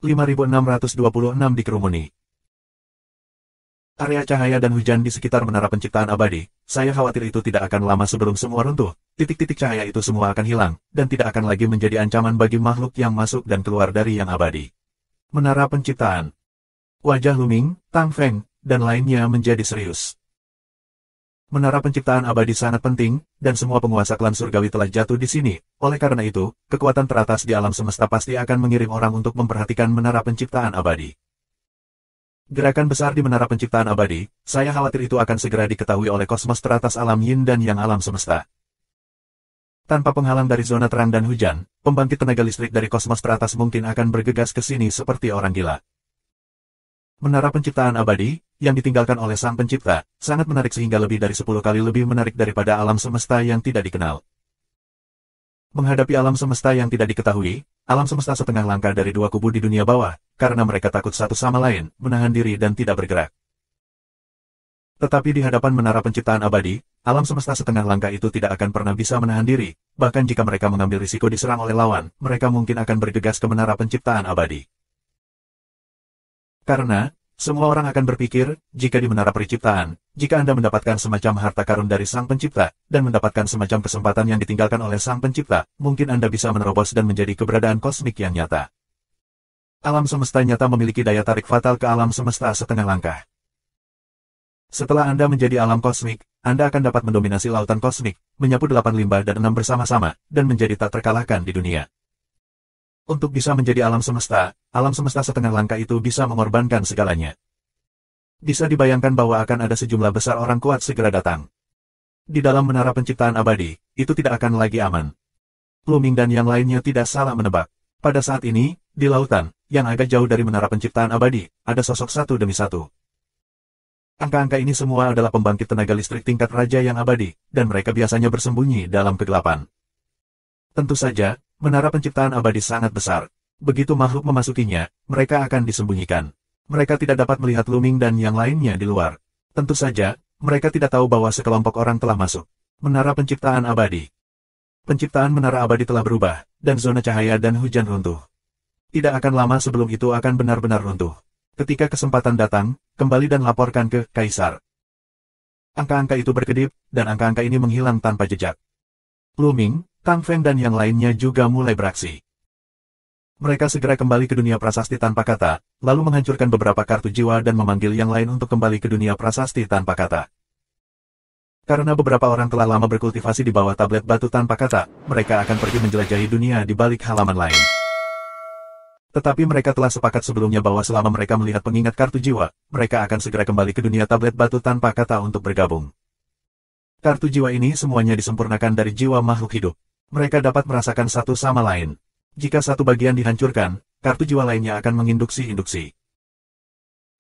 5626 dikerumuni. Area cahaya dan hujan di sekitar menara penciptaan abadi, saya khawatir itu tidak akan lama sebelum semua runtuh, titik-titik cahaya itu semua akan hilang, dan tidak akan lagi menjadi ancaman bagi makhluk yang masuk dan keluar dari yang abadi. Menara penciptaan. Wajah Luming, Tang Feng, dan lainnya menjadi serius. Menara penciptaan abadi sangat penting, dan semua penguasa klan surgawi telah jatuh di sini. Oleh karena itu, kekuatan teratas di alam semesta pasti akan mengirim orang untuk memperhatikan menara penciptaan abadi. Gerakan besar di menara penciptaan abadi, saya khawatir itu akan segera diketahui oleh kosmos teratas alam yin dan yang alam semesta. Tanpa penghalang dari zona terang dan hujan, pembangkit tenaga listrik dari kosmos teratas mungkin akan bergegas ke sini seperti orang gila. Menara penciptaan abadi, yang ditinggalkan oleh sang pencipta, sangat menarik sehingga lebih dari 10 kali lebih menarik daripada alam semesta yang tidak dikenal. Menghadapi alam semesta yang tidak diketahui, alam semesta setengah langkah dari dua kubu di dunia bawah, karena mereka takut satu sama lain, menahan diri dan tidak bergerak. Tetapi di hadapan menara penciptaan abadi, alam semesta setengah langkah itu tidak akan pernah bisa menahan diri, bahkan jika mereka mengambil risiko diserang oleh lawan, mereka mungkin akan bergegas ke menara penciptaan abadi. Karena, semua orang akan berpikir, jika di menara penciptaan, jika Anda mendapatkan semacam harta karun dari sang pencipta, dan mendapatkan semacam kesempatan yang ditinggalkan oleh sang pencipta, mungkin Anda bisa menerobos dan menjadi keberadaan kosmik yang nyata. Alam semesta nyata memiliki daya tarik fatal ke alam semesta setengah langkah. Setelah Anda menjadi alam kosmik, Anda akan dapat mendominasi lautan kosmik, menyapu 8 limbah dan 6 bersama-sama, dan menjadi tak terkalahkan di dunia. Untuk bisa menjadi alam semesta setengah langkah itu bisa mengorbankan segalanya. Bisa dibayangkan bahwa akan ada sejumlah besar orang kuat segera datang. Di dalam menara penciptaan abadi, itu tidak akan lagi aman. Luming dan yang lainnya tidak salah menebak. Pada saat ini, di lautan, yang agak jauh dari menara penciptaan abadi, ada sosok satu demi satu. Angka-angka ini semua adalah pembangkit tenaga listrik tingkat raja yang abadi, dan mereka biasanya bersembunyi dalam kegelapan. Tentu saja, menara penciptaan abadi sangat besar. Begitu makhluk memasukinya, mereka akan disembunyikan. Mereka tidak dapat melihat Luming dan yang lainnya di luar. Tentu saja, mereka tidak tahu bahwa sekelompok orang telah masuk. Menara penciptaan abadi. Penciptaan menara abadi telah berubah, dan zona cahaya dan hujan runtuh. Tidak akan lama sebelum itu akan benar-benar runtuh. Ketika kesempatan datang, kembali dan laporkan ke Kaisar. Angka-angka itu berkedip, dan angka-angka ini menghilang tanpa jejak. Luming, Tang Feng dan yang lainnya juga mulai beraksi. Mereka segera kembali ke dunia prasasti tanpa kata, lalu menghancurkan beberapa kartu jiwa dan memanggil yang lain untuk kembali ke dunia prasasti tanpa kata. Karena beberapa orang telah lama berkultivasi di bawah tablet batu tanpa kata, mereka akan pergi menjelajahi dunia di balik halaman lain. Tetapi mereka telah sepakat sebelumnya bahwa selama mereka melihat pengingat kartu jiwa, mereka akan segera kembali ke dunia tablet batu tanpa kata untuk bergabung. Kartu jiwa ini semuanya disempurnakan dari jiwa makhluk hidup. Mereka dapat merasakan satu sama lain. Jika satu bagian dihancurkan, kartu jiwa lainnya akan menginduksi-induksi.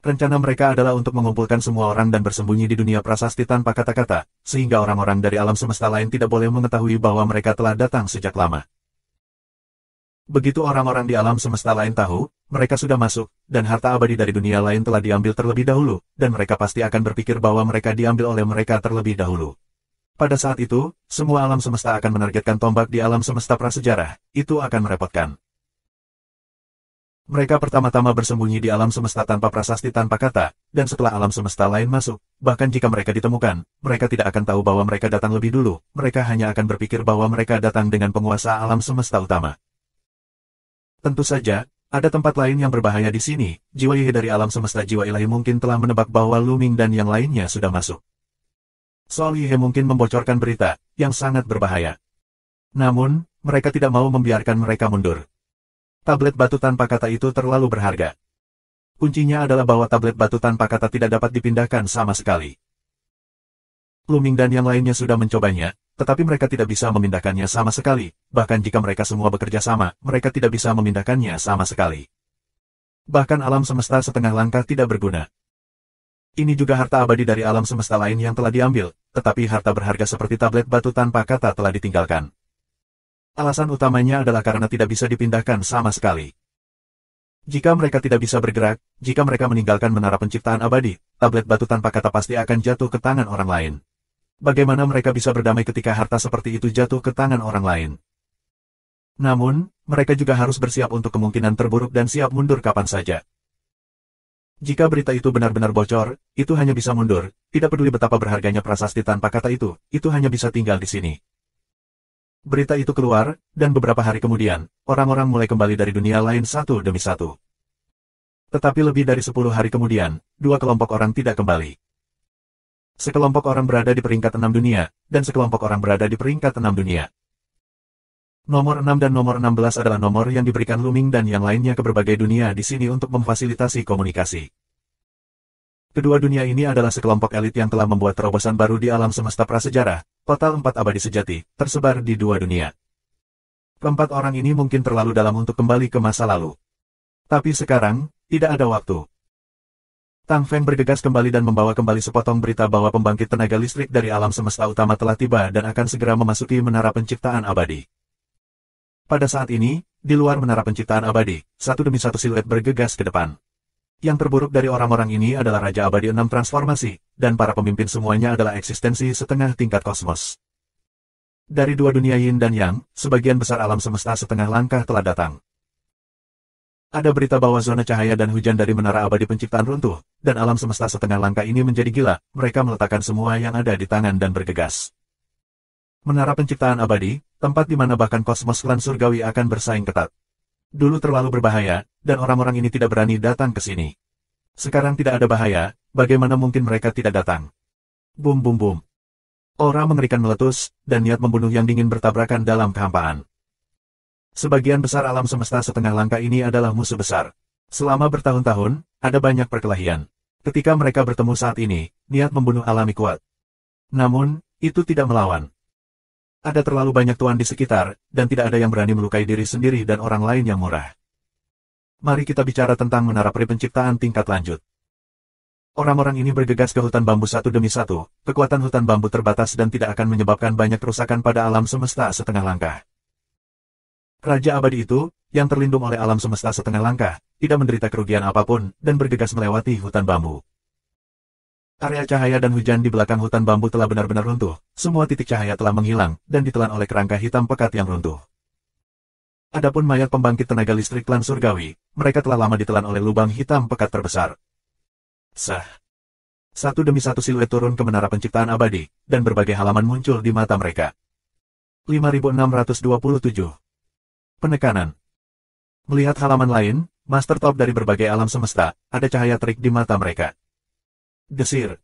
Rencana mereka adalah untuk mengumpulkan semua orang dan bersembunyi di dunia prasasti tanpa kata-kata, sehingga orang-orang dari alam semesta lain tidak boleh mengetahui bahwa mereka telah datang sejak lama. Begitu orang-orang di alam semesta lain tahu, mereka sudah masuk, dan harta abadi dari dunia lain telah diambil terlebih dahulu, dan mereka pasti akan berpikir bahwa mereka diambil oleh mereka terlebih dahulu. Pada saat itu, semua alam semesta akan menargetkan tombak di alam semesta prasejarah, itu akan merepotkan. Mereka pertama-tama bersembunyi di alam semesta tanpa prasasti tanpa kata, dan setelah alam semesta lain masuk, bahkan jika mereka ditemukan, mereka tidak akan tahu bahwa mereka datang lebih dulu, mereka hanya akan berpikir bahwa mereka datang dengan penguasa alam semesta utama. Tentu saja, ada tempat lain yang berbahaya di sini, jiwa Yehe dari alam semesta jiwa ilahi mungkin telah menebak bahwa Luming dan yang lainnya sudah masuk. Soal Yehe mungkin membocorkan berita, yang sangat berbahaya. Namun, mereka tidak mau membiarkan mereka mundur. Tablet batu tanpa kata itu terlalu berharga. Kuncinya adalah bahwa tablet batu tanpa kata tidak dapat dipindahkan sama sekali. Luming dan yang lainnya sudah mencobanya, tetapi mereka tidak bisa memindahkannya sama sekali, bahkan jika mereka semua bekerja sama, mereka tidak bisa memindahkannya sama sekali. Bahkan alam semesta setengah langkah tidak berguna. Ini juga harta abadi dari alam semesta lain yang telah diambil, tetapi harta berharga seperti tablet batu tanpa kata telah ditinggalkan. Alasan utamanya adalah karena tidak bisa dipindahkan sama sekali. Jika mereka tidak bisa bergerak, jika mereka meninggalkan menara penciptaan abadi, tablet batu tanpa kata pasti akan jatuh ke tangan orang lain. Bagaimana mereka bisa berdamai ketika harta seperti itu jatuh ke tangan orang lain? Namun, mereka juga harus bersiap untuk kemungkinan terburuk dan siap mundur kapan saja. Jika berita itu benar-benar bocor, itu hanya bisa mundur, tidak peduli betapa berharganya prasasti tanpa kata itu hanya bisa tinggal di sini. Berita itu keluar, dan beberapa hari kemudian, orang-orang mulai kembali dari dunia lain satu demi satu. Tetapi lebih dari 10 hari kemudian, dua kelompok orang tidak kembali. Sekelompok orang berada di peringkat 6 dunia, dan sekelompok orang berada di peringkat 6 dunia. Nomor 6 dan nomor 16 adalah nomor yang diberikan Luming dan yang lainnya ke berbagai dunia di sini untuk memfasilitasi komunikasi. Kedua dunia ini adalah sekelompok elit yang telah membuat terobosan baru di alam semesta prasejarah, total 4 abadi sejati, tersebar di dua dunia. Keempat orang ini mungkin terlalu dalam untuk kembali ke masa lalu. Tapi sekarang, tidak ada waktu. Tang Feng bergegas kembali dan membawa kembali sepotong berita bahwa pembangkit tenaga listrik dari alam semesta utama telah tiba dan akan segera memasuki menara penciptaan abadi. Pada saat ini, di luar menara penciptaan abadi, satu demi satu siluet bergegas ke depan. Yang terburuk dari orang-orang ini adalah Raja Abadi 6 Transformasi, dan para pemimpin semuanya adalah eksistensi setengah tingkat kosmos. Dari dua dunia Yin dan Yang, sebagian besar alam semesta setengah langkah telah datang. Ada berita bahwa zona cahaya dan hujan dari menara abadi penciptaan runtuh, dan alam semesta setengah langkah ini menjadi gila, mereka meletakkan semua yang ada di tangan dan bergegas. Menara penciptaan abadi, tempat di mana bahkan kosmos klan surgawi akan bersaing ketat. Dulu terlalu berbahaya, dan orang-orang ini tidak berani datang ke sini. Sekarang tidak ada bahaya, bagaimana mungkin mereka tidak datang? Bum bum bum. Aura mengerikan meletus, dan niat membunuh yang dingin bertabrakan dalam kehampaan. Sebagian besar alam semesta setengah langkah ini adalah musuh besar. Selama bertahun-tahun, ada banyak perkelahian. Ketika mereka bertemu saat ini, niat membunuh alami kuat. Namun, itu tidak melawan. Ada terlalu banyak tuan di sekitar, dan tidak ada yang berani melukai diri sendiri dan orang lain yang murah. Mari kita bicara tentang menara peri penciptaan tingkat lanjut. Orang-orang ini bergegas ke hutan bambu satu demi satu, kekuatan hutan bambu terbatas dan tidak akan menyebabkan banyak kerusakan pada alam semesta setengah langkah. Raja abadi itu, yang terlindung oleh alam semesta setengah langkah, tidak menderita kerugian apapun, dan bergegas melewati hutan bambu. Area cahaya dan hujan di belakang hutan bambu telah benar-benar runtuh, semua titik cahaya telah menghilang, dan ditelan oleh kerangka hitam pekat yang runtuh. Adapun mayat pembangkit tenaga listrik klan surgawi, mereka telah lama ditelan oleh lubang hitam pekat terbesar. Sah. Satu demi satu siluet turun ke menara penciptaan abadi, dan berbagai halaman muncul di mata mereka. 5627. Penekanan. Melihat halaman lain, master top dari berbagai alam semesta, ada cahaya terik di mata mereka. Desir.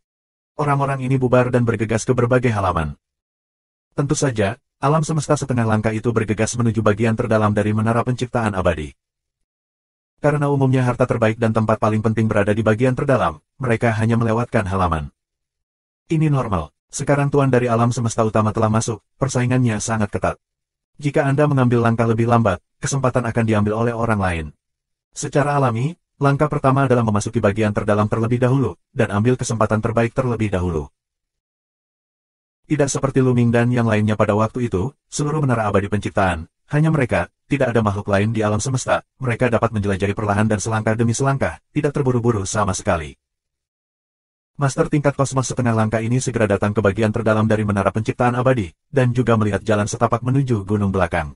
Orang-orang ini bubar dan bergegas ke berbagai halaman. Tentu saja, alam semesta setengah langkah itu bergegas menuju bagian terdalam dari menara penciptaan abadi. Karena umumnya harta terbaik dan tempat paling penting berada di bagian terdalam, mereka hanya melewatkan halaman. Ini normal. Sekarang tuan dari alam semesta utama telah masuk, persaingannya sangat ketat. Jika Anda mengambil langkah lebih lambat, kesempatan akan diambil oleh orang lain. Secara alami, langkah pertama adalah memasuki bagian terdalam terlebih dahulu, dan ambil kesempatan terbaik terlebih dahulu. Tidak seperti Luming dan yang lainnya pada waktu itu, seluruh menara abadi penciptaan, hanya mereka, tidak ada makhluk lain di alam semesta, mereka dapat menjelajahi perlahan dan selangkah demi selangkah, tidak terburu-buru sama sekali. Master tingkat kosmos setengah langkah ini segera datang ke bagian terdalam dari menara penciptaan abadi, dan juga melihat jalan setapak menuju gunung belakang.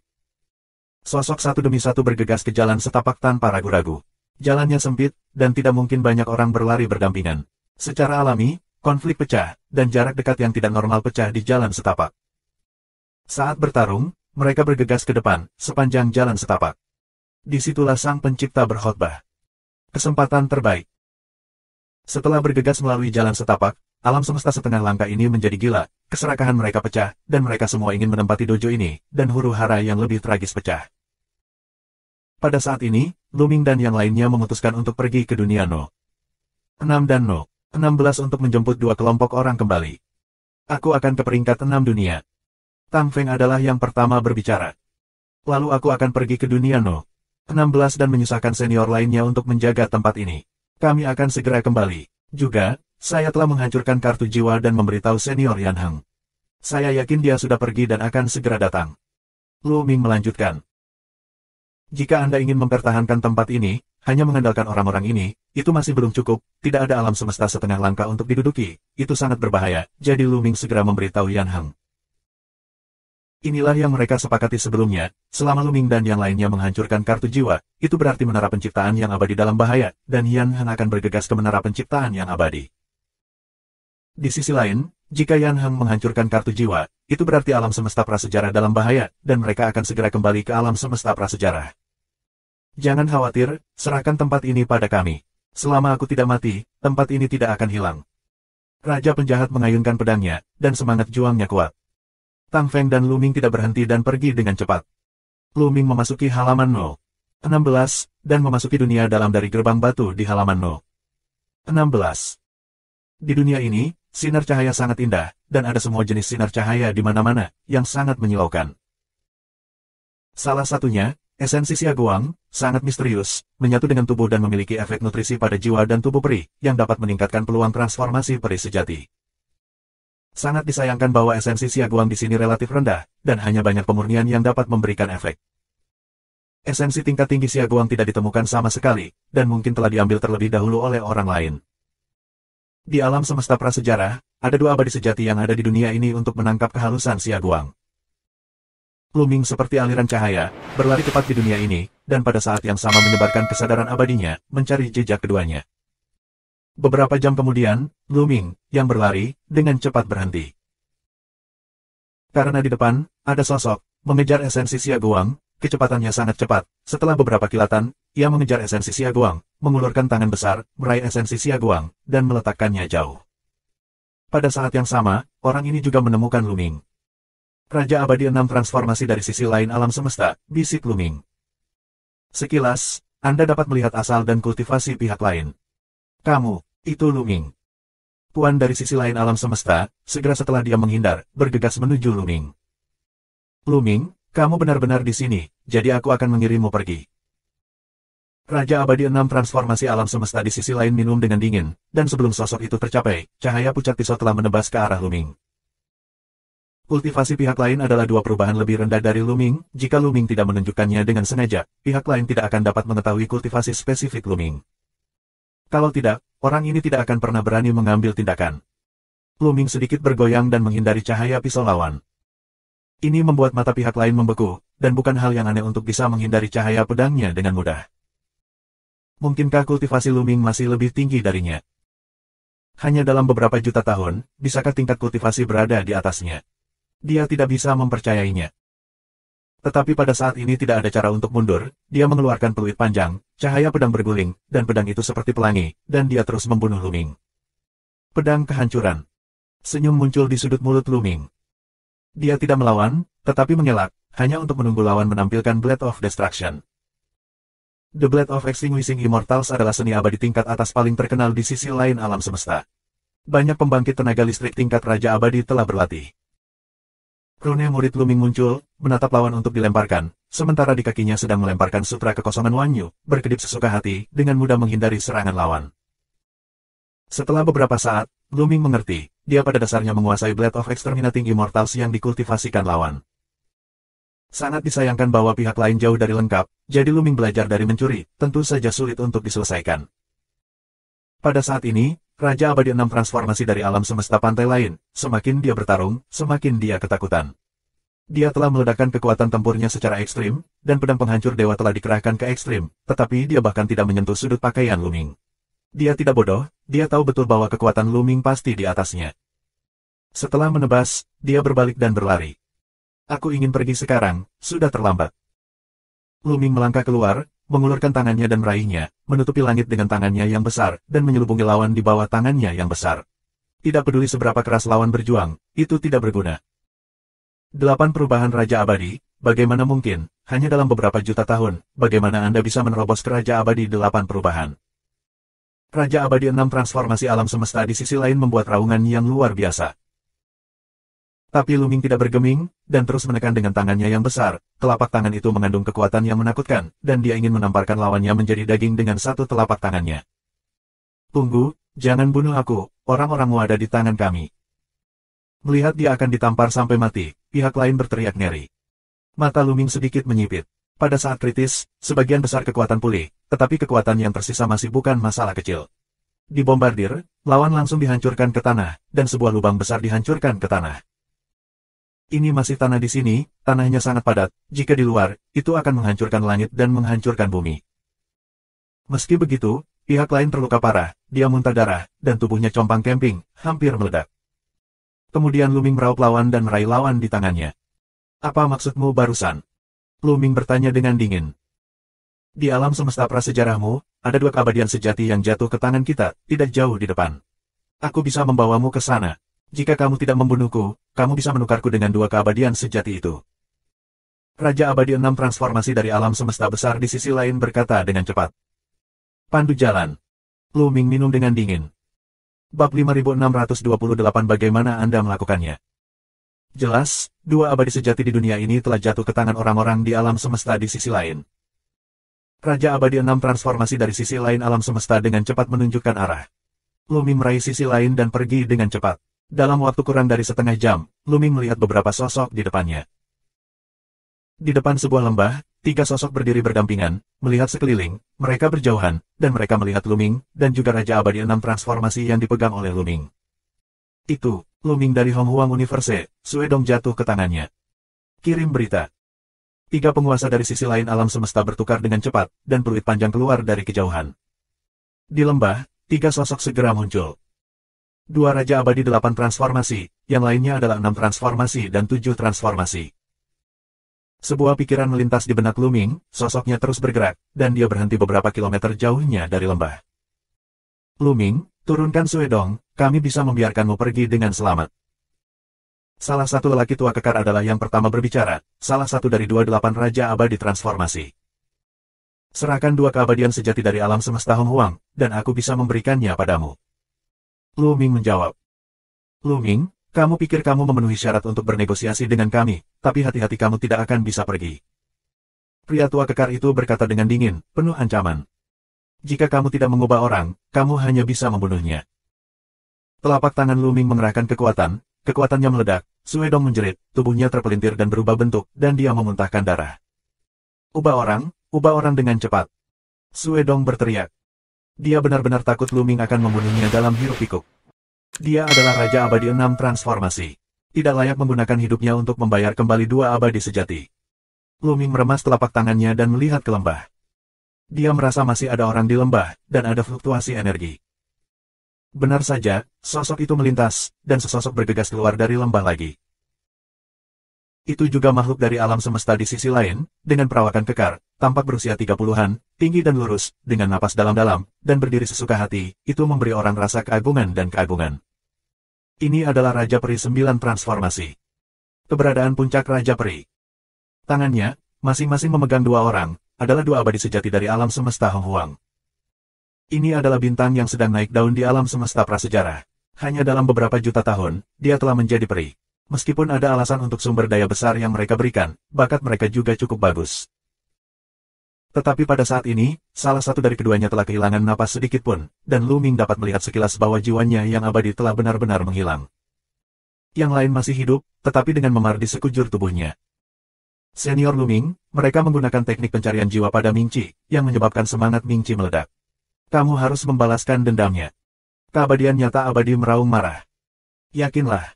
Sosok satu demi satu bergegas ke jalan setapak tanpa ragu-ragu. Jalannya sempit, dan tidak mungkin banyak orang berlari berdampingan. Secara alami, konflik pecah, dan jarak dekat yang tidak normal pecah di jalan setapak. Saat bertarung, mereka bergegas ke depan, sepanjang jalan setapak. Disitulah sang pencipta berkhotbah. Kesempatan terbaik. Setelah bergegas melalui jalan setapak, alam semesta setengah langkah ini menjadi gila, keserakahan mereka pecah, dan mereka semua ingin menempati dojo ini, dan huru-hara yang lebih tragis pecah. Pada saat ini, Luming dan yang lainnya memutuskan untuk pergi ke dunia No. 6 dan No. 16 untuk menjemput dua kelompok orang kembali. Aku akan ke peringkat 6 dunia. Tang Feng adalah yang pertama berbicara. Lalu aku akan pergi ke dunia No. 16 dan menyusahkan senior lainnya untuk menjaga tempat ini. Kami akan segera kembali. Juga, saya telah menghancurkan kartu jiwa dan memberitahu senior Yan Heng. Saya yakin dia sudah pergi dan akan segera datang. Luming melanjutkan. Jika Anda ingin mempertahankan tempat ini, hanya mengandalkan orang-orang ini, itu masih belum cukup, tidak ada alam semesta setengah langkah untuk diduduki, itu sangat berbahaya, jadi Luming segera memberitahu Yan Heng. Inilah yang mereka sepakati sebelumnya, selama Luming dan yang lainnya menghancurkan kartu jiwa, itu berarti menara penciptaan yang abadi dalam bahaya, dan Yan Heng akan bergegas ke menara penciptaan yang abadi. Di sisi lain, jika Yan Heng menghancurkan kartu jiwa, itu berarti alam semesta prasejarah dalam bahaya, dan mereka akan segera kembali ke alam semesta prasejarah. Jangan khawatir, serahkan tempat ini pada kami. Selama aku tidak mati, tempat ini tidak akan hilang. Raja penjahat mengayunkan pedangnya, dan semangat juangnya kuat. Tang Feng dan Luming tidak berhenti dan pergi dengan cepat. Luming memasuki halaman 016, dan memasuki dunia dalam dari gerbang batu di halaman 016. Di dunia ini, sinar cahaya sangat indah, dan ada semua jenis sinar cahaya di mana-mana, yang sangat menyilaukan. Salah satunya, esensi Xiaoguang, sangat misterius, menyatu dengan tubuh dan memiliki efek nutrisi pada jiwa dan tubuh peri, yang dapat meningkatkan peluang transformasi peri sejati. Sangat disayangkan bahwa esensi Xiaoguang di sini relatif rendah, dan hanya banyak pemurnian yang dapat memberikan efek. Esensi tingkat tinggi Xiaoguang tidak ditemukan sama sekali, dan mungkin telah diambil terlebih dahulu oleh orang lain. Di alam semesta prasejarah, ada dua abadi sejati yang ada di dunia ini untuk menangkap kehalusan Xiaoguang. Luming seperti aliran cahaya, berlari cepat di dunia ini, dan pada saat yang sama menyebarkan kesadaran abadinya, mencari jejak keduanya. Beberapa jam kemudian, Luming, yang berlari, dengan cepat berhenti. Karena di depan, ada sosok, mengejar esensi Xiaoguang, kecepatannya sangat cepat. Setelah beberapa kilatan, ia mengejar esensi Xiaoguang, mengulurkan tangan besar, meraih esensi Xiaoguang, dan meletakkannya jauh. Pada saat yang sama, orang ini juga menemukan Luming. Raja Abadi 6 transformasi dari sisi lain alam semesta, bisik Luming. Sekilas, Anda dapat melihat asal dan kultivasi pihak lain. Kamu, itu Luming. Puan dari sisi lain alam semesta, segera setelah dia menghindar, bergegas menuju Luming. Luming, kamu benar-benar di sini, jadi aku akan mengirimmu pergi. Raja Abadi 6 transformasi alam semesta di sisi lain minum dengan dingin, dan sebelum sosok itu tercapai, cahaya pucat pisau telah menebas ke arah Luming. Kultivasi pihak lain adalah dua perubahan lebih rendah dari Luming, jika Luming tidak menunjukkannya dengan sengaja, pihak lain tidak akan dapat mengetahui kultivasi spesifik Luming. Kalau tidak, orang ini tidak akan pernah berani mengambil tindakan. Luming sedikit bergoyang dan menghindari cahaya pisau lawan. Ini membuat mata pihak lain membeku, dan bukan hal yang aneh untuk bisa menghindari cahaya pedangnya dengan mudah. Mungkinkah kultivasi Luming masih lebih tinggi darinya? Hanya dalam beberapa juta tahun, bisakah tingkat kultivasi berada di atasnya? Dia tidak bisa mempercayainya. Tetapi pada saat ini tidak ada cara untuk mundur, dia mengeluarkan peluit panjang, cahaya pedang berguling, dan pedang itu seperti pelangi, dan dia terus membunuh Luming. Pedang kehancuran. Senyum muncul di sudut mulut Luming. Dia tidak melawan, tetapi mengelak, hanya untuk menunggu lawan menampilkan Blade of Destruction. The Blade of Extinguishing Immortals adalah seni abadi tingkat atas paling terkenal di sisi lain alam semesta. Banyak pembangkit tenaga listrik tingkat Raja Abadi telah berlatih. Rune murid Luming muncul, menatap lawan untuk dilemparkan, sementara di kakinya sedang melemparkan sutra kekosongan Wanyu, berkedip sesuka hati, dengan mudah menghindari serangan lawan. Setelah beberapa saat, Luming mengerti, dia pada dasarnya menguasai Blade of Exterminating Immortals yang dikultivasikan lawan. Sangat disayangkan bahwa pihak lain jauh dari lengkap, jadi Luming belajar dari mencuri, tentu saja sulit untuk diselesaikan. Pada saat ini, Raja Abadi 6 transformasi dari alam semesta pantai lain, semakin dia bertarung, semakin dia ketakutan. Dia telah meledakkan kekuatan tempurnya secara ekstrim, dan pedang penghancur dewa telah dikerahkan ke ekstrim, tetapi dia bahkan tidak menyentuh sudut pakaian Luming. Dia tidak bodoh, dia tahu betul bahwa kekuatan Luming pasti di atasnya. Setelah menebas, dia berbalik dan berlari. Aku ingin pergi sekarang, sudah terlambat. Luming melangkah keluar, mengulurkan tangannya dan meraihnya, menutupi langit dengan tangannya yang besar, dan menyelubungi lawan di bawah tangannya yang besar. Tidak peduli seberapa keras lawan berjuang, itu tidak berguna. 8 perubahan Raja Abadi, bagaimana mungkin, hanya dalam beberapa juta tahun, bagaimana Anda bisa menerobos ke Raja Abadi 8 perubahan? Raja Abadi 6 transformasi alam semesta di sisi lain membuat raungan yang luar biasa. Tapi Luming tidak bergeming, dan terus menekan dengan tangannya yang besar. Telapak tangan itu mengandung kekuatan yang menakutkan, dan dia ingin menamparkan lawannya menjadi daging dengan satu telapak tangannya. Tunggu, jangan bunuh aku, orang-orangmu ada di tangan kami. Melihat dia akan ditampar sampai mati, pihak lain berteriak ngeri. Mata Luming sedikit menyipit. Pada saat kritis, sebagian besar kekuatan pulih, tetapi kekuatan yang tersisa masih bukan masalah kecil. Dibombardir, lawan langsung dihancurkan ke tanah, dan sebuah lubang besar dihancurkan ke tanah. Ini masih tanah di sini, tanahnya sangat padat, jika di luar, itu akan menghancurkan langit dan menghancurkan bumi. Meski begitu, pihak lain terluka parah, dia muntah darah, dan tubuhnya compang-camping, hampir meledak. Kemudian Luming meraup lawan dan meraih lawan di tangannya. Apa maksudmu barusan? Luming bertanya dengan dingin. Di alam semesta prasejarahmu, ada dua keabadian sejati yang jatuh ke tangan kita, tidak jauh di depan. Aku bisa membawamu ke sana. Jika kamu tidak membunuhku, kamu bisa menukarku dengan dua keabadian sejati itu. Raja Abadi 6 transformasi dari alam semesta besar di sisi lain berkata dengan cepat. Pandu jalan. Luming minum dengan dingin. Bab 5628 bagaimana Anda melakukannya? Jelas, dua abadi sejati di dunia ini telah jatuh ke tangan orang-orang di alam semesta di sisi lain. Raja Abadi 6 transformasi dari sisi lain alam semesta dengan cepat menunjukkan arah. Luming meraih sisi lain dan pergi dengan cepat. Dalam waktu kurang dari setengah jam, Luming melihat beberapa sosok di depannya. Di depan sebuah lembah, tiga sosok berdiri berdampingan, melihat sekeliling, mereka berjauhan, dan mereka melihat Luming, dan juga Raja Abadi 6 transformasi yang dipegang oleh Luming. Itu, Luming dari Hong Huang Universe, Suedong jatuh ke tangannya. Kirim berita. Tiga penguasa dari sisi lain alam semesta bertukar dengan cepat, dan peluit panjang keluar dari kejauhan. Di lembah, tiga sosok segera muncul. Dua Raja Abadi 8 transformasi, yang lainnya adalah 6 transformasi dan 7 transformasi. Sebuah pikiran melintas di benak Luming, sosoknya terus bergerak, dan dia berhenti beberapa kilometer jauhnya dari lembah. Luming, turunkan Suedong, kami bisa membiarkanmu pergi dengan selamat. Salah satu lelaki tua kekar adalah yang pertama berbicara, salah satu dari 28 Raja Abadi transformasi. Serahkan dua keabadian sejati dari alam semesta Hong Huang, dan aku bisa memberikannya padamu. Luming menjawab. Luming, kamu pikir kamu memenuhi syarat untuk bernegosiasi dengan kami, tapi hati-hati kamu tidak akan bisa pergi. Pria tua kekar itu berkata dengan dingin, penuh ancaman. Jika kamu tidak mengubah orang, kamu hanya bisa membunuhnya. Telapak tangan Luming mengerahkan kekuatannya meledak, Suedong menjerit, tubuhnya terpelintir dan berubah bentuk, dan dia memuntahkan darah. Ubah orang dengan cepat. Suedong berteriak. Dia benar-benar takut Luming akan membunuhnya dalam hiruk-pikuk. Dia adalah Raja Abadi 6 transformasi. Tidak layak menggunakan hidupnya untuk membayar kembali dua abadi sejati. Luming meremas telapak tangannya dan melihat ke lembah. Dia merasa masih ada orang di lembah, dan ada fluktuasi energi. Benar saja, sosok itu melintas, dan sesosok bergegas keluar dari lembah lagi. Itu juga makhluk dari alam semesta di sisi lain, dengan perawakan kekar, tampak berusia 30-an, tinggi dan lurus, dengan napas dalam-dalam, dan berdiri sesuka hati, itu memberi orang rasa keagungan dan keagungan. Ini adalah Raja Peri 9 transformasi. Keberadaan puncak Raja Peri. Tangannya, masing-masing memegang dua orang, adalah dua abadi sejati dari alam semesta Hong Huang. Ini adalah bintang yang sedang naik daun di alam semesta prasejarah. Hanya dalam beberapa juta tahun, dia telah menjadi peri. Meskipun ada alasan untuk sumber daya besar yang mereka berikan, bakat mereka juga cukup bagus. Tetapi pada saat ini, salah satu dari keduanya telah kehilangan napas sedikit pun, dan Luming dapat melihat sekilas bahwa jiwanya yang abadi telah benar-benar menghilang. Yang lain masih hidup, tetapi dengan memar di sekujur tubuhnya. Senior Luming, mereka menggunakan teknik pencarian jiwa pada Mingci, yang menyebabkan semangat Mingci meledak. Kamu harus membalaskan dendamnya. Keabadian nyata abadi meraung marah. Yakinlah.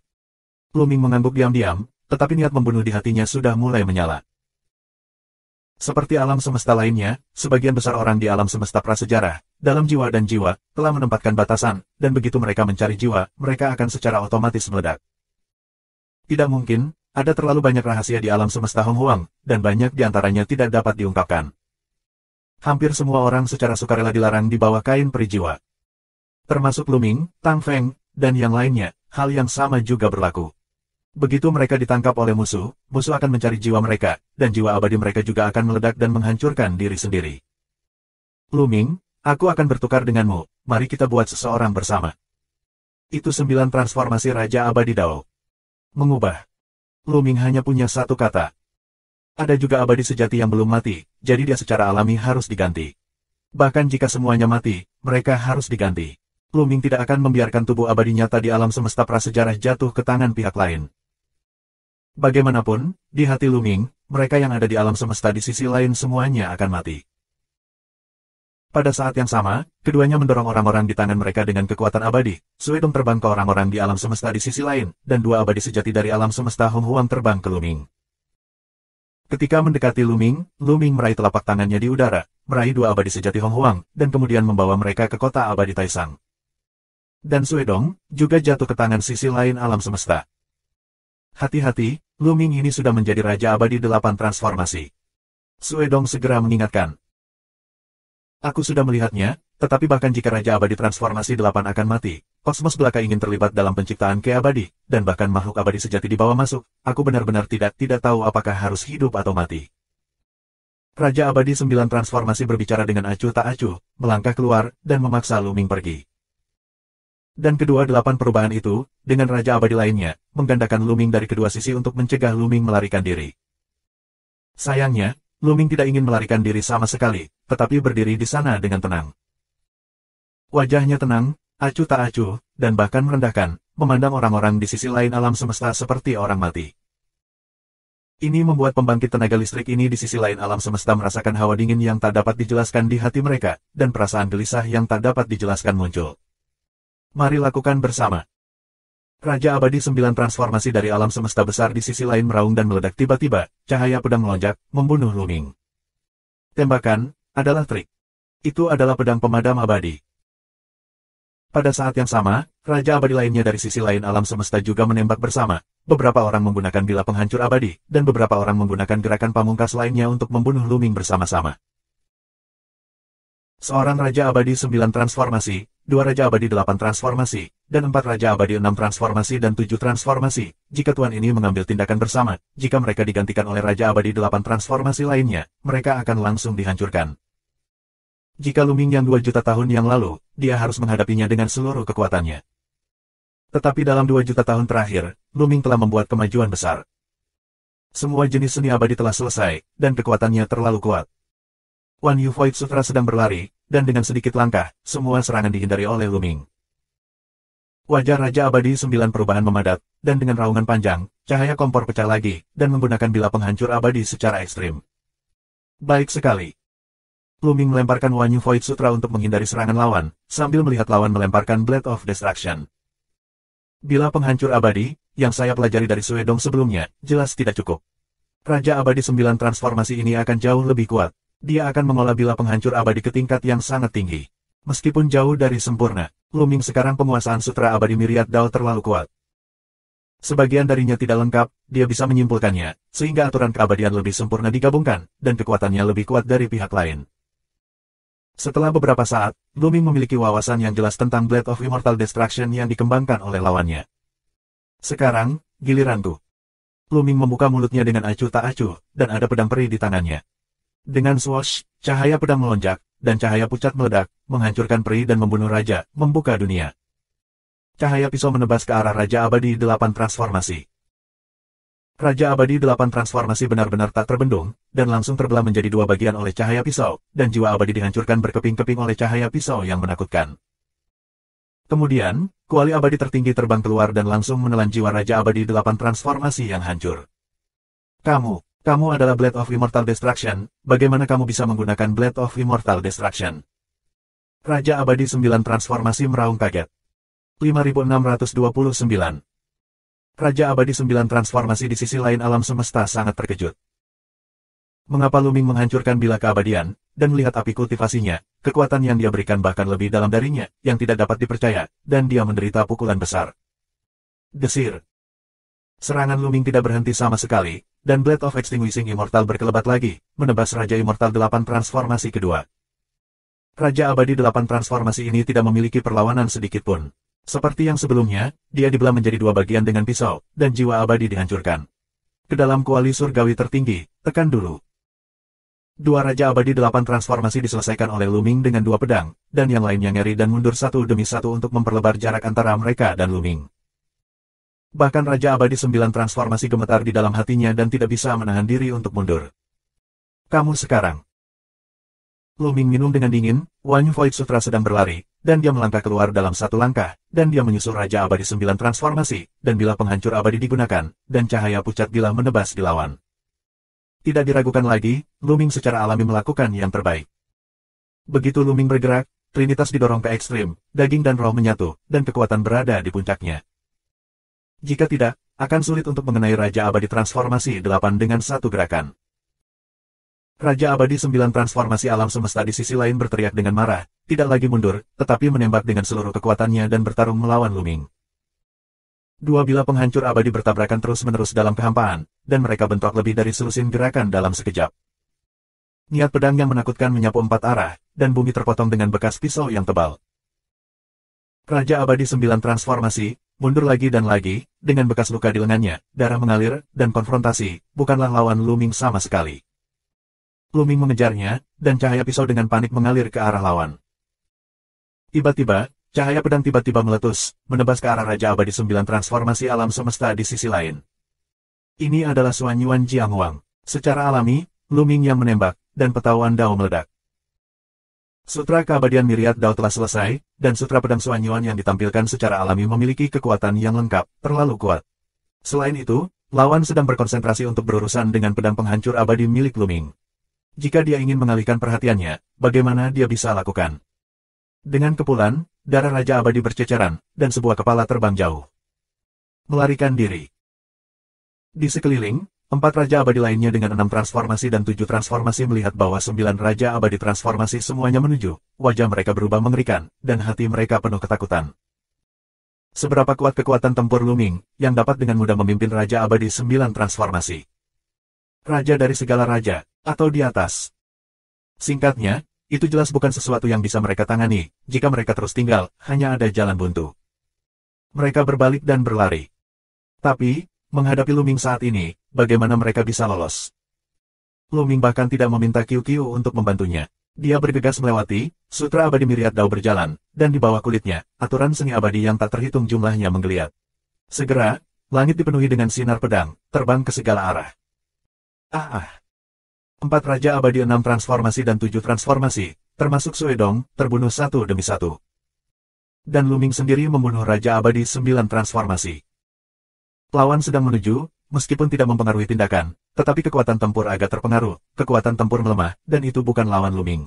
Luming mengangguk diam-diam, tetapi niat membunuh di hatinya sudah mulai menyala. Seperti alam semesta lainnya, sebagian besar orang di alam semesta prasejarah, dalam jiwa dan jiwa, telah menempatkan batasan, dan begitu mereka mencari jiwa, mereka akan secara otomatis meledak. Tidak mungkin, ada terlalu banyak rahasia di alam semesta Hong Huang, dan banyak di antaranya tidak dapat diungkapkan. Hampir semua orang secara sukarela dilarang di bawah kain peri jiwa. Termasuk Luming, Tang Feng, dan yang lainnya, hal yang sama juga berlaku. Begitu mereka ditangkap oleh musuh, musuh akan mencari jiwa mereka, dan jiwa abadi mereka juga akan meledak dan menghancurkan diri sendiri. Luming, aku akan bertukar denganmu, mari kita buat seseorang bersama. Itu 9 transformasi Raja Abadi Dao. Mengubah. Luming hanya punya satu kata. Ada juga abadi sejati yang belum mati, jadi dia secara alami harus diganti. Bahkan jika semuanya mati, mereka harus diganti. Luming tidak akan membiarkan tubuh abadi nyata di alam semesta prasejarah jatuh ke tangan pihak lain. Bagaimanapun, di hati Luming, mereka yang ada di alam semesta di sisi lain semuanya akan mati. Pada saat yang sama, keduanya mendorong orang-orang di tangan mereka dengan kekuatan abadi. Suedong terbang ke orang-orang di alam semesta di sisi lain, dan dua abadi sejati dari alam semesta Hong Huang terbang ke Luming. Ketika mendekati Luming, Luming meraih telapak tangannya di udara, meraih dua abadi sejati Hong Huang, dan kemudian membawa mereka ke kota abadi Taisang. Dan Suedong juga jatuh ke tangan sisi lain alam semesta. Hati-hati, Luming ini sudah menjadi Raja Abadi 8 transformasi. Suedong segera mengingatkan. Aku sudah melihatnya, tetapi bahkan jika Raja Abadi transformasi 8 akan mati, kosmos belaka ingin terlibat dalam penciptaan Ke abadi, dan bahkan makhluk abadi sejati dibawa masuk, aku benar-benar tidak tahu apakah harus hidup atau mati. Raja Abadi 9 transformasi berbicara dengan acuh tak acuh, melangkah keluar, dan memaksa Luming pergi. Dan kedua 8 perubahan itu, dengan Raja Abadi lainnya, menggandakan Luming dari kedua sisi untuk mencegah Luming melarikan diri. Sayangnya, Luming tidak ingin melarikan diri sama sekali, tetapi berdiri di sana dengan tenang. Wajahnya tenang, acuh tak acuh, dan bahkan merendahkan, memandang orang-orang di sisi lain alam semesta seperti orang mati. Ini membuat pembangkit tenaga listrik ini di sisi lain alam semesta merasakan hawa dingin yang tak dapat dijelaskan di hati mereka, dan perasaan gelisah yang tak dapat dijelaskan muncul. Mari lakukan bersama. Raja Abadi 9 transformasi dari alam semesta besar di sisi lain meraung dan meledak tiba-tiba, cahaya pedang melonjak, membunuh Luming. Tembakan adalah trik. Itu adalah pedang pemadam abadi. Pada saat yang sama, Raja Abadi lainnya dari sisi lain alam semesta juga menembak bersama. Beberapa orang menggunakan bila penghancur abadi, dan beberapa orang menggunakan gerakan pamungkas lainnya untuk membunuh Luming bersama-sama. Seorang Raja Abadi 9 transformasi, 2 Raja Abadi 8 transformasi, dan 4 Raja Abadi 6 transformasi dan 7 transformasi. Jika Tuan ini mengambil tindakan bersama, jika mereka digantikan oleh Raja Abadi 8 transformasi lainnya, mereka akan langsung dihancurkan. Jika Luming yang 2 juta tahun yang lalu, dia harus menghadapinya dengan seluruh kekuatannya. Tetapi dalam 2 juta tahun terakhir, Luming telah membuat kemajuan besar. Semua jenis seni abadi telah selesai, dan kekuatannya terlalu kuat. Wan Yu Void Sutra sedang berlari, dan dengan sedikit langkah, semua serangan dihindari oleh Luming. Wajah Raja Abadi 9 perubahan memadat, dan dengan raungan panjang, cahaya kompor pecah lagi, dan menggunakan bila penghancur abadi secara ekstrim. Baik sekali. Luming melemparkan Wan Yu Void Sutra untuk menghindari serangan lawan, sambil melihat lawan melemparkan Blade of Destruction. Bila penghancur abadi, yang saya pelajari dari Suedong sebelumnya, jelas tidak cukup. Raja Abadi 9 transformasi ini akan jauh lebih kuat. Dia akan mengolah bila penghancur abadi ke tingkat yang sangat tinggi. Meskipun jauh dari sempurna, Luming sekarang penguasaan sutra abadi Myriad Dao terlalu kuat. Sebagian darinya tidak lengkap, dia bisa menyimpulkannya, sehingga aturan keabadian lebih sempurna digabungkan, dan kekuatannya lebih kuat dari pihak lain. Setelah beberapa saat, Luming memiliki wawasan yang jelas tentang Blade of Immortal Destruction yang dikembangkan oleh lawannya. Sekarang, giliranku. Luming membuka mulutnya dengan acuh tak acuh, dan ada pedang peri di tangannya. Dengan swoosh, cahaya pedang melonjak, dan cahaya pucat meledak, menghancurkan peri dan membunuh raja, membuka dunia. Cahaya pisau menebas ke arah Raja Abadi 8 transformasi. Raja Abadi 8 transformasi benar-benar tak terbendung, dan langsung terbelah menjadi dua bagian oleh cahaya pisau, dan jiwa abadi dihancurkan berkeping-keping oleh cahaya pisau yang menakutkan. Kemudian, kuali abadi tertinggi terbang keluar dan langsung menelan jiwa Raja Abadi 8 transformasi yang hancur. Kamu adalah Blade of Immortal Destruction, bagaimana kamu bisa menggunakan Blade of Immortal Destruction? Raja Abadi 9 transformasi meraung kaget. 5629. Raja Abadi 9 transformasi di sisi lain alam semesta sangat terkejut. Mengapa Luming menghancurkan bila keabadian, dan melihat api kultivasinya, kekuatan yang dia berikan bahkan lebih dalam darinya, yang tidak dapat dipercaya, dan dia menderita pukulan besar. Desir. Serangan Luming tidak berhenti sama sekali, dan Blade of Extinguishing Immortal berkelebat lagi, menebas Raja Immortal 8 transformasi kedua. Raja Abadi 8 transformasi ini tidak memiliki perlawanan sedikitpun. Seperti yang sebelumnya, dia dibelah menjadi dua bagian dengan pisau, dan jiwa abadi dihancurkan. Ke dalam kuali surgawi tertinggi, tekan dulu. Dua Raja Abadi 8 transformasi diselesaikan oleh Luming dengan dua pedang, dan yang lainnya ngeri dan mundur satu demi satu untuk memperlebar jarak antara mereka dan Luming. Bahkan Raja Abadi 9 transformasi gemetar di dalam hatinya dan tidak bisa menahan diri untuk mundur. Kamu sekarang. Luming minum dengan dingin, Wan Yu Void Sutra sedang berlari, dan dia melangkah keluar dalam satu langkah, dan dia menyusul Raja Abadi 9 transformasi, dan bila penghancur abadi digunakan, dan cahaya pucat bila menebas di lawan. Tidak diragukan lagi, Luming secara alami melakukan yang terbaik. Begitu Luming bergerak, Trinitas didorong ke ekstrim, daging dan roh menyatu, dan kekuatan berada di puncaknya. Jika tidak, akan sulit untuk mengenai Raja Abadi Transformasi 8 dengan satu gerakan. Raja Abadi 9 Transformasi alam semesta di sisi lain berteriak dengan marah, tidak lagi mundur, tetapi menembak dengan seluruh kekuatannya dan bertarung melawan Luming. Dua bilah penghancur abadi bertabrakan terus-menerus dalam kehampaan, dan mereka bentrok lebih dari selusin gerakan dalam sekejap. Niat pedang yang menakutkan menyapu 4 arah, dan bumi terpotong dengan bekas pisau yang tebal. Raja Abadi 9 Transformasi, mundur lagi dan lagi, dengan bekas luka di lengannya, darah mengalir, dan konfrontasi, bukanlah lawan Luming sama sekali. Luming mengejarnya, dan cahaya pisau dengan panik mengalir ke arah lawan. Tiba-tiba, cahaya pedang tiba-tiba meletus, menebas ke arah Raja Abadi 9 Transformasi alam semesta di sisi lain. Ini adalah Xuan Yuan Jianghuang. Secara alami, Luming yang menembak, dan petawan Dao meledak. Sutra keabadian Myriad Dao telah selesai, dan sutra pedang Xuan Yuan yang ditampilkan secara alami memiliki kekuatan yang lengkap, terlalu kuat. Selain itu, lawan sedang berkonsentrasi untuk berurusan dengan pedang penghancur abadi milik Luming. Jika dia ingin mengalihkan perhatiannya, bagaimana dia bisa lakukan? Dengan kepulan, darah Raja Abadi berceceran, dan sebuah kepala terbang jauh. Melarikan diri. Di sekeliling, 4 Raja Abadi lainnya dengan 6 transformasi dan 7 transformasi melihat bahwa 9 Raja Abadi transformasi semuanya menuju, wajah mereka berubah mengerikan, dan hati mereka penuh ketakutan. Seberapa kuat kekuatan tempur Luming, yang dapat dengan mudah memimpin Raja Abadi 9 transformasi? Raja dari segala raja, atau di atas. Singkatnya, itu jelas bukan sesuatu yang bisa mereka tangani, jika mereka terus tinggal, hanya ada jalan buntu. Mereka berbalik dan berlari. Tapi, menghadapi Luming saat ini, bagaimana mereka bisa lolos? Luming bahkan tidak meminta Qiu untuk membantunya. Dia bergegas melewati, sutra abadi Myriad Dao berjalan, dan di bawah kulitnya, aturan seni abadi yang tak terhitung jumlahnya menggeliat. Segera, langit dipenuhi dengan sinar pedang, terbang ke segala arah. 4 Raja Abadi 6 transformasi dan 7 transformasi, termasuk Suedong, terbunuh satu demi satu. Dan Luming sendiri membunuh Raja Abadi 9 transformasi. Lawan sedang menuju, meskipun tidak mempengaruhi tindakan, tetapi kekuatan tempur agak terpengaruh, kekuatan tempur melemah, dan itu bukan lawan Luming.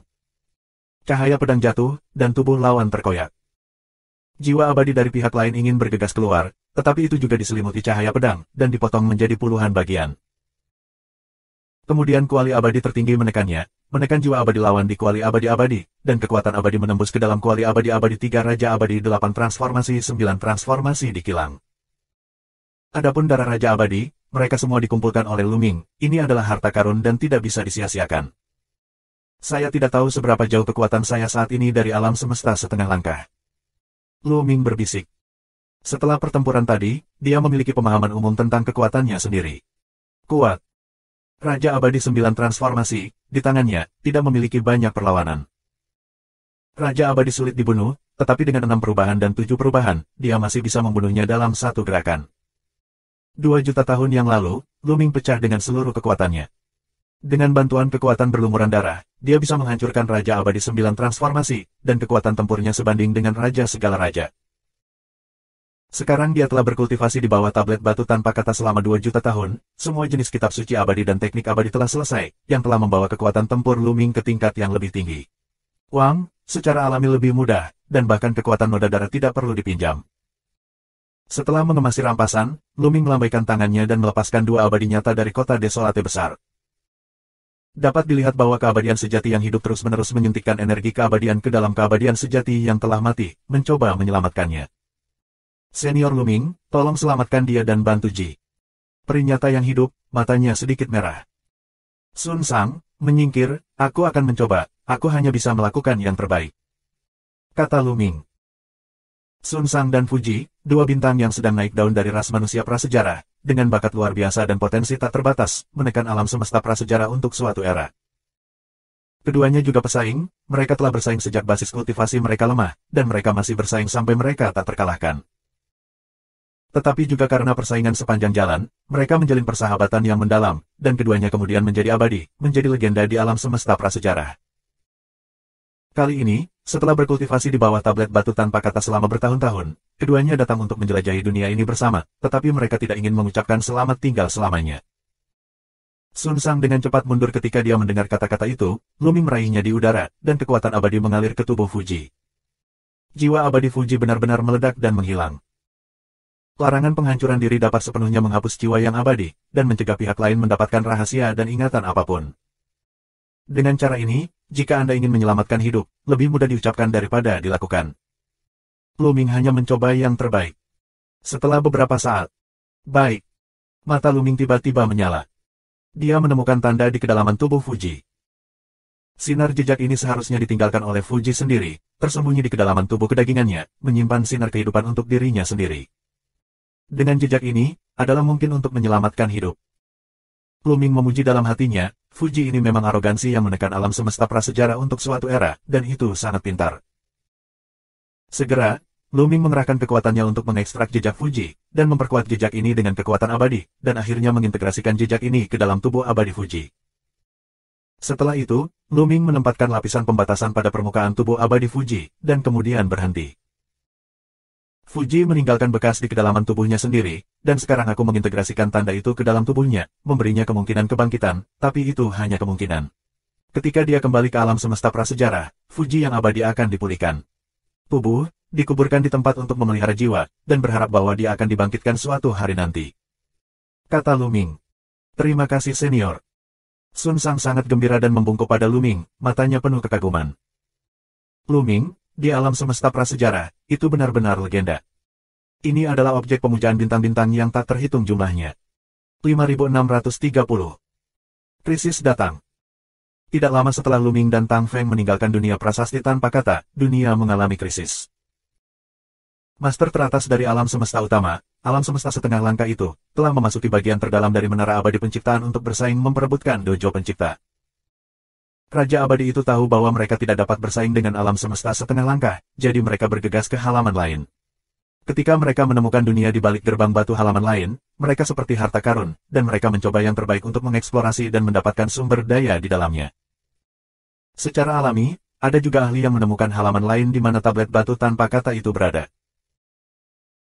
Cahaya pedang jatuh, dan tubuh lawan terkoyak. Jiwa abadi dari pihak lain ingin bergegas keluar, tetapi itu juga diselimuti cahaya pedang, dan dipotong menjadi puluhan bagian. Kemudian kuali abadi tertinggi menekan jiwa abadi lawan di kuali abadi-abadi, dan kekuatan abadi menembus ke dalam kuali abadi-abadi 3 Raja Abadi 8 transformasi 9 transformasi dikilang. Adapun darah Raja Abadi, mereka semua dikumpulkan oleh Luming, ini adalah harta karun dan tidak bisa disia-siakan. Saya tidak tahu seberapa jauh kekuatan saya saat ini dari alam semesta setengah langkah. Luming berbisik. Setelah pertempuran tadi, dia memiliki pemahaman umum tentang kekuatannya sendiri. Kuat. Raja Abadi 9 transformasi, di tangannya, tidak memiliki banyak perlawanan. Raja Abadi sulit dibunuh, tetapi dengan 6 perubahan dan 7 perubahan, dia masih bisa membunuhnya dalam satu gerakan. 2 juta tahun yang lalu, Luming pecah dengan seluruh kekuatannya. Dengan bantuan kekuatan berlumuran darah, dia bisa menghancurkan Raja Abadi 9 transformasi, dan kekuatan tempurnya sebanding dengan Raja segala raja. Sekarang dia telah berkultivasi di bawah tablet batu tanpa kata selama 2 juta tahun, semua jenis kitab suci abadi dan teknik abadi telah selesai, yang telah membawa kekuatan tempur Luming ke tingkat yang lebih tinggi. Wang, secara alami lebih mudah, dan bahkan kekuatan noda darah tidak perlu dipinjam. Setelah mengemasi rampasan, Luming melambaikan tangannya dan melepaskan 2 abadi nyata dari kota desolate besar. Dapat dilihat bahwa keabadian sejati yang hidup terus-menerus menyuntikkan energi keabadian ke dalam keabadian sejati yang telah mati, mencoba menyelamatkannya. Senior Luming, tolong selamatkan dia dan bantu Ji. Peri nyata yang hidup, matanya sedikit merah. Sun Sang, menyingkir, aku akan mencoba, aku hanya bisa melakukan yang terbaik. Kata Luming. Sun Sang dan Fuji, 2 bintang yang sedang naik daun dari ras manusia prasejarah, dengan bakat luar biasa dan potensi tak terbatas, menekan alam semesta prasejarah untuk suatu era. Keduanya juga pesaing, mereka telah bersaing sejak basis kultivasi mereka lemah, dan mereka masih bersaing sampai mereka tak terkalahkan. Tetapi juga karena persaingan sepanjang jalan, mereka menjalin persahabatan yang mendalam, dan keduanya kemudian menjadi abadi, menjadi legenda di alam semesta prasejarah. Kali ini, setelah berkultivasi di bawah tablet batu tanpa kata selama bertahun-tahun, keduanya datang untuk menjelajahi dunia ini bersama, tetapi mereka tidak ingin mengucapkan selamat tinggal selamanya. Sun Sang dengan cepat mundur ketika dia mendengar kata-kata itu, Luming meraihnya di udara, dan kekuatan abadi mengalir ke tubuh Fuji. Jiwa abadi Fuji benar-benar meledak dan menghilang. Larangan penghancuran diri dapat sepenuhnya menghapus jiwa yang abadi, dan mencegah pihak lain mendapatkan rahasia dan ingatan apapun. Dengan cara ini, jika Anda ingin menyelamatkan hidup, lebih mudah diucapkan daripada dilakukan. Luming hanya mencoba yang terbaik. Setelah beberapa saat, baik, mata Luming tiba-tiba menyala. Dia menemukan tanda di kedalaman tubuh Fuji. Sinar jejak ini seharusnya ditinggalkan oleh Fuji sendiri, tersembunyi di kedalaman tubuh kedagingannya, menyimpan sinar kehidupan untuk dirinya sendiri. Dengan jejak ini, adalah mungkin untuk menyelamatkan hidup. Luming memuji dalam hatinya, Fuji ini memang arogansi yang menekan alam semesta prasejarah untuk suatu era, dan itu sangat pintar. Segera, Luming mengerahkan kekuatannya untuk mengekstrak jejak Fuji, dan memperkuat jejak ini dengan kekuatan abadi, dan akhirnya mengintegrasikan jejak ini ke dalam tubuh abadi Fuji. Setelah itu, Luming menempatkan lapisan pembatasan pada permukaan tubuh abadi Fuji, dan kemudian berhenti. Fuji meninggalkan bekas di kedalaman tubuhnya sendiri, dan sekarang aku mengintegrasikan tanda itu ke dalam tubuhnya, memberinya kemungkinan kebangkitan, tapi itu hanya kemungkinan. Ketika dia kembali ke alam semesta prasejarah, Fuji yang abadi akan dipulihkan. Tubuh dikuburkan di tempat untuk memelihara jiwa, dan berharap bahwa dia akan dibangkitkan suatu hari nanti. Kata Luming. Terima kasih senior. Sun Sang sangat gembira dan membungkuk pada Luming, matanya penuh kekaguman. Luming, di alam semesta prasejarah, itu benar-benar legenda. Ini adalah objek pemujaan bintang-bintang yang tak terhitung jumlahnya. 5630. Krisis datang. Tidak lama setelah Luming dan Tang Feng meninggalkan dunia prasasti tanpa kata, dunia mengalami krisis. Master teratas dari alam semesta utama, alam semesta setengah langkah itu, telah memasuki bagian terdalam dari menara abadi penciptaan untuk bersaing memperebutkan dojo pencipta. Raja abadi itu tahu bahwa mereka tidak dapat bersaing dengan alam semesta setengah langkah, jadi mereka bergegas ke halaman lain. Ketika mereka menemukan dunia di balik gerbang batu halaman lain, mereka seperti harta karun, dan mereka mencoba yang terbaik untuk mengeksplorasi dan mendapatkan sumber daya di dalamnya. Secara alami, ada juga ahli yang menemukan halaman lain di mana tablet batu tanpa kata itu berada.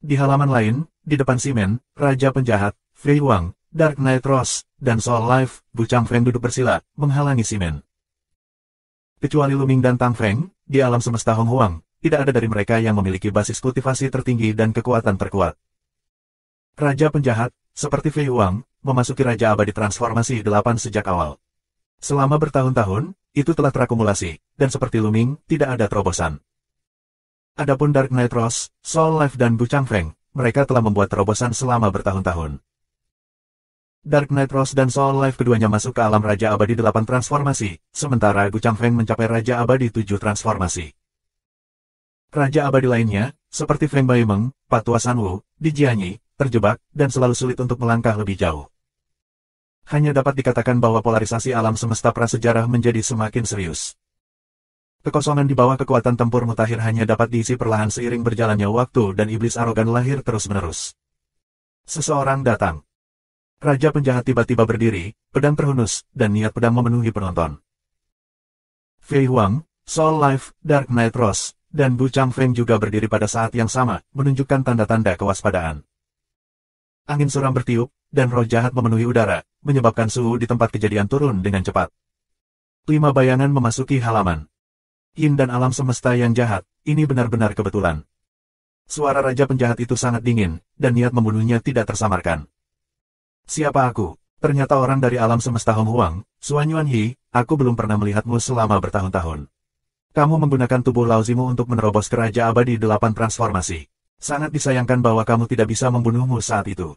Di halaman lain, di depan Simen, Raja Penjahat, Fei Huang, Dark Knight Rose, dan Soul Life, Bu Changfeng duduk bersila, menghalangi Simen. Kecuali Luming dan Tang Feng, di alam semesta Hong Huang, tidak ada dari mereka yang memiliki basis kultivasi tertinggi dan kekuatan terkuat. Raja Penjahat, seperti Fei Huang, memasuki Raja Abadi Transformasi 8 sejak awal. Selama bertahun-tahun, itu telah terakumulasi, dan seperti Luming, tidak ada terobosan. Adapun Dark Knight Rose, Soul Life dan Bu Changfeng, mereka telah membuat terobosan selama bertahun-tahun. Dark Knight Rose dan Soul Life keduanya masuk ke alam Raja Abadi 8 transformasi, sementara Bu Changfeng mencapai Raja Abadi 7 transformasi. Raja Abadi lainnya, seperti Feng Baimeng, Patua Sanwu, Di Jianyi, terjebak, dan selalu sulit untuk melangkah lebih jauh. Hanya dapat dikatakan bahwa polarisasi alam semesta prasejarah menjadi semakin serius. Kekosongan di bawah kekuatan tempur mutakhir hanya dapat diisi perlahan seiring berjalannya waktu dan iblis arogan lahir terus-menerus. Seseorang datang. Raja Penjahat tiba-tiba berdiri, pedang terhunus, dan niat pedang memenuhi penonton. Fei Huang, Soul Life, Dark Knight Rose, dan Bu Changfeng juga berdiri pada saat yang sama, menunjukkan tanda-tanda kewaspadaan. Angin suram bertiup, dan roh jahat memenuhi udara, menyebabkan suhu di tempat kejadian turun dengan cepat. 5 bayangan memasuki halaman. Yin dan alam semesta yang jahat, ini benar-benar kebetulan. Suara Raja Penjahat itu sangat dingin, dan niat membunuhnya tidak tersamarkan. Siapa aku? Ternyata orang dari alam semesta Hong Huang, Suan Yuan Yi, aku belum pernah melihatmu selama bertahun-tahun. Kamu menggunakan tubuh lauzimu untuk menerobos ke Raja Abadi 8 transformasi. Sangat disayangkan bahwa kamu tidak bisa membunuhmu saat itu.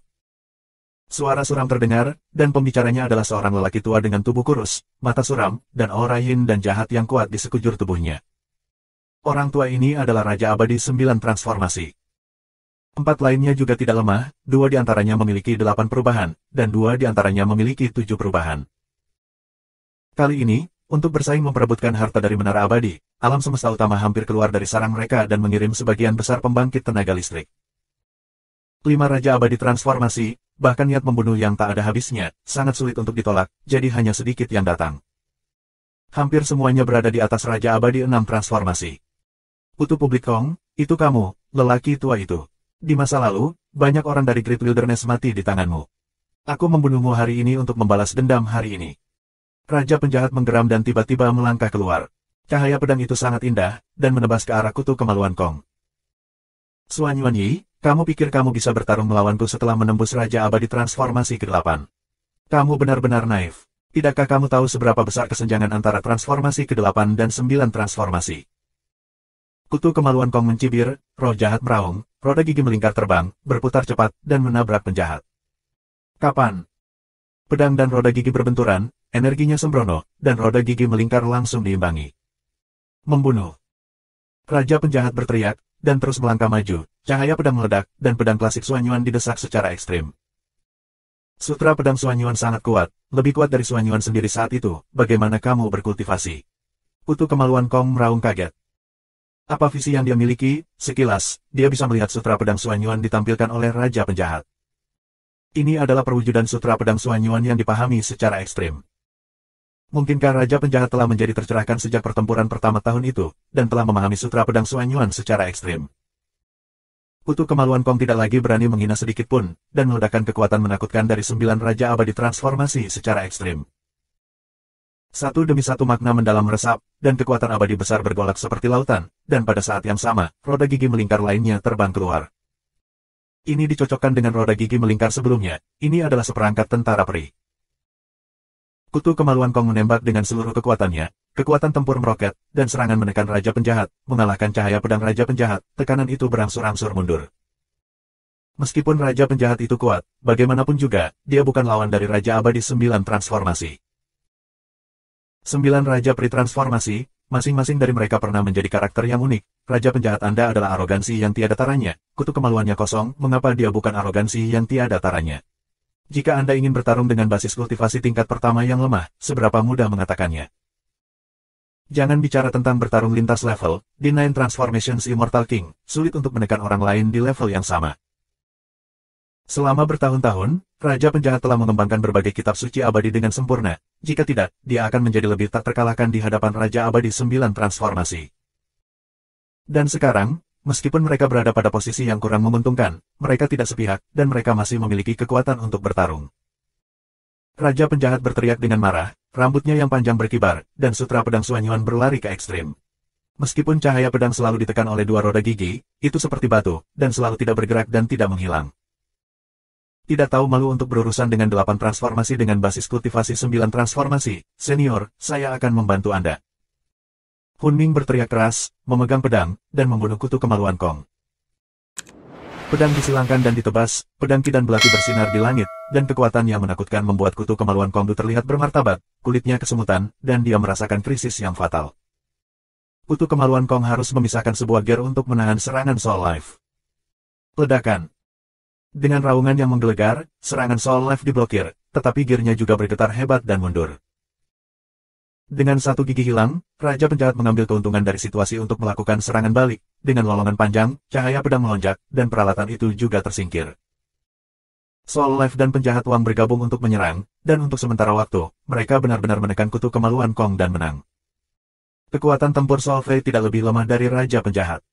Suara suram terdengar, dan pembicaranya adalah seorang lelaki tua dengan tubuh kurus, mata suram, dan aura yin dan jahat yang kuat di sekujur tubuhnya. Orang tua ini adalah Raja Abadi 9 transformasi. 4 lainnya juga tidak lemah, 2 di antaranya memiliki 8 perubahan, dan 2 di antaranya memiliki 7 perubahan. Kali ini, untuk bersaing memperebutkan harta dari Menara Abadi, alam semesta utama hampir keluar dari sarang mereka dan mengirim sebagian besar pembangkit tenaga listrik. 5 Raja Abadi Transformasi, bahkan niat membunuh yang tak ada habisnya, sangat sulit untuk ditolak, jadi hanya sedikit yang datang. Hampir semuanya berada di atas Raja Abadi 6 transformasi. Putu Publik Kong, itu kamu, lelaki tua itu. Di masa lalu, banyak orang dari Great Wilderness mati di tanganmu. Aku membunuhmu hari ini untuk membalas dendam hari ini. Raja penjahat menggeram dan tiba-tiba melangkah keluar. Cahaya pedang itu sangat indah, dan menebas ke arah kutu kemaluan Kong. Suan Yuanyi, kamu pikir kamu bisa bertarung melawanku setelah menembus Raja Abadi Transformasi ke-8? Kamu benar-benar naif. Tidakkah kamu tahu seberapa besar kesenjangan antara transformasi ke-8 dan 9 transformasi? Kutu kemaluan Kong mencibir, roh jahat meraung, roda gigi melingkar terbang, berputar cepat, dan menabrak penjahat. Kapan? Pedang dan roda gigi berbenturan, energinya sembrono, dan roda gigi melingkar langsung diimbangi. Membunuh. Raja penjahat berteriak, dan terus melangkah maju, cahaya pedang meledak, dan pedang klasik Suan Yuan didesak secara ekstrim. Sutra pedang Suan Yuan sangat kuat, lebih kuat dari Suan Yuan sendiri saat itu, bagaimana kamu berkultivasi? Kutu kemaluan Kong meraung kaget. Apa visi yang dia miliki? Sekilas, dia bisa melihat sutra pedang Suan Yuan ditampilkan oleh Raja penjahat. Ini adalah perwujudan sutra pedang Suan Yuan yang dipahami secara ekstrim. Mungkinkah Raja penjahat telah menjadi tercerahkan sejak pertempuran pertama tahun itu, dan telah memahami sutra pedang Suan Yuan secara ekstrim? Kutu kemaluan Kong tidak lagi berani menghina sedikit pun, dan meledakkan kekuatan menakutkan dari 9 Raja Abadi Transformasi secara ekstrim. Satu demi satu makna mendalam meresap, dan kekuatan abadi besar bergolak seperti lautan, dan pada saat yang sama, roda gigi melingkar lainnya terbang keluar. Ini dicocokkan dengan roda gigi melingkar sebelumnya, ini adalah seperangkat tentara peri. Kutu kemaluan Kong menembak dengan seluruh kekuatannya, kekuatan tempur meroket, dan serangan menekan Raja penjahat, mengalahkan cahaya pedang Raja penjahat, tekanan itu berangsur-angsur mundur. Meskipun Raja penjahat itu kuat, bagaimanapun juga, dia bukan lawan dari Raja Abadi 9 Transformasi. 9 Raja Peri Transformasi, masing-masing dari mereka pernah menjadi karakter yang unik. Raja penjahat Anda adalah arogansi yang tiada taranya, kutu kemaluannya kosong, mengapa dia bukan arogansi yang tiada taranya? Jika Anda ingin bertarung dengan basis kultivasi tingkat pertama yang lemah, seberapa mudah mengatakannya? Jangan bicara tentang bertarung lintas level, di Nine Transformations Immortal King, sulit untuk menekan orang lain di level yang sama. Selama bertahun-tahun, Raja penjahat telah mengembangkan berbagai kitab suci abadi dengan sempurna, jika tidak, dia akan menjadi lebih tak terkalahkan di hadapan Raja Abadi 9 Transformasi. Dan sekarang, meskipun mereka berada pada posisi yang kurang menguntungkan, mereka tidak sepihak, dan mereka masih memiliki kekuatan untuk bertarung. Raja penjahat berteriak dengan marah, rambutnya yang panjang berkibar, dan sutra pedang Suan Yuan berlari ke ekstrim. Meskipun cahaya pedang selalu ditekan oleh dua roda gigi, itu seperti batu, dan selalu tidak bergerak dan tidak menghilang. Tidak tahu malu untuk berurusan dengan 8 transformasi dengan basis kultivasi 9 transformasi, senior, saya akan membantu Anda. Hun Ming berteriak keras, memegang pedang, dan membunuh kutu kemaluan Kong. Pedang disilangkan dan ditebas, pedang Ki dan belati bersinar di langit, dan kekuatan yang menakutkan membuat kutu kemaluan Kong terlihat bermartabat, kulitnya kesemutan, dan dia merasakan krisis yang fatal. Kutu kemaluan Kong harus memisahkan sebuah gear untuk menahan serangan Soul Life. Ledakan. Dengan raungan yang menggelegar, serangan Soul Life diblokir, tetapi gearnya juga bergetar hebat dan mundur. Dengan satu gigi hilang, Raja penjahat mengambil keuntungan dari situasi untuk melakukan serangan balik. Dengan lolongan panjang, cahaya pedang melonjak, dan peralatan itu juga tersingkir. Soul Life dan penjahat uang bergabung untuk menyerang, dan untuk sementara waktu, mereka benar-benar menekan kutu kemaluan Kong dan menang. Kekuatan tempur Soul Fei tidak lebih lemah dari Raja penjahat.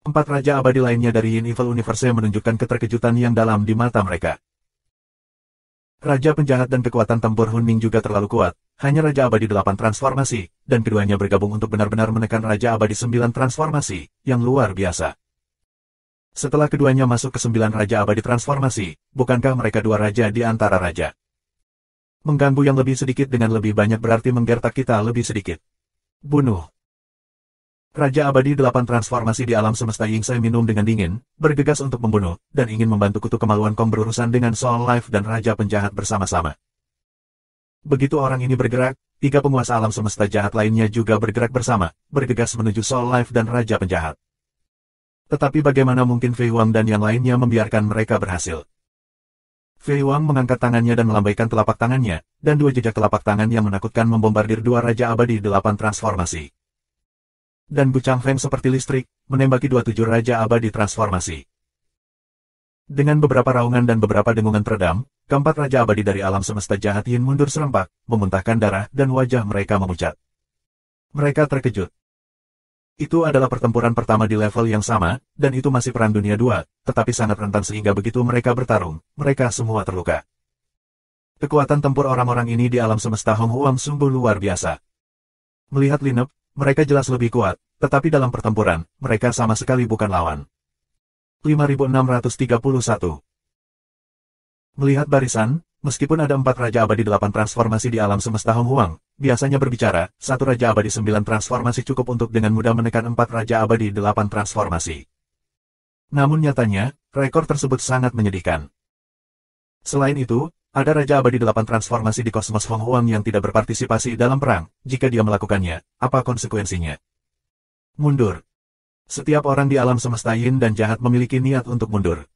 4 Raja Abadi lainnya dari Yin Evil Universe menunjukkan keterkejutan yang dalam di mata mereka. Raja penjahat dan kekuatan tempur Hun Ming juga terlalu kuat, hanya Raja Abadi 8 transformasi, dan keduanya bergabung untuk benar-benar menekan Raja Abadi 9 transformasi, yang luar biasa. Setelah keduanya masuk ke 9 Raja Abadi transformasi, bukankah mereka dua raja di antara raja? Mengganggu yang lebih sedikit dengan lebih banyak berarti menggertak kita lebih sedikit. Bunuh. Raja Abadi 8 transformasi di alam semesta Yingsai minum dengan dingin, bergegas untuk membunuh, dan ingin membantu kutu kemaluan Kong berurusan dengan Soul Life dan Raja penjahat bersama-sama. Begitu orang ini bergerak, 3 penguasa alam semesta jahat lainnya juga bergerak bersama, bergegas menuju Soul Life dan Raja penjahat. Tetapi bagaimana mungkin Fei Huang dan yang lainnya membiarkan mereka berhasil? Fei Huang mengangkat tangannya dan melambaikan telapak tangannya, dan 2 jejak telapak tangan yang menakutkan membombardir 2 Raja Abadi 8 transformasi. Dan Bu Chang Feng seperti listrik, menembaki 27 Raja Abadi transformasi. Dengan beberapa raungan dan beberapa dengungan teredam, keempat Raja Abadi dari alam semesta jahat Yin mundur serempak, memuntahkan darah dan wajah mereka memucat. Mereka terkejut. Itu adalah pertempuran pertama di level yang sama, dan itu masih Perang Dunia II, tetapi sangat rentan sehingga begitu mereka bertarung, mereka semua terluka. Kekuatan tempur orang-orang ini di alam semesta Hong Huang sungguh luar biasa. Melihat lineup, mereka jelas lebih kuat, tetapi dalam pertempuran, mereka sama sekali bukan lawan. 5631. Melihat barisan, meskipun ada 4 Raja Abadi 8 transformasi di alam semesta Hong Huang, biasanya berbicara, 1 Raja Abadi 9 transformasi cukup untuk dengan mudah menekan 4 Raja Abadi 8 transformasi. Namun nyatanya, rekor tersebut sangat menyedihkan. Selain itu, ada Raja Abadi 8 transformasi di kosmos Hong Huang yang tidak berpartisipasi dalam perang. Jika dia melakukannya, apa konsekuensinya? Mundur. Setiap orang di alam semesta yin dan jahat memiliki niat untuk mundur.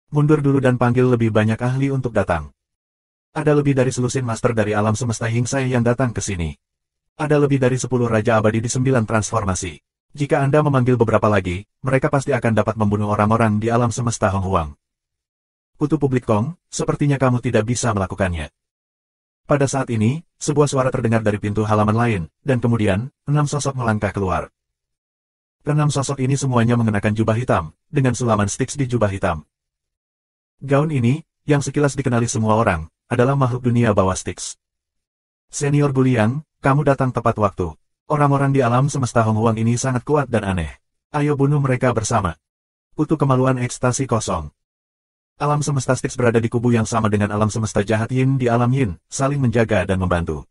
Mundur dulu dan panggil lebih banyak ahli untuk datang. Ada lebih dari selusin master dari alam semesta Ying Sai yang datang ke sini. Ada lebih dari 10 Raja Abadi di 9 transformasi. Jika Anda memanggil beberapa lagi, mereka pasti akan dapat membunuh orang-orang di alam semesta Hong Huang. Kutu Publik Kong, sepertinya kamu tidak bisa melakukannya. Pada saat ini, sebuah suara terdengar dari pintu halaman lain, dan kemudian, 6 sosok melangkah keluar. Ke-6 sosok ini semuanya mengenakan jubah hitam, dengan sulaman Styx di jubah hitam. Gaun ini, yang sekilas dikenali semua orang, adalah makhluk dunia bawah Styx. Senior Guliang, kamu datang tepat waktu. Orang-orang di alam semesta Hong Huang ini sangat kuat dan aneh. Ayo bunuh mereka bersama. Kutu Kemaluan Ekstasi Kosong. Alam semesta Styx berada di kubu yang sama dengan alam semesta jahat Yin di alam Yin, saling menjaga dan membantu.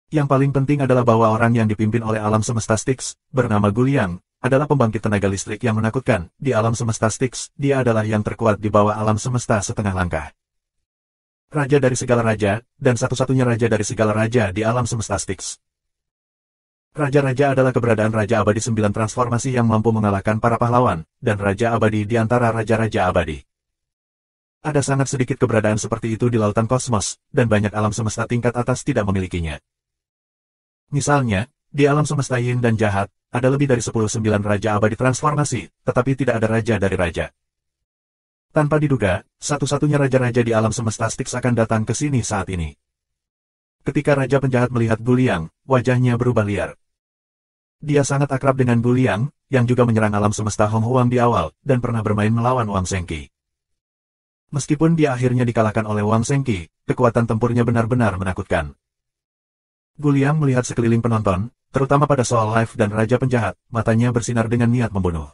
Yang paling penting adalah bahwa orang yang dipimpin oleh alam semesta Styx, bernama Guliang, adalah pembangkit tenaga listrik yang menakutkan. Di alam semesta Styx, dia adalah yang terkuat di bawah alam semesta setengah langkah. Raja dari segala raja, dan satu-satunya raja dari segala raja di alam semesta Styx. Raja-raja adalah keberadaan Raja Abadi 9 transformasi yang mampu mengalahkan para pahlawan, dan Raja Abadi di antara Raja-Raja Abadi. Ada sangat sedikit keberadaan seperti itu di lautan kosmos, dan banyak alam semesta tingkat atas tidak memilikinya. Misalnya, di alam semesta Yin dan jahat, ada lebih dari 10-9 Raja Abadi transformasi, tetapi tidak ada Raja dari Raja. Tanpa diduga, satu-satunya Raja-Raja di alam semesta Styx akan datang ke sini saat ini. Ketika Raja Penjahat melihat Guliang, wajahnya berubah liar. Dia sangat akrab dengan Guliang, yang juga menyerang alam semesta Hong Huang di awal, dan pernah bermain melawan Wang Zhengqi. Meskipun dia akhirnya dikalahkan oleh Wang Zhengqi, kekuatan tempurnya benar-benar menakutkan. Guliang melihat sekeliling penonton, terutama pada Soul Life dan Raja Penjahat, matanya bersinar dengan niat membunuh.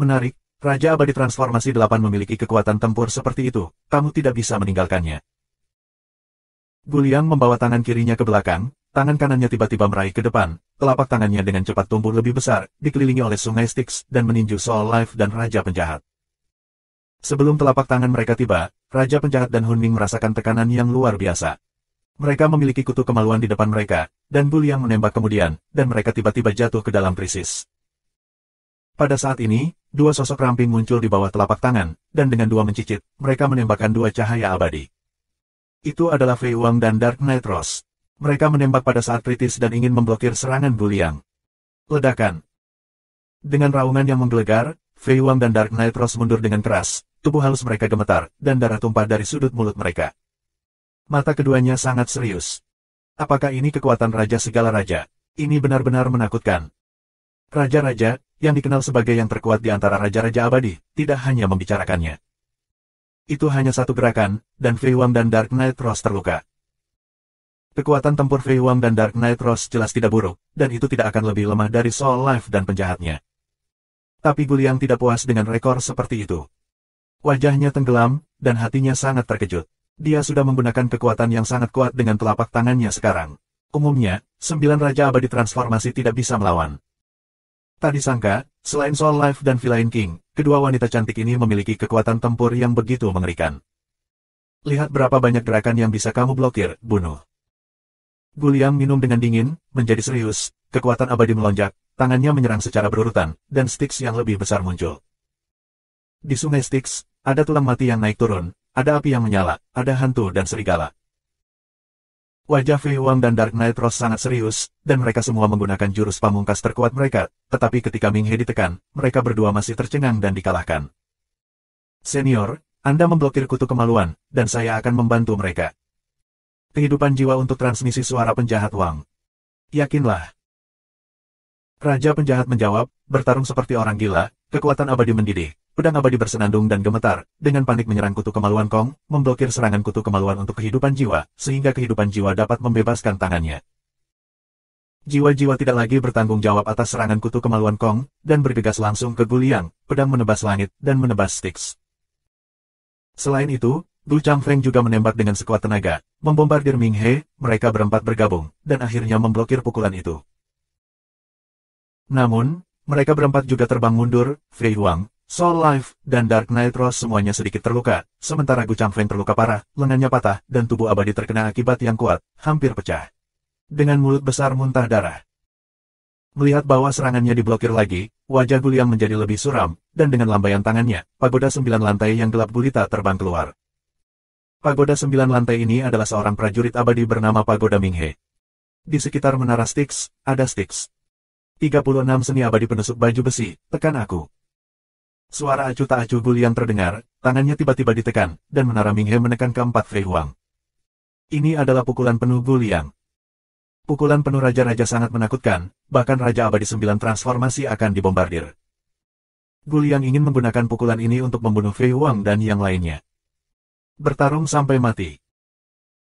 Menarik, Raja Abadi Transformasi 8 memiliki kekuatan tempur seperti itu, kamu tidak bisa meninggalkannya. Guliang membawa tangan kirinya ke belakang, tangan kanannya tiba-tiba meraih ke depan, telapak tangannya dengan cepat tumbuh lebih besar, dikelilingi oleh sungai Styx, dan meninju Soul Life dan Raja Penjahat. Sebelum telapak tangan mereka tiba, Raja Penjahat dan Hunming merasakan tekanan yang luar biasa. Mereka memiliki kutu kemaluan di depan mereka, dan Guliang menembak kemudian, dan mereka tiba-tiba jatuh ke dalam krisis. Pada saat ini, 2 sosok ramping muncul di bawah telapak tangan, dan dengan 2 mencicit, mereka menembakkan 2 cahaya abadi. Itu adalah Fei Wang dan Dark Knight Rose. Mereka menembak pada saat kritis dan ingin memblokir serangan Guliang. Ledakan. Dengan raungan yang menggelegar, Fei Wang dan Dark Knight Rose mundur dengan keras, tubuh halus mereka gemetar, dan darah tumpah dari sudut mulut mereka. Mata keduanya sangat serius. Apakah ini kekuatan Raja segala raja? Ini benar-benar menakutkan. Raja-raja, yang dikenal sebagai yang terkuat di antara Raja-Raja Abadi, tidak hanya membicarakannya. Itu hanya satu gerakan, dan Fei Wang dan Dark Knight Rose terluka. Kekuatan tempur Fei Wang dan Dark Knight Rose jelas tidak buruk, dan itu tidak akan lebih lemah dari Soul Life dan penjahatnya. Tapi Guliang tidak puas dengan rekor seperti itu. Wajahnya tenggelam, dan hatinya sangat terkejut. Dia sudah menggunakan kekuatan yang sangat kuat dengan telapak tangannya sekarang. Umumnya, 9 Raja Abadi transformasi tidak bisa melawan. Tak disangka, selain Soul Life dan Villain King, kedua wanita cantik ini memiliki kekuatan tempur yang begitu mengerikan. Lihat berapa banyak gerakan yang bisa kamu blokir, bunuh. Guliang minum dengan dingin, menjadi serius, kekuatan abadi melonjak, tangannya menyerang secara berurutan, dan Styx yang lebih besar muncul. Di sungai Styx, ada tulang mati yang naik turun, ada api yang menyala, ada hantu dan serigala. Wajah Fei Wang dan Dark Knight Rose sangat serius, dan mereka semua menggunakan jurus pamungkas terkuat mereka, tetapi ketika Ming He ditekan, mereka berdua masih tercengang dan dikalahkan. Senior, Anda memblokir kutu kemaluan, dan saya akan membantu mereka. Kehidupan jiwa untuk transmisi suara penjahat Wang. Yakinlah. Raja Penjahat menjawab, bertarung seperti orang gila, kekuatan abadi mendidih, pedang abadi bersenandung dan gemetar, dengan panik menyerang kutu kemaluan Kong, memblokir serangan kutu kemaluan untuk kehidupan jiwa, sehingga kehidupan jiwa dapat membebaskan tangannya. Jiwa-jiwa tidak lagi bertanggung jawab atas serangan kutu kemaluan Kong, dan bergegas langsung ke Guliang, pedang menebas langit, dan menebas Styx. Selain itu, Gu Changfeng juga menembak dengan sekuat tenaga, membombardir Ming He, mereka berempat bergabung, dan akhirnya memblokir pukulan itu. Namun, mereka berempat juga terbang mundur, Fei Huang, Soul Life, dan Dark Knight Rose semuanya sedikit terluka, sementara Gu Changfeng terluka parah, lengannya patah, dan tubuh abadi terkena akibat yang kuat, hampir pecah. Dengan mulut besar muntah darah. Melihat bahwa serangannya diblokir lagi, wajah Guliang menjadi lebih suram, dan dengan lambaian tangannya, pagoda 9 lantai yang gelap gulita terbang keluar. Pagoda 9 lantai ini adalah seorang prajurit abadi bernama Pagoda Ming He. Di sekitar menara Styx, ada Styx. 36 seni abadi penusuk baju besi, tekan aku. Suara acuh tak acuh Guliang terdengar, tangannya tiba-tiba ditekan, dan menara Ming He menekan keempat Fei Huang. Ini adalah pukulan penuh Guliang. Pukulan penuh raja-raja sangat menakutkan, bahkan Raja Abadi 9 transformasi akan dibombardir. Guliang ingin menggunakan pukulan ini untuk membunuh Fei Huang dan yang lainnya. Bertarung sampai mati.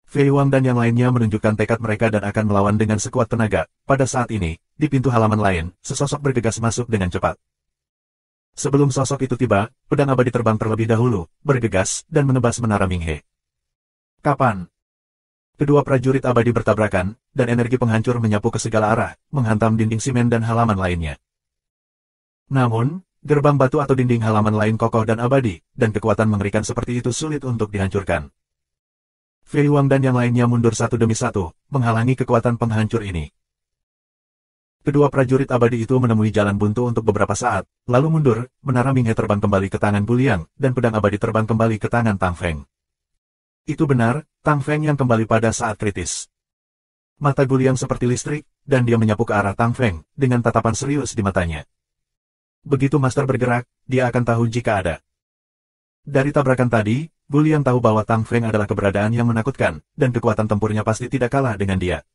Fei Huang dan yang lainnya menunjukkan tekad mereka dan akan melawan dengan sekuat tenaga. Pada saat ini, di pintu halaman lain, sesosok bergegas masuk dengan cepat. Sebelum sosok itu tiba, pedang abadi terbang terlebih dahulu, bergegas, dan menebas menara Ming He. Kapan? Kedua prajurit abadi bertabrakan, dan energi penghancur menyapu ke segala arah, menghantam dinding simen dan halaman lainnya. Namun, gerbang batu atau dinding halaman lain kokoh dan abadi, dan kekuatan mengerikan seperti itu sulit untuk dihancurkan. Fei Huang dan yang lainnya mundur satu demi satu, menghalangi kekuatan penghancur ini. Kedua prajurit abadi itu menemui jalan buntu untuk beberapa saat, lalu mundur, menara Ming He terbang kembali ke tangan Guliang, dan pedang abadi terbang kembali ke tangan Tang Feng. Itu benar, Tang Feng yang kembali pada saat kritis. Mata Guliang seperti listrik, dan dia menyapu ke arah Tang Feng, dengan tatapan serius di matanya. Begitu Master bergerak, dia akan tahu jika ada. Dari tabrakan tadi, Guliang tahu bahwa Tang Feng adalah keberadaan yang menakutkan, dan kekuatan tempurnya pasti tidak kalah dengan dia.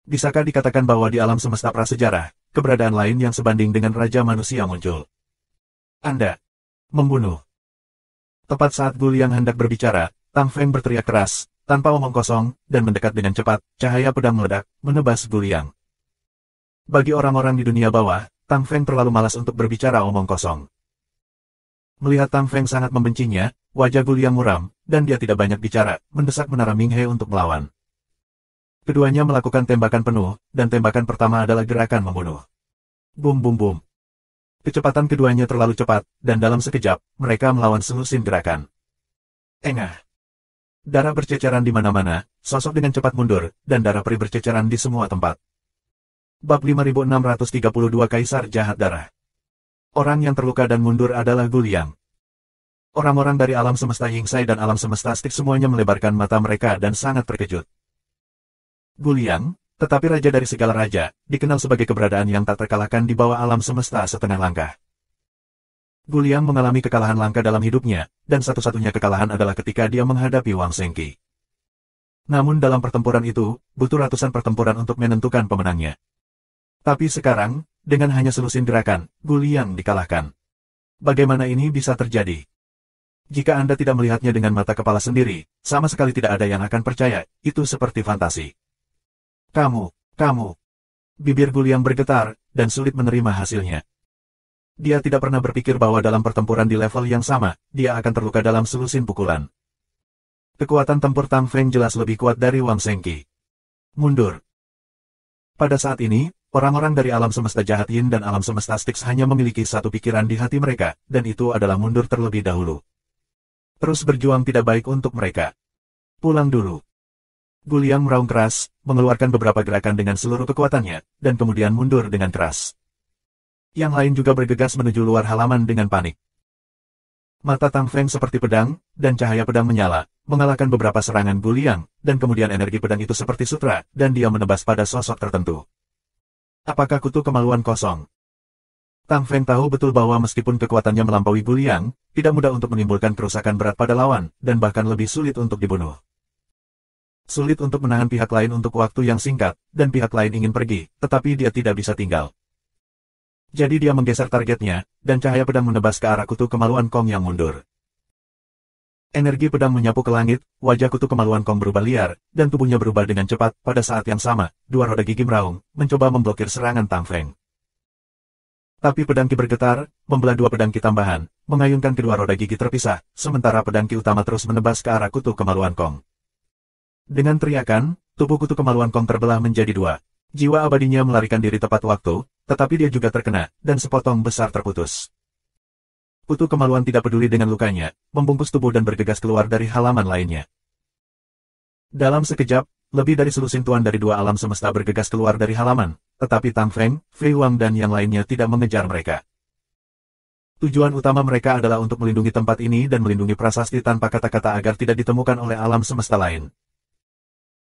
Bisakah dikatakan bahwa di alam semesta prasejarah, keberadaan lain yang sebanding dengan Raja Manusia muncul? Anda membunuh. Tepat saat Guliang hendak berbicara, Tang Feng berteriak keras, tanpa omong kosong, dan mendekat dengan cepat, cahaya pedang meledak, menebas Guliang. Bagi orang-orang di dunia bawah, Tang Feng terlalu malas untuk berbicara omong kosong. Melihat Tang Feng sangat membencinya, wajah Guliang muram, dan dia tidak banyak bicara, mendesak menara Ming He untuk melawan. Keduanya melakukan tembakan penuh, dan tembakan pertama adalah gerakan membunuh. Bum bum bum. Kecepatan keduanya terlalu cepat, dan dalam sekejap, mereka melawan selusin gerakan. Engah. Darah berceceran di mana-mana, sosok dengan cepat mundur, dan darah perih berceceran di semua tempat. Bab 5632 Kaisar Jahat Darah. Orang yang terluka dan mundur adalah Guliang. Orang-orang dari alam semesta Yingsai dan alam semesta Styx semuanya melebarkan mata mereka dan sangat terkejut. Guliang, tetapi raja dari segala raja, dikenal sebagai keberadaan yang tak terkalahkan di bawah alam semesta setengah langkah. Guliang mengalami kekalahan langka dalam hidupnya, dan satu-satunya kekalahan adalah ketika dia menghadapi Wang Shengqi. Namun dalam pertempuran itu, butuh ratusan pertempuran untuk menentukan pemenangnya. Tapi sekarang, dengan hanya selusin gerakan, Guliang dikalahkan. Bagaimana ini bisa terjadi? Jika Anda tidak melihatnya dengan mata kepala sendiri, sama sekali tidak ada yang akan percaya, itu seperti fantasi. Kamu. Bibir Guliang bergetar, dan sulit menerima hasilnya. Dia tidak pernah berpikir bahwa dalam pertempuran di level yang sama, dia akan terluka dalam selusin pukulan. Kekuatan tempur Tang Feng jelas lebih kuat dari Wang Shengqi. Mundur. Pada saat ini, orang-orang dari alam semesta jahat Yin dan alam semesta Styx hanya memiliki satu pikiran di hati mereka, dan itu adalah mundur terlebih dahulu. Terus berjuang tidak baik untuk mereka. Pulang dulu. Guliang meraung keras, mengeluarkan beberapa gerakan dengan seluruh kekuatannya, dan kemudian mundur dengan keras. Yang lain juga bergegas menuju luar halaman dengan panik. Mata Tang Feng seperti pedang, dan cahaya pedang menyala, mengalahkan beberapa serangan Guliang, dan kemudian energi pedang itu seperti sutra, dan dia menebas pada sosok tertentu. Apakah kutu kemaluan kosong? Tang Feng tahu betul bahwa meskipun kekuatannya melampaui Guliang, tidak mudah untuk menimbulkan kerusakan berat pada lawan, dan bahkan lebih sulit untuk dibunuh. Sulit untuk menahan pihak lain untuk waktu yang singkat, dan pihak lain ingin pergi, tetapi dia tidak bisa tinggal. Jadi dia menggeser targetnya, dan cahaya pedang menebas ke arah kutu kemaluan Kong yang mundur. Energi pedang menyapu ke langit, wajah kutu kemaluan Kong berubah liar, dan tubuhnya berubah dengan cepat. Pada saat yang sama, dua roda gigi meraung, mencoba memblokir serangan Tang Feng. Tapi pedang ki bergetar, membelah dua pedang ki tambahan, mengayunkan kedua roda gigi terpisah, sementara pedang ki utama terus menebas ke arah kutu kemaluan Kong. Dengan teriakan, tubuh kutu kemaluan Kong terbelah menjadi dua. Jiwa abadinya melarikan diri tepat waktu, tetapi dia juga terkena, dan sepotong besar terputus. Kutu kemaluan tidak peduli dengan lukanya, membungkus tubuh dan bergegas keluar dari halaman lainnya. Dalam sekejap, lebih dari selusin tuan dari dua alam semesta bergegas keluar dari halaman, tetapi Tang Feng, Fei Wang dan yang lainnya tidak mengejar mereka. Tujuan utama mereka adalah untuk melindungi tempat ini dan melindungi prasasti tanpa kata-kata agar tidak ditemukan oleh alam semesta lain.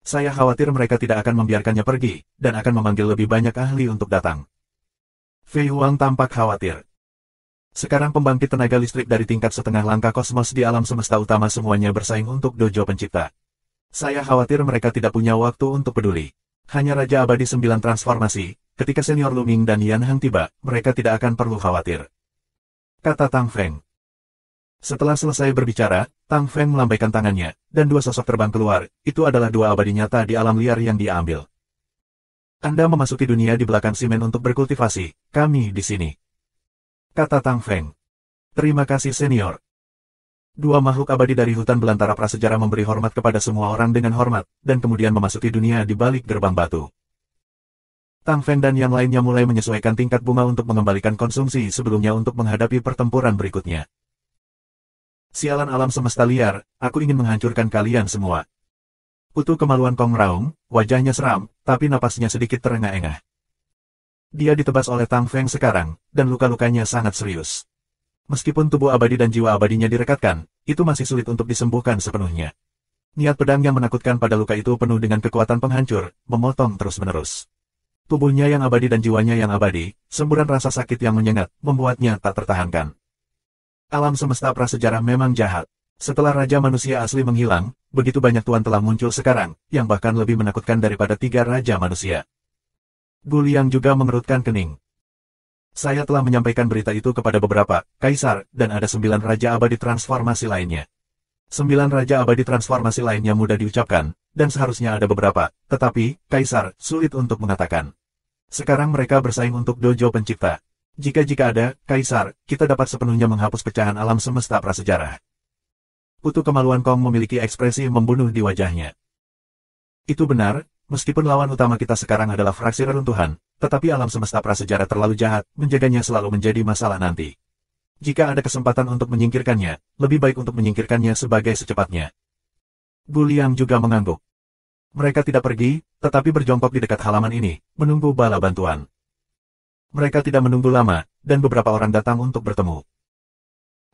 Saya khawatir mereka tidak akan membiarkannya pergi, dan akan memanggil lebih banyak ahli untuk datang. Fei Wang tampak khawatir. Sekarang pembangkit tenaga listrik dari tingkat setengah langkah kosmos di alam semesta utama semuanya bersaing untuk dojo pencipta. Saya khawatir mereka tidak punya waktu untuk peduli. Hanya Raja Abadi 9 transformasi, ketika senior Lu Ming dan Yan Hang tiba, mereka tidak akan perlu khawatir. Kata Tang Feng. Setelah selesai berbicara, Tang Feng melambaikan tangannya, dan dua sosok terbang keluar. Itu adalah dua abadi nyata di alam liar yang dia ambil. Anda memasuki dunia di belakang simen untuk berkultivasi, kami di sini. Kata Tang Feng. Terima kasih senior. Dua makhluk abadi dari hutan belantara prasejarah memberi hormat kepada semua orang dengan hormat, dan kemudian memasuki dunia di balik gerbang batu. Tang Feng dan yang lainnya mulai menyesuaikan tingkat bunga untuk mengembalikan konsumsi sebelumnya untuk menghadapi pertempuran berikutnya. Sialan alam semesta liar, aku ingin menghancurkan kalian semua. Kutu kemaluan Kong meraung, wajahnya seram, tapi napasnya sedikit terengah-engah. Dia ditebas oleh Tang Feng sekarang, dan luka-lukanya sangat serius. Meskipun tubuh abadi dan jiwa abadinya direkatkan, itu masih sulit untuk disembuhkan sepenuhnya. Niat pedang yang menakutkan pada luka itu penuh dengan kekuatan penghancur, memotong terus-menerus. Tubuhnya yang abadi dan jiwanya yang abadi, semburan rasa sakit yang menyengat, membuatnya tak tertahankan. Alam semesta prasejarah memang jahat. Setelah Raja Manusia asli menghilang, begitu banyak tuan telah muncul sekarang, yang bahkan lebih menakutkan daripada 3 Raja Manusia. Gu Liang juga mengerutkan kening. Saya telah menyampaikan berita itu kepada beberapa kaisar, dan ada 9 Raja Abadi transformasi lainnya. 9 Raja Abadi transformasi lainnya mudah diucapkan, dan seharusnya ada beberapa, tetapi, kaisar, sulit untuk mengatakan. Sekarang mereka bersaing untuk dojo pencipta. Jika ada, kaisar, kita dapat sepenuhnya menghapus pecahan alam semesta prasejarah. Kutu kemaluan Kong memiliki ekspresi membunuh di wajahnya. Itu benar. Meskipun lawan utama kita sekarang adalah fraksi reruntuhan, tetapi alam semesta prasejarah terlalu jahat, menjaganya selalu menjadi masalah nanti. Jika ada kesempatan untuk menyingkirkannya, lebih baik untuk menyingkirkannya sebagai secepatnya. Gu Liang juga mengangguk. Mereka tidak pergi, tetapi berjongkok di dekat halaman ini, menunggu bala bantuan. Mereka tidak menunggu lama, dan beberapa orang datang untuk bertemu.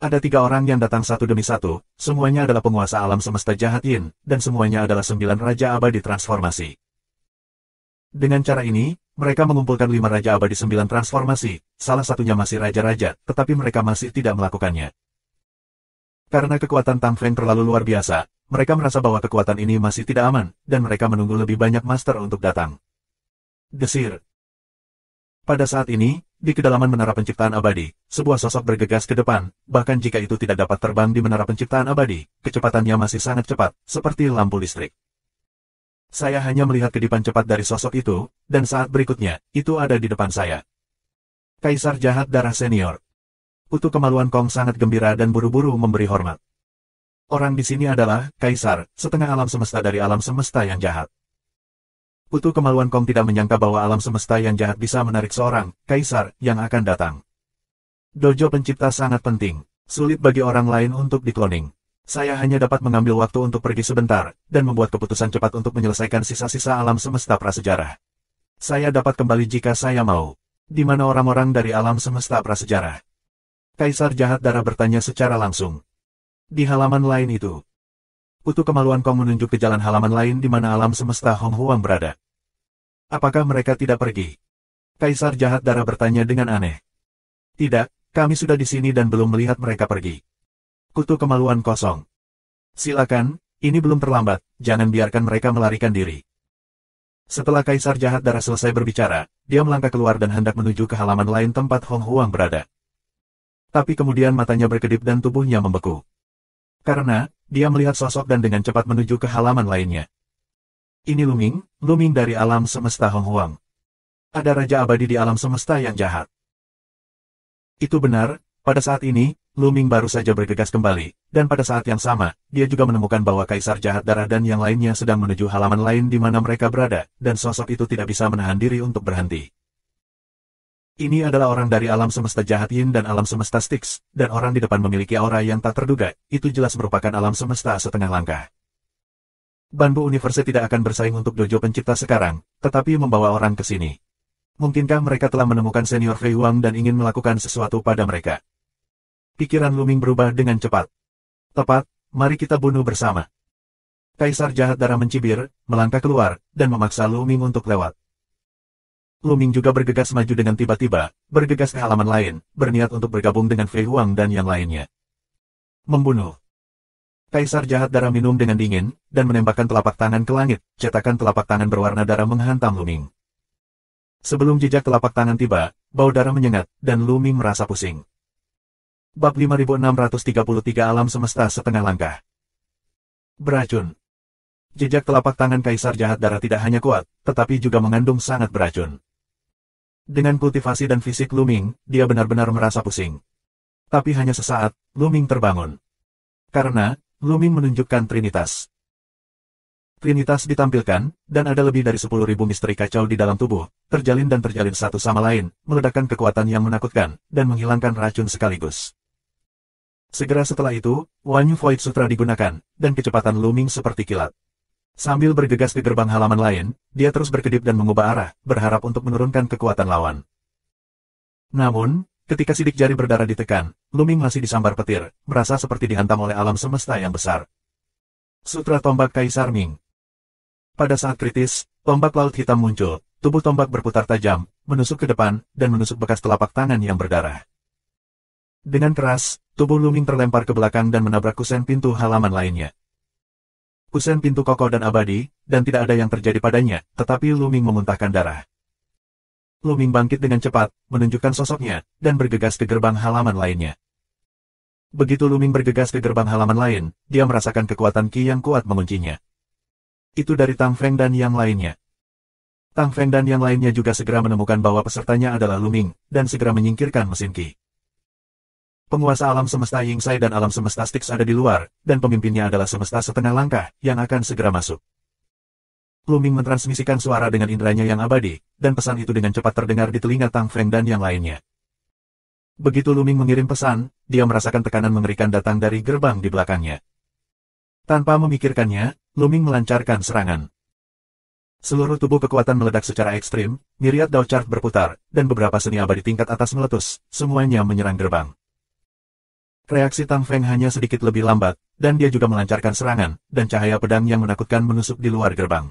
Ada 3 orang yang datang satu demi satu, semuanya adalah penguasa alam semesta jahat Yin, dan semuanya adalah 9 Raja Abadi transformasi. Dengan cara ini, mereka mengumpulkan 5 Raja Abadi 9 transformasi, salah satunya masih Raja-Raja, tetapi mereka masih tidak melakukannya. Karena kekuatan Tang Feng terlalu luar biasa, mereka merasa bahwa kekuatan ini masih tidak aman, dan mereka menunggu lebih banyak master untuk datang. Desir. Pada saat ini, di kedalaman Menara Penciptaan Abadi, sebuah sosok bergegas ke depan, bahkan jika itu tidak dapat terbang di Menara Penciptaan Abadi, kecepatannya masih sangat cepat, seperti lampu listrik. Saya hanya melihat kedipan cepat dari sosok itu, dan saat berikutnya, itu ada di depan saya. Kaisar Jahat Darah Senior. Kutu kemaluan Kong sangat gembira dan buru-buru memberi hormat. Orang di sini adalah Kaisar, setengah alam semesta dari alam semesta yang jahat. Kutu kemaluan Kong tidak menyangka bahwa alam semesta yang jahat bisa menarik seorang kaisar yang akan datang. Dojo pencipta sangat penting, sulit bagi orang lain untuk dikloning. Saya hanya dapat mengambil waktu untuk pergi sebentar, dan membuat keputusan cepat untuk menyelesaikan sisa-sisa alam semesta prasejarah. Saya dapat kembali jika saya mau. Di mana orang-orang dari alam semesta prasejarah? Kaisar Jahat Darah bertanya secara langsung. Di halaman lain itu. Kutu kemaluan Kong menunjuk ke jalan halaman lain di mana alam semesta Hong Huang berada. Apakah mereka tidak pergi? Kaisar Jahat Darah bertanya dengan aneh. Tidak, kami sudah di sini dan belum melihat mereka pergi. Kutu kemaluan kosong. Silakan, ini belum terlambat, jangan biarkan mereka melarikan diri. Setelah Kaisar Jahat Darah selesai berbicara, dia melangkah keluar dan hendak menuju ke halaman lain tempat Hong Huang berada. Tapi kemudian matanya berkedip dan tubuhnya membeku. Karena, dia melihat sosok dan dengan cepat menuju ke halaman lainnya. Ini Luming dari alam semesta Hong Huang. Ada Raja Abadi di alam semesta yang jahat. Itu benar, pada saat ini, Luming baru saja bergegas kembali, dan pada saat yang sama, dia juga menemukan bahwa Kaisar Jahat Darah dan yang lainnya sedang menuju halaman lain di mana mereka berada, dan sosok itu tidak bisa menahan diri untuk berhenti. Ini adalah orang dari alam semesta Jahat Yin dan alam semesta Styx, dan orang di depan memiliki aura yang tak terduga, itu jelas merupakan alam semesta setengah langkah. Banbu University tidak akan bersaing untuk dojo pencipta sekarang, tetapi membawa orang ke sini. Mungkinkah mereka telah menemukan senior Fei Huang dan ingin melakukan sesuatu pada mereka? Pikiran Luming berubah dengan cepat. Tepat, mari kita bunuh bersama. Kaisar Jahat Darah mencibir, melangkah keluar, dan memaksa Luming untuk lewat. Luming juga bergegas maju dengan tiba-tiba, bergegas ke halaman lain, berniat untuk bergabung dengan Fei Huang dan yang lainnya. Membunuh. Kaisar Jahat Darah minum dengan dingin, dan menembakkan telapak tangan ke langit, cetakan telapak tangan berwarna darah menghantam Luming. Sebelum jejak telapak tangan tiba, bau darah menyengat, dan Luming merasa pusing. Bab 5633 Alam Semesta Setengah Langkah. Beracun. Jejak telapak tangan Kaisar Jahat Darah tidak hanya kuat, tetapi juga mengandung sangat beracun. Dengan kultivasi dan fisik Luming, dia benar-benar merasa pusing. Tapi hanya sesaat, Luming terbangun. Karena, Luming menunjukkan Trinitas. Trinitas ditampilkan, dan ada lebih dari 10.000 misteri kacau di dalam tubuh, terjalin satu sama lain, meledakkan kekuatan yang menakutkan, dan menghilangkan racun sekaligus. Segera setelah itu, Wanyu Void Sutra digunakan, dan kecepatan Luming seperti kilat. Sambil bergegas ke gerbang halaman lain, dia terus berkedip dan mengubah arah, berharap untuk menurunkan kekuatan lawan. Namun, ketika sidik jari berdarah ditekan, Luming masih disambar petir, merasa seperti dihantam oleh alam semesta yang besar. Sutra Tombak Kaisar Ming. Pada saat kritis, tombak laut hitam muncul, tubuh tombak berputar tajam, menusuk ke depan, dan menusuk bekas telapak tangan yang berdarah. Dengan keras, tubuh Luming terlempar ke belakang dan menabrak kusen pintu halaman lainnya. Kusen pintu kokoh dan abadi, dan tidak ada yang terjadi padanya, tetapi Luming memuntahkan darah. Luming bangkit dengan cepat, menunjukkan sosoknya, dan bergegas ke gerbang halaman lainnya. Begitu Luming bergegas ke gerbang halaman lain, dia merasakan kekuatan Qi yang kuat menguncinya. Itu dari Tang Feng dan yang lainnya. Tang Feng dan yang lainnya juga segera menemukan bahwa pesertanya adalah Luming, dan segera menyingkirkan mesin Qi. Penguasa alam semesta Yingsai dan alam semesta Styx ada di luar, dan pemimpinnya adalah semesta setengah langkah, yang akan segera masuk. Luming mentransmisikan suara dengan inderanya yang abadi, dan pesan itu dengan cepat terdengar di telinga Tang Feng dan yang lainnya. Begitu Luming mengirim pesan, dia merasakan tekanan mengerikan datang dari gerbang di belakangnya. Tanpa memikirkannya, Luming melancarkan serangan. Seluruh tubuh kekuatan meledak secara ekstrim, myriad Dao Chart berputar, dan beberapa seni abadi tingkat atas meletus, semuanya menyerang gerbang. Reaksi Tang Feng hanya sedikit lebih lambat, dan dia juga melancarkan serangan, dan cahaya pedang yang menakutkan menusuk di luar gerbang.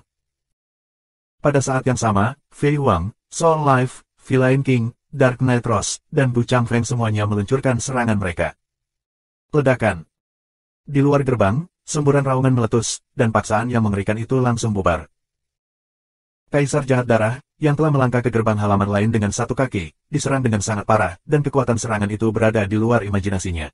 Pada saat yang sama, Fei Huang, Soul Life, Feline King, Dark Knight Rose, dan Bu Changfeng semuanya meluncurkan serangan mereka. Ledakan. Di luar gerbang, semburan raungan meletus, dan paksaan yang mengerikan itu langsung bubar. Kaisar Jahat Darah, yang telah melangkah ke gerbang halaman lain dengan satu kaki, diserang dengan sangat parah, dan kekuatan serangan itu berada di luar imajinasinya.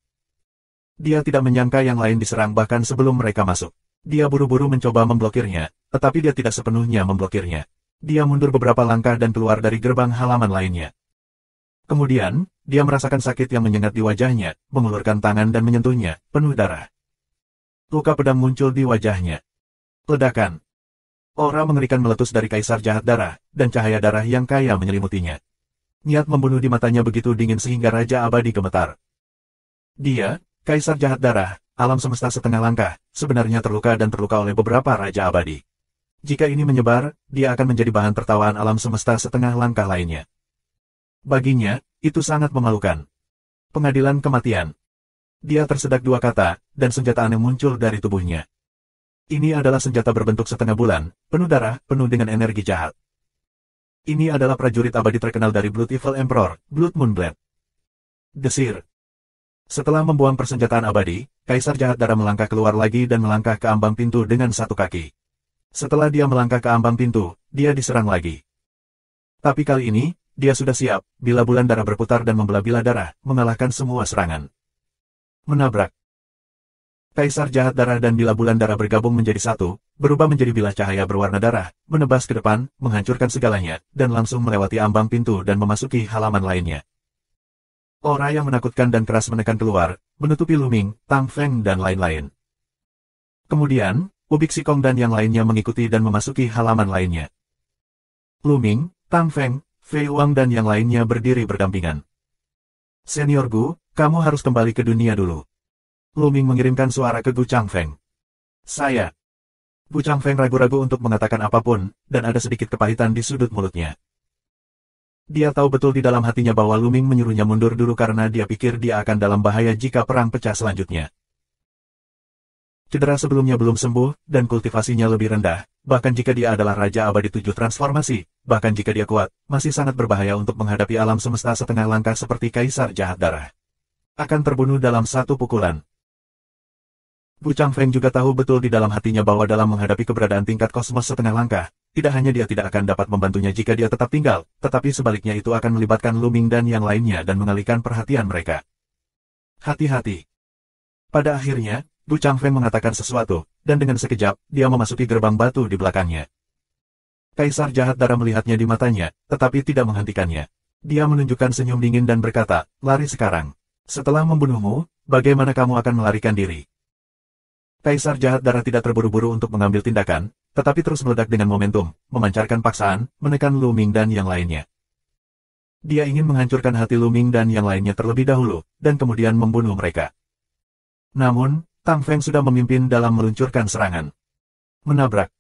Dia tidak menyangka yang lain diserang bahkan sebelum mereka masuk. Dia buru-buru mencoba memblokirnya, tetapi dia tidak sepenuhnya memblokirnya. Dia mundur beberapa langkah dan keluar dari gerbang halaman lainnya. Kemudian, dia merasakan sakit yang menyengat di wajahnya, mengulurkan tangan dan menyentuhnya, penuh darah. Luka pedang muncul di wajahnya. Ledakan. Aura mengerikan meletus dari Kaisar Jahat Darah, dan cahaya darah yang kaya menyelimutinya. Niat membunuh di matanya begitu dingin sehingga Raja Abadi gemetar. Dia, Kaisar Jahat Darah, alam semesta setengah langkah, sebenarnya terluka dan terluka oleh beberapa Raja Abadi. Jika ini menyebar, dia akan menjadi bahan tertawaan alam semesta setengah langkah lainnya. Baginya, itu sangat memalukan. Pengadilan kematian. Dia tersedak dua kata, dan senjata aneh muncul dari tubuhnya. Ini adalah senjata berbentuk setengah bulan, penuh darah, penuh dengan energi jahat. Ini adalah prajurit abadi terkenal dari Blood Evil Emperor, Blood Moon Blade. Desir. Setelah membuang persenjataan abadi, Kaisar Jahat Darah melangkah keluar lagi dan melangkah ke ambang pintu dengan satu kaki. Setelah dia melangkah ke ambang pintu, dia diserang lagi. Tapi kali ini, dia sudah siap, bila bulan darah berputar dan membelah bilah darah, mengalahkan semua serangan. Menabrak. Kaisar jahat darah dan bilah bulan darah bergabung menjadi satu, berubah menjadi bilah cahaya berwarna darah, menebas ke depan, menghancurkan segalanya, dan langsung melewati ambang pintu dan memasuki halaman lainnya. Aura yang menakutkan dan keras menekan keluar, menutupi Lu Ming, Tang Feng dan lain-lain. Kemudian, Ubik Sikong dan yang lainnya mengikuti dan memasuki halaman lainnya. Lu Ming, Tang Feng, Fei Wang dan yang lainnya berdiri berdampingan. Senior Gu, kamu harus kembali ke dunia dulu. Lu Ming mengirimkan suara ke Gu Changfeng. Saya. Gu Changfeng ragu-ragu untuk mengatakan apapun, dan ada sedikit kepahitan di sudut mulutnya. Dia tahu betul di dalam hatinya bahwa Lu Ming menyuruhnya mundur dulu karena dia pikir dia akan dalam bahaya jika perang pecah selanjutnya. Cedera sebelumnya belum sembuh, dan kultivasinya lebih rendah, bahkan jika dia adalah Raja Abadi 7 transformasi, bahkan jika dia kuat, masih sangat berbahaya untuk menghadapi alam semesta setengah langkah seperti Kaisar Jahat Darah. Akan terbunuh dalam satu pukulan. Gu Changfeng juga tahu betul di dalam hatinya bahwa dalam menghadapi keberadaan tingkat kosmos setengah langkah, tidak hanya dia tidak akan dapat membantunya jika dia tetap tinggal, tetapi sebaliknya itu akan melibatkan Lu Ming dan yang lainnya dan mengalihkan perhatian mereka. Hati-hati. Pada akhirnya, Gu Changfeng mengatakan sesuatu, dan dengan sekejap, dia memasuki gerbang batu di belakangnya. Kaisar Jahat Darah melihatnya di matanya, tetapi tidak menghentikannya. Dia menunjukkan senyum dingin dan berkata, lari sekarang. Setelah membunuhmu, bagaimana kamu akan melarikan diri? Kaisar Jahat Darah tidak terburu-buru untuk mengambil tindakan, tetapi terus meledak dengan momentum, memancarkan paksaan, menekan Lu Ming dan yang lainnya. Dia ingin menghancurkan hati Lu Ming dan yang lainnya terlebih dahulu, dan kemudian membunuh mereka. Namun, Tang Feng sudah memimpin dalam meluncurkan serangan. Menabrak.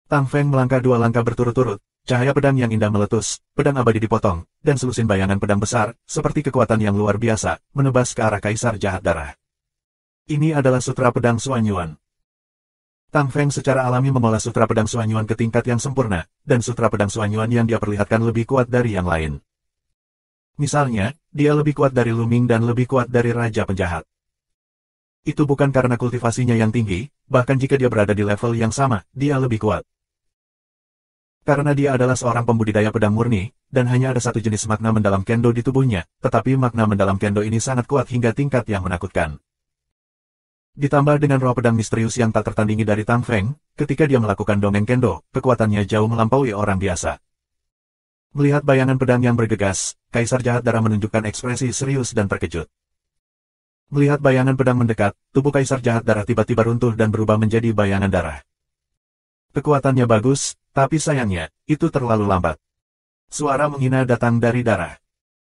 Tang Feng melangkah 2 langkah berturut-turut, cahaya pedang yang indah meletus, pedang abadi dipotong, dan selusin bayangan pedang besar, seperti kekuatan yang luar biasa, menebas ke arah Kaisar Jahat Darah. Ini adalah Sutra Pedang Suanyuan. Tang Feng secara alami mengolah Sutra Pedang Suanyuan ke tingkat yang sempurna, dan Sutra Pedang Suanyuan yang dia perlihatkan lebih kuat dari yang lain. Misalnya, dia lebih kuat dari Lu Ming dan lebih kuat dari Raja Penjahat. Itu bukan karena kultivasinya yang tinggi, bahkan jika dia berada di level yang sama, dia lebih kuat. Karena dia adalah seorang pembudidaya pedang murni, dan hanya ada satu jenis makna mendalam kendo di tubuhnya, tetapi makna mendalam kendo ini sangat kuat hingga tingkat yang menakutkan. Ditambah dengan roh pedang misterius yang tak tertandingi dari Tang Feng, ketika dia melakukan dongeng kendo, kekuatannya jauh melampaui orang biasa. Melihat bayangan pedang yang bergegas, Kaisar Jahat Darah menunjukkan ekspresi serius dan terkejut. Melihat bayangan pedang mendekat, tubuh Kaisar Jahat Darah tiba-tiba runtuh dan berubah menjadi bayangan darah. Kekuatannya bagus, tapi sayangnya, itu terlalu lambat. Suara menghina datang dari darah.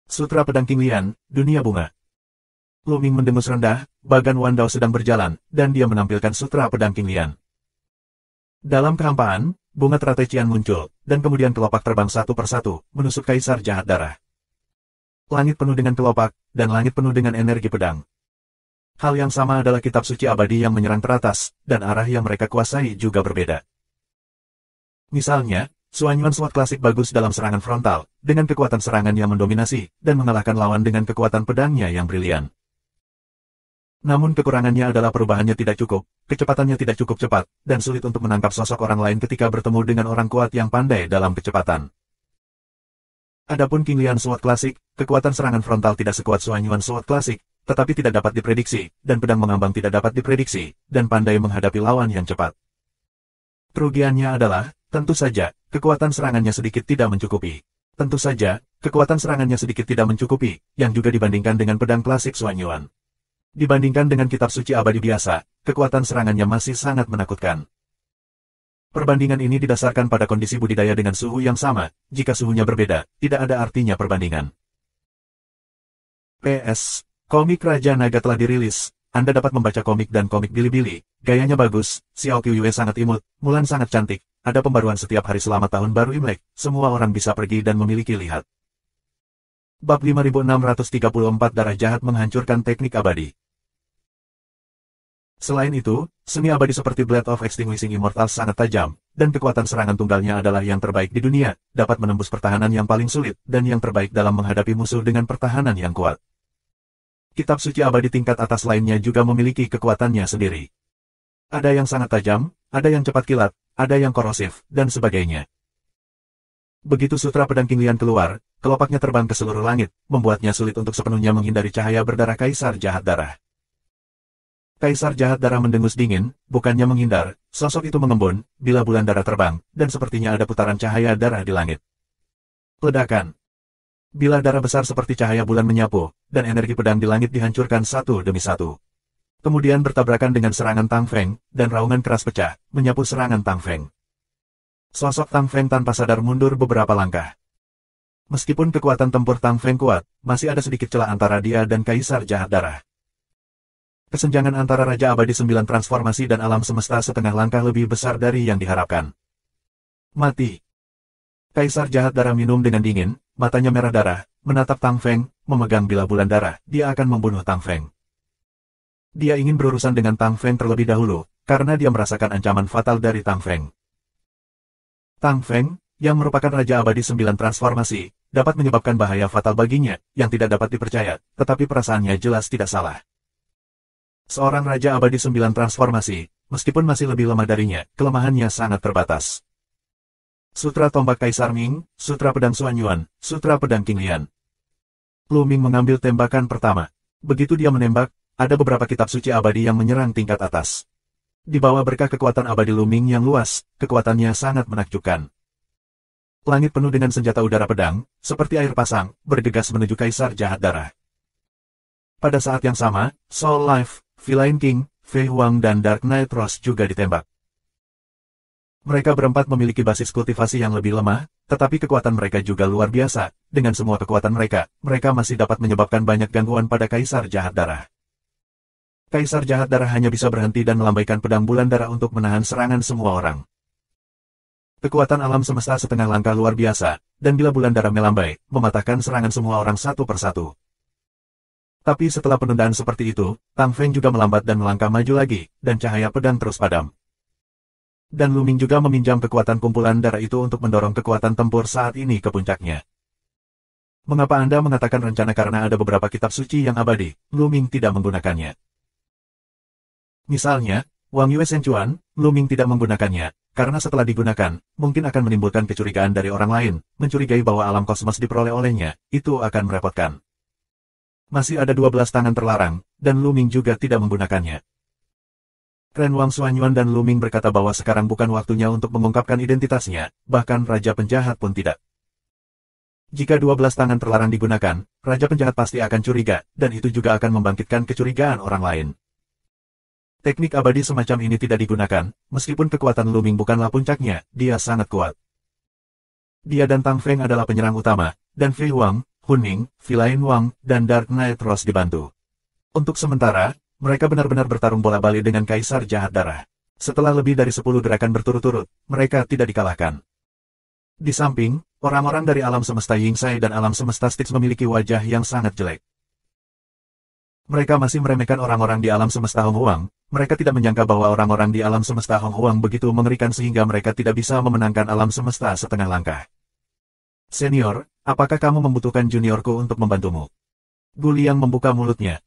Sutra Pedang King Lian, Dunia Bunga. Lu Ming mendengus rendah, Bagan Wandao sedang berjalan, dan dia menampilkan Sutra Pedang King Lian. Dalam kehampaan, bunga teratai Cian muncul, dan kemudian kelopak terbang satu persatu, menusuk Kaisar Jahat Darah. Langit penuh dengan kelopak, dan langit penuh dengan energi pedang. Hal yang sama adalah kitab suci abadi yang menyerang teratas, dan arah yang mereka kuasai juga berbeda. Misalnya, Suanyuan SWAT klasik bagus dalam serangan frontal, dengan kekuatan serangan yang mendominasi, dan mengalahkan lawan dengan kekuatan pedangnya yang brilian. Namun kekurangannya adalah perubahannya tidak cukup, kecepatannya tidak cukup cepat, dan sulit untuk menangkap sosok orang lain ketika bertemu dengan orang kuat yang pandai dalam kecepatan. Adapun King Lian SWAT klasik, kekuatan serangan frontal tidak sekuat Suanyuan SWAT klasik, tetapi tidak dapat diprediksi, dan pedang mengambang tidak dapat diprediksi, dan pandai menghadapi lawan yang cepat. Kerugiannya adalah, tentu saja, kekuatan serangannya sedikit tidak mencukupi. Tentu saja, kekuatan serangannya sedikit tidak mencukupi, yang juga dibandingkan dengan pedang klasik Suanyuan. Dibandingkan dengan kitab suci abadi biasa, kekuatan serangannya masih sangat menakutkan. Perbandingan ini didasarkan pada kondisi budidaya dengan suhu yang sama, jika suhunya berbeda, tidak ada artinya perbandingan. PS, komik Raja Naga telah dirilis, Anda dapat membaca komik dan komik Bilibili, gayanya bagus, Xiao Qiuyue sangat imut, Mulan sangat cantik, ada pembaruan setiap hari selama tahun baru Imlek, semua orang bisa pergi dan memiliki lihat. Bab 5634 Darah Jahat menghancurkan teknik abadi. Selain itu, seni abadi seperti Blade of Extinguishing Immortals sangat tajam, dan kekuatan serangan tunggalnya adalah yang terbaik di dunia, dapat menembus pertahanan yang paling sulit, dan yang terbaik dalam menghadapi musuh dengan pertahanan yang kuat. Kitab suci abadi tingkat atas lainnya juga memiliki kekuatannya sendiri. Ada yang sangat tajam, ada yang cepat kilat, ada yang korosif, dan sebagainya. Begitu sutra pedang King Lian keluar, kelopaknya terbang ke seluruh langit, membuatnya sulit untuk sepenuhnya menghindari cahaya berdarah Kaisar Jahat Darah. Kaisar Jahat Darah mendengus dingin, bukannya menghindar, sosok itu mengembun, bila bulan darah terbang, dan sepertinya ada putaran cahaya darah di langit. Ledakan. Bila darah besar seperti cahaya bulan menyapu, dan energi pedang di langit dihancurkan satu demi satu. Kemudian bertabrakan dengan serangan Tang Feng, dan raungan keras pecah, menyapu serangan Tang Feng. Sosok Tang Feng tanpa sadar mundur beberapa langkah. Meskipun kekuatan tempur Tang Feng kuat, masih ada sedikit celah antara dia dan Kaisar Jahat Darah. Kesenjangan antara Raja Abadi 9 transformasi dan alam semesta setengah langkah lebih besar dari yang diharapkan. Mati. Kaisar Jahat Darah minum dengan dingin, matanya merah darah, menatap Tang Feng, memegang bilah bulan darah, dia akan membunuh Tang Feng. Dia ingin berurusan dengan Tang Feng terlebih dahulu, karena dia merasakan ancaman fatal dari Tang Feng. Tang Feng, yang merupakan Raja Abadi 9 transformasi, dapat menyebabkan bahaya fatal baginya, yang tidak dapat dipercaya, tetapi perasaannya jelas tidak salah. Seorang Raja Abadi 9 transformasi, meskipun masih lebih lemah darinya, kelemahannya sangat terbatas. Sutra Tombak Kaisar Ming, Sutra Pedang Xuan Yuan, Sutra Pedang King Lian. Lu Ming mengambil tembakan pertama. Begitu dia menembak, ada beberapa kitab suci abadi yang menyerang tingkat atas. Di bawah berkah kekuatan abadi Lu Ming yang luas, kekuatannya sangat menakjubkan. Langit penuh dengan senjata udara pedang, seperti air pasang, bergegas menuju Kaisar Jahat Darah. Pada saat yang sama, Soul Life, Feline King, Fei Huang dan Dark Knight Rose juga ditembak. Mereka berempat memiliki basis kultivasi yang lebih lemah, tetapi kekuatan mereka juga luar biasa. Dengan semua kekuatan mereka, mereka masih dapat menyebabkan banyak gangguan pada Kaisar Jahat Darah. Kaisar Jahat Darah hanya bisa berhenti dan melambaikan pedang bulan darah untuk menahan serangan semua orang. Kekuatan alam semesta setengah langkah luar biasa, dan bila bulan darah melambai, mematahkan serangan semua orang satu persatu. Tapi setelah penundaan seperti itu, Tang Feng juga melambat dan melangkah maju lagi, dan cahaya pedang terus padam. Dan Lu Ming juga meminjam kekuatan kumpulan darah itu untuk mendorong kekuatan tempur saat ini ke puncaknya. Mengapa Anda mengatakan rencana karena ada beberapa kitab suci yang abadi, Lu Ming tidak menggunakannya? Misalnya, Wang Yue Shenchuan, Lu Ming tidak menggunakannya, karena setelah digunakan, mungkin akan menimbulkan kecurigaan dari orang lain, mencurigai bahwa alam kosmos diperoleh olehnya, itu akan merepotkan. Masih ada 12 tangan terlarang, dan Lu Ming juga tidak menggunakannya. Ren Wang Xuanyuan dan Lu Ming berkata bahwa sekarang bukan waktunya untuk mengungkapkan identitasnya, bahkan Raja Penjahat pun tidak. Jika 12 tangan terlarang digunakan, Raja Penjahat pasti akan curiga, dan itu juga akan membangkitkan kecurigaan orang lain. Teknik abadi semacam ini tidak digunakan, meskipun kekuatan Lu Ming bukanlah puncaknya, dia sangat kuat. Dia dan Tang Feng adalah penyerang utama, dan Fei Huang, Hun Ning, Feline Wang, dan Dark Knight Rose dibantu. Untuk sementara, mereka benar-benar bertarung bola-balik dengan Kaisar Jahat Darah. Setelah lebih dari 10 gerakan berturut-turut, mereka tidak dikalahkan. Di samping, orang-orang dari alam semesta Yingsai dan alam semesta Styx memiliki wajah yang sangat jelek. Mereka masih meremehkan orang-orang di alam semesta Hong Huang. Mereka tidak menyangka bahwa orang-orang di alam semesta Hong Huang begitu mengerikan sehingga mereka tidak bisa memenangkan alam semesta setengah langkah. Senior, apakah kamu membutuhkan juniorku untuk membantumu? Gu Liang membuka mulutnya.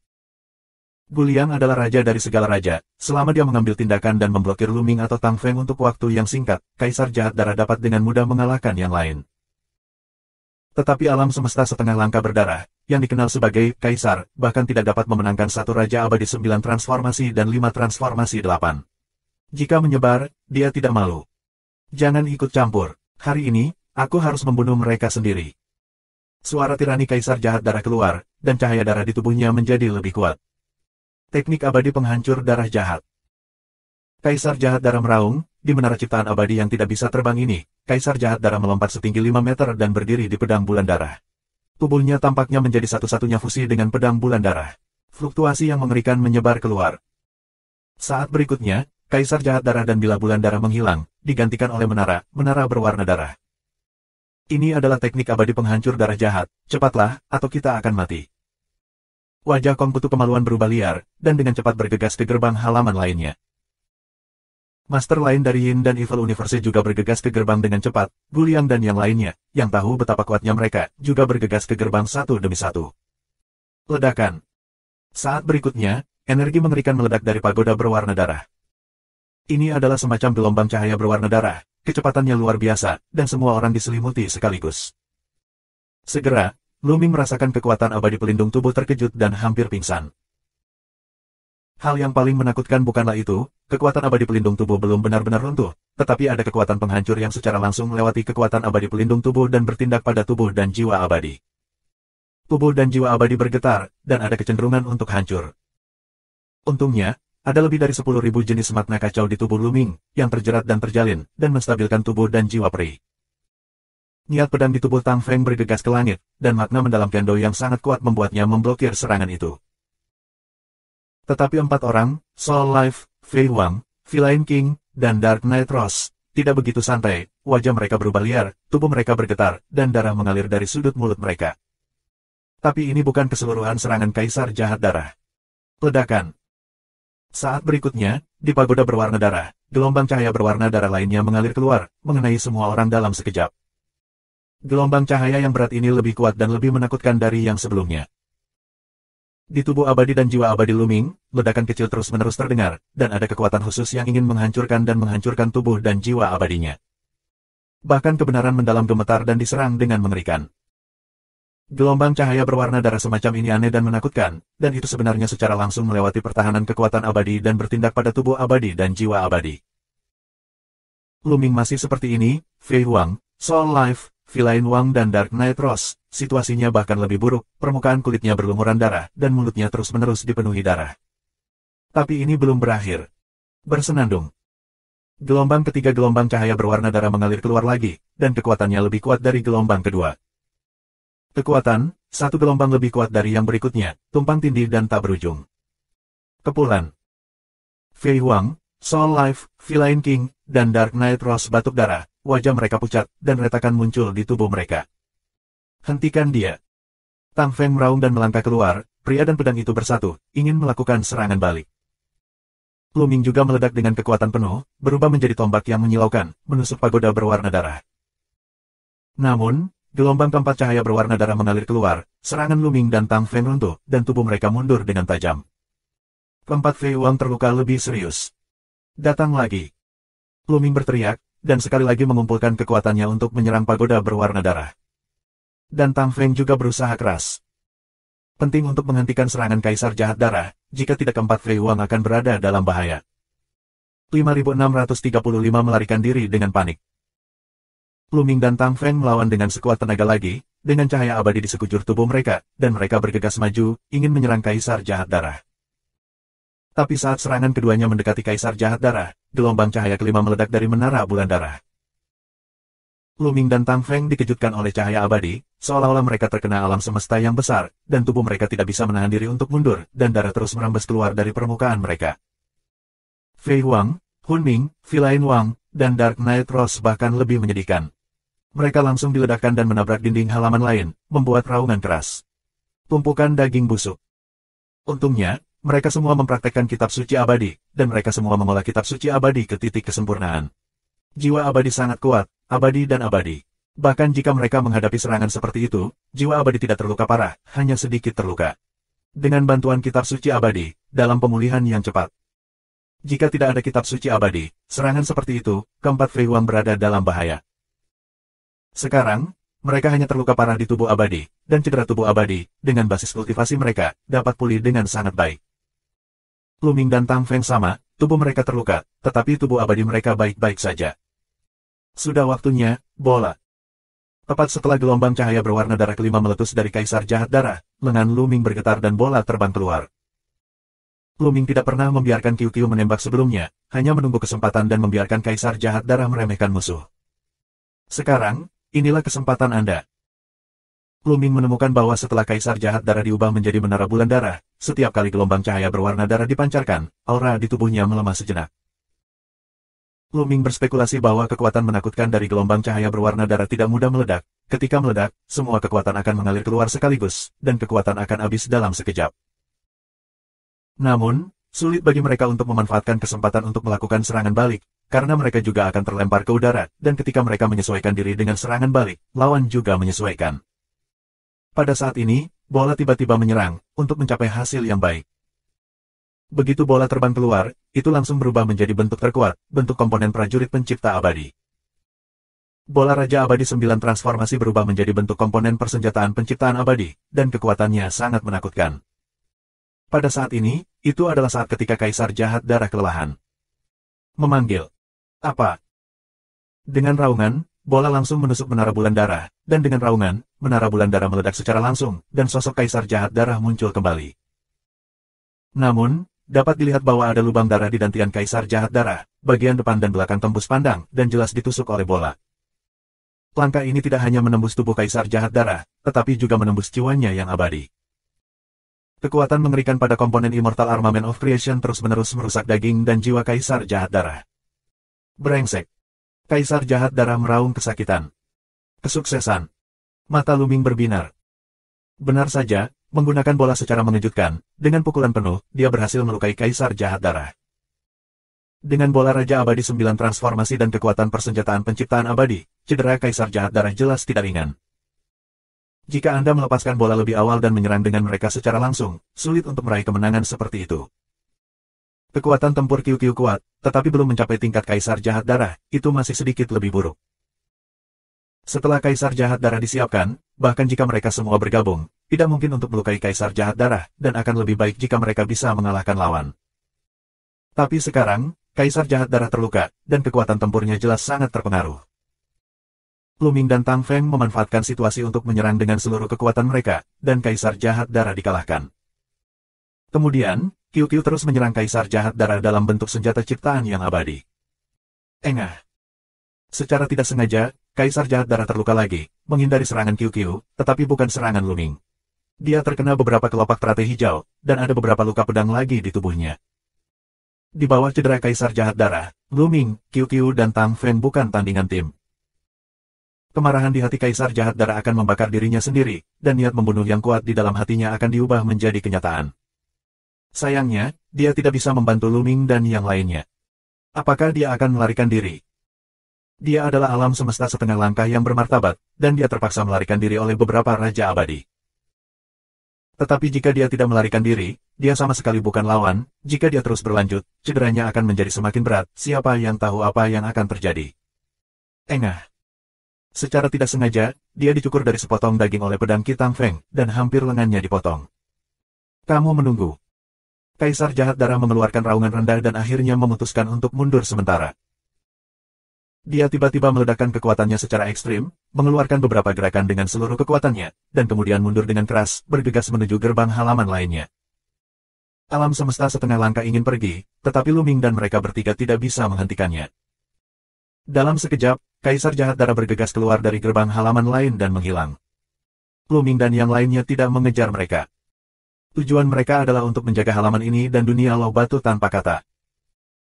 Gu Liang adalah raja dari segala raja. Selama dia mengambil tindakan dan memblokir Lu Ming atau Tang Feng untuk waktu yang singkat, Kaisar Jahat Darah dapat dengan mudah mengalahkan yang lain. Tetapi alam semesta setengah langkah berdarah, yang dikenal sebagai Kaisar, bahkan tidak dapat memenangkan satu Raja Abadi 9 transformasi dan 5 transformasi 8. Jika menyebar, dia tidak malu. Jangan ikut campur. Hari ini, aku harus membunuh mereka sendiri. Suara tirani Kaisar Jahat Darah keluar, dan cahaya darah di tubuhnya menjadi lebih kuat. Teknik abadi penghancur darah jahat. Kaisar Jahat Darah meraung, di menara ciptaan abadi yang tidak bisa terbang ini, Kaisar Jahat Darah melompat setinggi 5 meter dan berdiri di pedang bulan darah. Tubuhnya tampaknya menjadi satu-satunya fusi dengan pedang bulan darah. Fluktuasi yang mengerikan menyebar keluar. Saat berikutnya, Kaisar Jahat Darah dan bilah bulan darah menghilang, digantikan oleh menara berwarna darah. Ini adalah teknik abadi penghancur darah jahat, cepatlah, atau kita akan mati. Wajah Kong Kutu Kemaluan berubah liar, dan dengan cepat bergegas ke gerbang halaman lainnya. Master lain dari Yin dan Evil Universe juga bergegas ke gerbang dengan cepat, Gu Liang dan yang lainnya, yang tahu betapa kuatnya mereka, juga bergegas ke gerbang satu demi satu. Ledakan. Saat berikutnya, energi mengerikan meledak dari pagoda berwarna darah. Ini adalah semacam gelombang cahaya berwarna darah, kecepatannya luar biasa, dan semua orang diselimuti sekaligus. Segera, Luming merasakan kekuatan abadi pelindung tubuh terkejut dan hampir pingsan. Hal yang paling menakutkan bukanlah itu, kekuatan abadi pelindung tubuh belum benar-benar runtuh, tetapi ada kekuatan penghancur yang secara langsung melewati kekuatan abadi pelindung tubuh dan bertindak pada tubuh dan jiwa abadi. Tubuh dan jiwa abadi bergetar, dan ada kecenderungan untuk hancur. Untungnya, ada lebih dari 10.000 jenis makna kacau di tubuh Luming, yang terjerat dan terjalin, dan menstabilkan tubuh dan jiwa peri. Niat pedang di tubuh Tang Feng bergegas ke langit, dan makna mendalam kendo yang sangat kuat membuatnya memblokir serangan itu. Tetapi 4 orang, Soul Life, Fei Huang, Feline King, dan Dark Knight Rose, tidak begitu santai, wajah mereka berubah liar, tubuh mereka bergetar, dan darah mengalir dari sudut mulut mereka. Tapi ini bukan keseluruhan serangan Kaisar Jahat Darah. Ledakan. Saat berikutnya, di pagoda berwarna darah, gelombang cahaya berwarna darah lainnya mengalir keluar, mengenai semua orang dalam sekejap. Gelombang cahaya yang berat ini lebih kuat dan lebih menakutkan dari yang sebelumnya. Di tubuh abadi dan jiwa abadi Luming, ledakan kecil terus-menerus terdengar, dan ada kekuatan khusus yang ingin menghancurkan tubuh dan jiwa abadinya. Bahkan kebenaran mendalam gemetar dan diserang dengan mengerikan. Gelombang cahaya berwarna darah semacam ini aneh dan menakutkan, dan itu sebenarnya secara langsung melewati pertahanan kekuatan abadi dan bertindak pada tubuh abadi dan jiwa abadi. Luming masih seperti ini, Fei Huang, Soul Life, Feline Wang dan Dark Knight Rose, situasinya bahkan lebih buruk, permukaan kulitnya berlumuran darah, dan mulutnya terus-menerus dipenuhi darah. Tapi ini belum berakhir. Bersenandung. Gelombang ketiga gelombang cahaya berwarna darah mengalir keluar lagi, dan kekuatannya lebih kuat dari gelombang kedua. Kekuatan, satu gelombang lebih kuat dari yang berikutnya, tumpang tindih dan tak berujung. Kepulan. Fei Huang, Soul Life, Feline King, dan Dark Knight Rose batuk darah. Wajah mereka pucat, dan retakan muncul di tubuh mereka. Hentikan dia. Tang Feng meraung dan melangkah keluar, pria dan pedang itu bersatu, ingin melakukan serangan balik. Luming juga meledak dengan kekuatan penuh, berubah menjadi tombak yang menyilaukan, menusuk pagoda berwarna darah. Namun, gelombang keempat cahaya berwarna darah mengalir keluar, serangan Luming dan Tang Feng runtuh, dan tubuh mereka mundur dengan tajam. Keempat Fei Huang terluka lebih serius. Datang lagi. Luming berteriak, dan sekali lagi mengumpulkan kekuatannya untuk menyerang pagoda berwarna darah. Dan Tang Feng juga berusaha keras. Penting untuk menghentikan serangan Kaisar Jahat Darah, jika tidak keempat Fei Huang akan berada dalam bahaya. 5635 melarikan diri dengan panik. Luming dan Tang Feng melawan dengan sekuat tenaga lagi, dengan cahaya abadi di sekujur tubuh mereka, dan mereka bergegas maju, ingin menyerang Kaisar Jahat Darah. Tapi saat serangan keduanya mendekati Kaisar Jahat Darah, gelombang cahaya kelima meledak dari menara bulan darah. Luming dan Tang Feng dikejutkan oleh cahaya abadi, seolah-olah mereka terkena alam semesta yang besar, dan tubuh mereka tidak bisa menahan diri untuk mundur, dan darah terus merambas keluar dari permukaan mereka. Fei Huang, Hun Ming, Feline Wang, dan Dark Knight Rose bahkan lebih menyedihkan. Mereka langsung diledakkan dan menabrak dinding halaman lain, membuat raungan keras. Tumpukan daging busuk. Untungnya, mereka semua mempraktekkan kitab suci abadi, dan mereka semua mengolah kitab suci abadi ke titik kesempurnaan. Jiwa abadi sangat kuat, abadi dan abadi. Bahkan jika mereka menghadapi serangan seperti itu, jiwa abadi tidak terluka parah, hanya sedikit terluka. Dengan bantuan kitab suci abadi, dalam pemulihan yang cepat. Jika tidak ada kitab suci abadi, serangan seperti itu, keempat Fei Huang berada dalam bahaya. Sekarang, mereka hanya terluka parah di tubuh abadi, dan cedera tubuh abadi, dengan basis kultivasi mereka, dapat pulih dengan sangat baik. Luming dan Tang Feng sama, tubuh mereka terluka, tetapi tubuh abadi mereka baik-baik saja. Sudah waktunya, bola. Tepat setelah gelombang cahaya berwarna darah kelima meletus dari Kaisar Jahat Darah, lengan Luming bergetar dan bola terbang keluar. Luming tidak pernah membiarkan Qiu menembak sebelumnya, hanya menunggu kesempatan dan membiarkan Kaisar Jahat Darah meremehkan musuh. Sekarang, inilah kesempatan Anda. Luming menemukan bahwa setelah Kaisar Jahat Darah diubah menjadi menara bulan darah, setiap kali gelombang cahaya berwarna darah dipancarkan, aura di tubuhnya melemah sejenak. Luming berspekulasi bahwa kekuatan menakutkan dari gelombang cahaya berwarna darah tidak mudah meledak. Ketika meledak, semua kekuatan akan mengalir keluar sekaligus, dan kekuatan akan habis dalam sekejap. Namun, sulit bagi mereka untuk memanfaatkan kesempatan untuk melakukan serangan balik, karena mereka juga akan terlempar ke udara, dan ketika mereka menyesuaikan diri dengan serangan balik, lawan juga menyesuaikan. Pada saat ini, bola tiba-tiba menyerang, untuk mencapai hasil yang baik. Begitu bola terbang keluar, itu langsung berubah menjadi bentuk terkuat, bentuk komponen prajurit pencipta abadi. Bola Raja Abadi 9 transformasi berubah menjadi bentuk komponen persenjataan penciptaan abadi, dan kekuatannya sangat menakutkan. Pada saat ini, itu adalah saat ketika Kaisar Jahat Darah kelelahan. Memanggil. Apa? Dengan raungan, bola langsung menusuk menara bulan darah, dan dengan raungan, menara bulan darah meledak secara langsung, dan sosok Kaisar Jahat Darah muncul kembali. Namun, dapat dilihat bahwa ada lubang darah di dantian Kaisar Jahat Darah, bagian depan dan belakang tembus pandang, dan jelas ditusuk oleh bola. Langkah ini tidak hanya menembus tubuh Kaisar Jahat Darah, tetapi juga menembus jiwanya yang abadi. Kekuatan mengerikan pada komponen Immortal Armament of Creation terus-menerus merusak daging dan jiwa Kaisar Jahat Darah. Brengsek. Kaisar Jahat Darah meraung kesakitan. Kesuksesan. Mata Luming berbinar. Benar saja, menggunakan bola secara mengejutkan, dengan pukulan penuh, dia berhasil melukai Kaisar Jahat Darah. Dengan bola Raja Abadi 9 transformasi dan kekuatan persenjataan penciptaan abadi, cedera Kaisar Jahat Darah jelas tidak ringan. Jika Anda melepaskan bola lebih awal dan menyerang dengan mereka secara langsung, sulit untuk meraih kemenangan seperti itu. Kekuatan tempur QQ kuat, tetapi belum mencapai tingkat Kaisar Jahat Darah, itu masih sedikit lebih buruk. Setelah Kaisar Jahat Darah disiapkan, bahkan jika mereka semua bergabung, tidak mungkin untuk melukai Kaisar Jahat Darah, dan akan lebih baik jika mereka bisa mengalahkan lawan. Tapi sekarang, Kaisar Jahat Darah terluka, dan kekuatan tempurnya jelas sangat terpengaruh. Luming dan Tang Feng memanfaatkan situasi untuk menyerang dengan seluruh kekuatan mereka, dan Kaisar Jahat Darah dikalahkan. Kemudian, QQ terus menyerang Kaisar Jahat Darah dalam bentuk senjata ciptaan yang abadi. Engah. Secara tidak sengaja, Kaisar Jahat Darah terluka lagi, menghindari serangan QQ, tetapi bukan serangan Luming. Dia terkena beberapa kelopak teratai hijau, dan ada beberapa luka pedang lagi di tubuhnya. Di bawah cedera Kaisar Jahat Darah, Luming, QQ dan Tang Feng bukan tandingan tim. Kemarahan di hati Kaisar Jahat Darah akan membakar dirinya sendiri, dan niat membunuh yang kuat di dalam hatinya akan diubah menjadi kenyataan. Sayangnya, dia tidak bisa membantu Luming dan yang lainnya. Apakah dia akan melarikan diri? Dia adalah alam semesta setengah langkah yang bermartabat, dan dia terpaksa melarikan diri oleh beberapa Raja Abadi. Tetapi jika dia tidak melarikan diri, dia sama sekali bukan lawan. Jika dia terus berlanjut, cederanya akan menjadi semakin berat. Siapa yang tahu apa yang akan terjadi? Engah. Secara tidak sengaja, dia dicukur dari sepotong daging oleh pedang Qi Tang Feng, dan hampir lengannya dipotong. Kamu menunggu. Kaisar Jahat Darah mengeluarkan raungan rendah dan akhirnya memutuskan untuk mundur sementara. Dia tiba-tiba meledakkan kekuatannya secara ekstrim, mengeluarkan beberapa gerakan dengan seluruh kekuatannya, dan kemudian mundur dengan keras, bergegas menuju gerbang halaman lainnya. Alam semesta setengah langkah ingin pergi, tetapi Luming dan mereka bertiga tidak bisa menghentikannya. Dalam sekejap, Kaisar Jahat Darah bergegas keluar dari gerbang halaman lain dan menghilang. Luming dan yang lainnya tidak mengejar mereka. Tujuan mereka adalah untuk menjaga halaman ini dan dunia loh batu tanpa kata.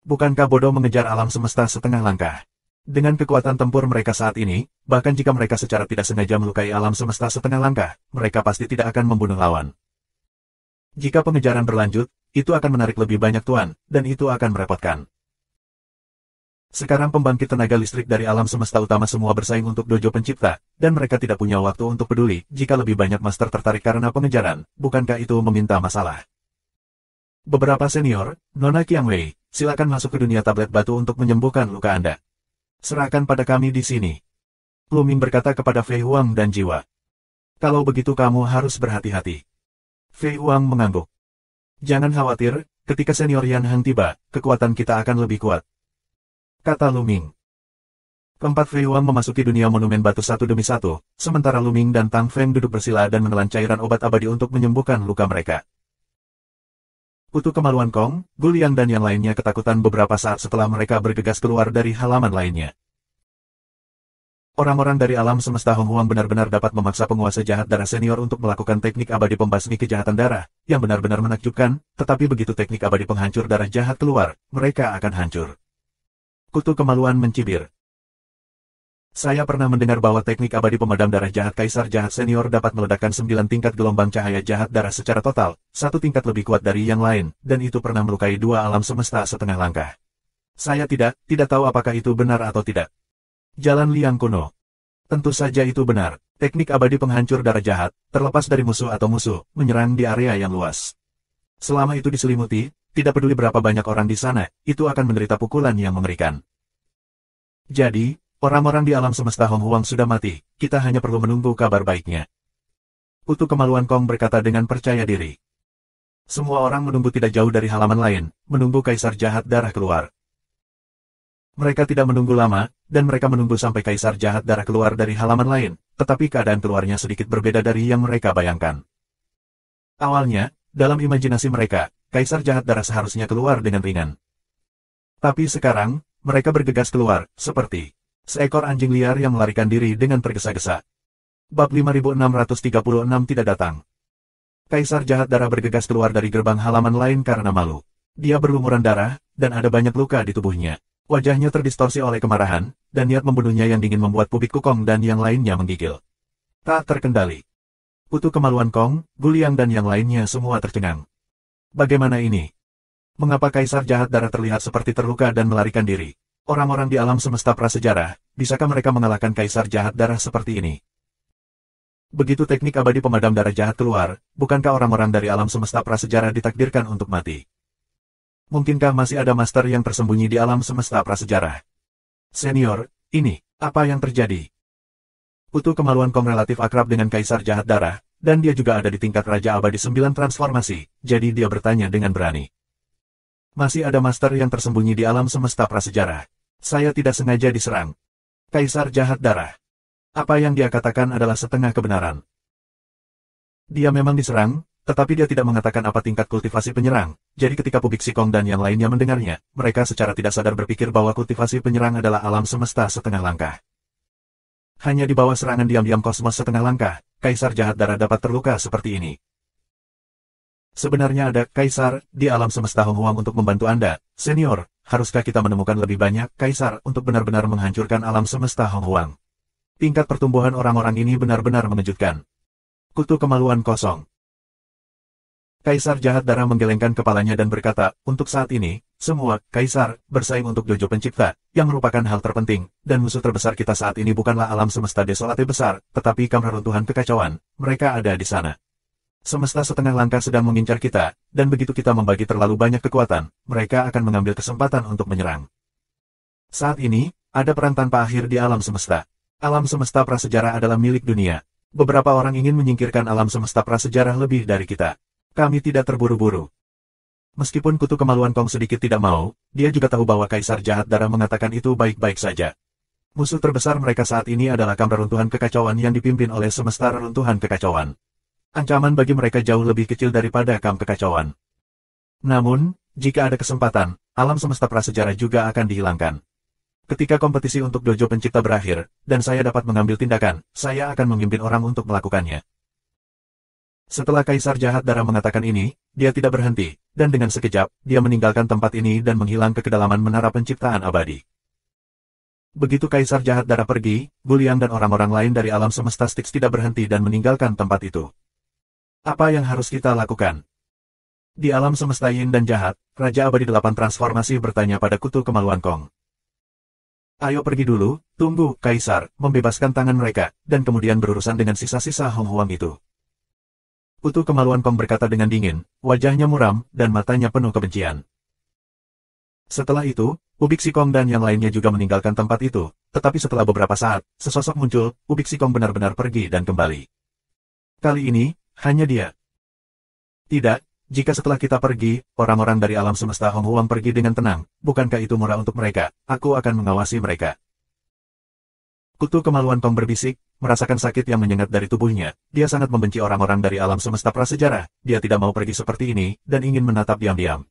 Bukankah bodoh mengejar alam semesta setengah langkah? Dengan kekuatan tempur mereka saat ini, bahkan jika mereka secara tidak sengaja melukai alam semesta setengah langkah, mereka pasti tidak akan membunuh lawan. Jika pengejaran berlanjut, itu akan menarik lebih banyak tuan, dan itu akan merepotkan. Sekarang pembangkit tenaga listrik dari alam semesta utama semua bersaing untuk dojo pencipta, dan mereka tidak punya waktu untuk peduli jika lebih banyak master tertarik karena pengejaran. Bukankah itu meminta masalah? Beberapa senior, Nona Qiang Wei, silakan masuk ke dunia tablet batu untuk menyembuhkan luka Anda. Serahkan pada kami di sini. Luming berkata kepada Fei Huang dan Jiwa. Kalau begitu kamu harus berhati-hati. Fei Huang mengangguk. Jangan khawatir, ketika senior Yan Hang tiba, kekuatan kita akan lebih kuat. Kata Luming. Keempat Fei Huang memasuki dunia monumen batu satu demi satu, sementara Luming dan Tang Feng duduk bersila dan menelan cairan obat abadi untuk menyembuhkan luka mereka. Kutu Kemaluan Kong, Guliang dan yang lainnya ketakutan beberapa saat setelah mereka bergegas keluar dari halaman lainnya. Orang-orang dari alam semesta Hong Huang benar-benar dapat memaksa penguasa jahat darah senior untuk melakukan teknik abadi pembasmi kejahatan darah, yang benar-benar menakjubkan, tetapi begitu teknik abadi penghancur darah jahat keluar, mereka akan hancur. Kutu Kemaluan mencibir. Saya pernah mendengar bahwa teknik abadi pemadam darah jahat Kaisar Jahat Senior dapat meledakkan 9 tingkat gelombang cahaya jahat darah secara total, 1 tingkat lebih kuat dari yang lain, dan itu pernah melukai 2 alam semesta setengah langkah. Saya tidak tahu apakah itu benar atau tidak. Jalan Liang kuno. Tentu saja itu benar, teknik abadi penghancur darah jahat, terlepas dari musuh atau musuh, menyerang di area yang luas. Selama itu diselimuti, tidak peduli berapa banyak orang di sana, itu akan menderita pukulan yang mengerikan. Jadi, orang-orang di alam semesta Hong Huang sudah mati, kita hanya perlu menunggu kabar baiknya. Kutu Kemaluan Kong berkata dengan percaya diri. Semua orang menunggu tidak jauh dari halaman lain, menunggu Kaisar Jahat Darah keluar. Mereka tidak menunggu lama, dan mereka menunggu sampai Kaisar Jahat Darah keluar dari halaman lain, tetapi keadaan keluarnya sedikit berbeda dari yang mereka bayangkan. Awalnya, dalam imajinasi mereka, Kaisar Jahat Darah seharusnya keluar dengan ringan. Tapi sekarang, mereka bergegas keluar, seperti seekor anjing liar yang melarikan diri dengan tergesa-gesa. Bab 5636 tidak datang. Kaisar Jahat Darah bergegas keluar dari gerbang halaman lain karena malu. Dia berlumuran darah, dan ada banyak luka di tubuhnya. Wajahnya terdistorsi oleh kemarahan, dan niat membunuhnya yang dingin membuat Pubik Kukong dan yang lainnya menggigil. Tak terkendali. Kutu Kemaluan Kong, Guliang dan yang lainnya semua tercengang. Bagaimana ini? Mengapa Kaisar Jahat Darah terlihat seperti terluka dan melarikan diri? Orang-orang di alam semesta prasejarah, bisakah mereka mengalahkan Kaisar Jahat Darah seperti ini? Begitu teknik abadi pemadam darah jahat keluar, bukankah orang-orang dari alam semesta prasejarah ditakdirkan untuk mati? Mungkinkah masih ada master yang tersembunyi di alam semesta prasejarah? Senior, ini, apa yang terjadi? Kutu Kemaluan Kong relatif akrab dengan Kaisar Jahat Darah, dan dia juga ada di tingkat Raja Abadi 9 transformasi, jadi dia bertanya dengan berani. Masih ada master yang tersembunyi di alam semesta prasejarah. Saya tidak sengaja diserang. Kaisar Jahat Darah. Apa yang dia katakan adalah setengah kebenaran. Dia memang diserang, tetapi dia tidak mengatakan apa tingkat kultivasi penyerang, jadi ketika Pubik Sikong dan yang lainnya mendengarnya, mereka secara tidak sadar berpikir bahwa kultivasi penyerang adalah alam semesta setengah langkah. Hanya di bawah serangan diam-diam kosmos setengah langkah, Kaisar Jahat Darah dapat terluka seperti ini. Sebenarnya ada Kaisar di alam semesta Hong Huang untuk membantu Anda, senior. Haruskah kita menemukan lebih banyak Kaisar untuk benar-benar menghancurkan alam semesta Hong Huang? Tingkat pertumbuhan orang-orang ini benar-benar mengejutkan. Kutu Kemaluan Kosong. Kaisar Jahat Darah menggelengkan kepalanya dan berkata, untuk saat ini, semua Kaisar bersaing untuk Dojo Pencipta, yang merupakan hal terpenting, dan musuh terbesar kita saat ini bukanlah alam semesta desolate besar, tetapi kamar runtuhan kekacauan. Mereka ada di sana. Semesta setengah langkah sedang mengincar kita, dan begitu kita membagi terlalu banyak kekuatan, mereka akan mengambil kesempatan untuk menyerang. Saat ini, ada perang tanpa akhir di alam semesta. Alam semesta prasejarah adalah milik dunia. Beberapa orang ingin menyingkirkan alam semesta prasejarah lebih dari kita. Kami tidak terburu-buru. Meskipun Kutu Kemaluan Kong sedikit tidak mau, dia juga tahu bahwa Kaisar Jahat Darah mengatakan itu baik-baik saja. Musuh terbesar mereka saat ini adalah kamar runtuhan kekacauan yang dipimpin oleh semesta runtuhan kekacauan. Ancaman bagi mereka jauh lebih kecil daripada kam kekacauan. Namun, jika ada kesempatan, alam semesta prasejarah juga akan dihilangkan. Ketika kompetisi untuk Dojo Pencipta berakhir, dan saya dapat mengambil tindakan, saya akan memimpin orang untuk melakukannya. Setelah Kaisar Jahat Darah mengatakan ini, dia tidak berhenti, dan dengan sekejap, dia meninggalkan tempat ini dan menghilang ke kedalaman menara penciptaan abadi. Begitu Kaisar Jahat Darah pergi, Guliang dan orang-orang lain dari alam semesta Styx tidak berhenti dan meninggalkan tempat itu. Apa yang harus kita lakukan? Di alam semesta Yin dan Jahat, Raja Abadi 8 transformasi bertanya pada Kutu Kemaluan Kong. Ayo pergi dulu, tunggu, Kaisar, membebaskan tangan mereka, dan kemudian berurusan dengan sisa-sisa Hong Huang itu. Kutu Kemaluan Kong berkata dengan dingin, wajahnya muram, dan matanya penuh kebencian. Setelah itu, Pubik Sikong dan yang lainnya juga meninggalkan tempat itu, tetapi setelah beberapa saat, sesosok muncul, Pubik Sikong benar-benar pergi dan kembali. Kali ini, hanya dia. Tidak. Jika setelah kita pergi, orang-orang dari alam semesta Hong Huang pergi dengan tenang, bukankah itu murah untuk mereka? Aku akan mengawasi mereka. Kutu Kemaluan Kong berbisik, merasakan sakit yang menyengat dari tubuhnya. Dia sangat membenci orang-orang dari alam semesta prasejarah. Dia tidak mau pergi seperti ini, dan ingin menatap diam-diam.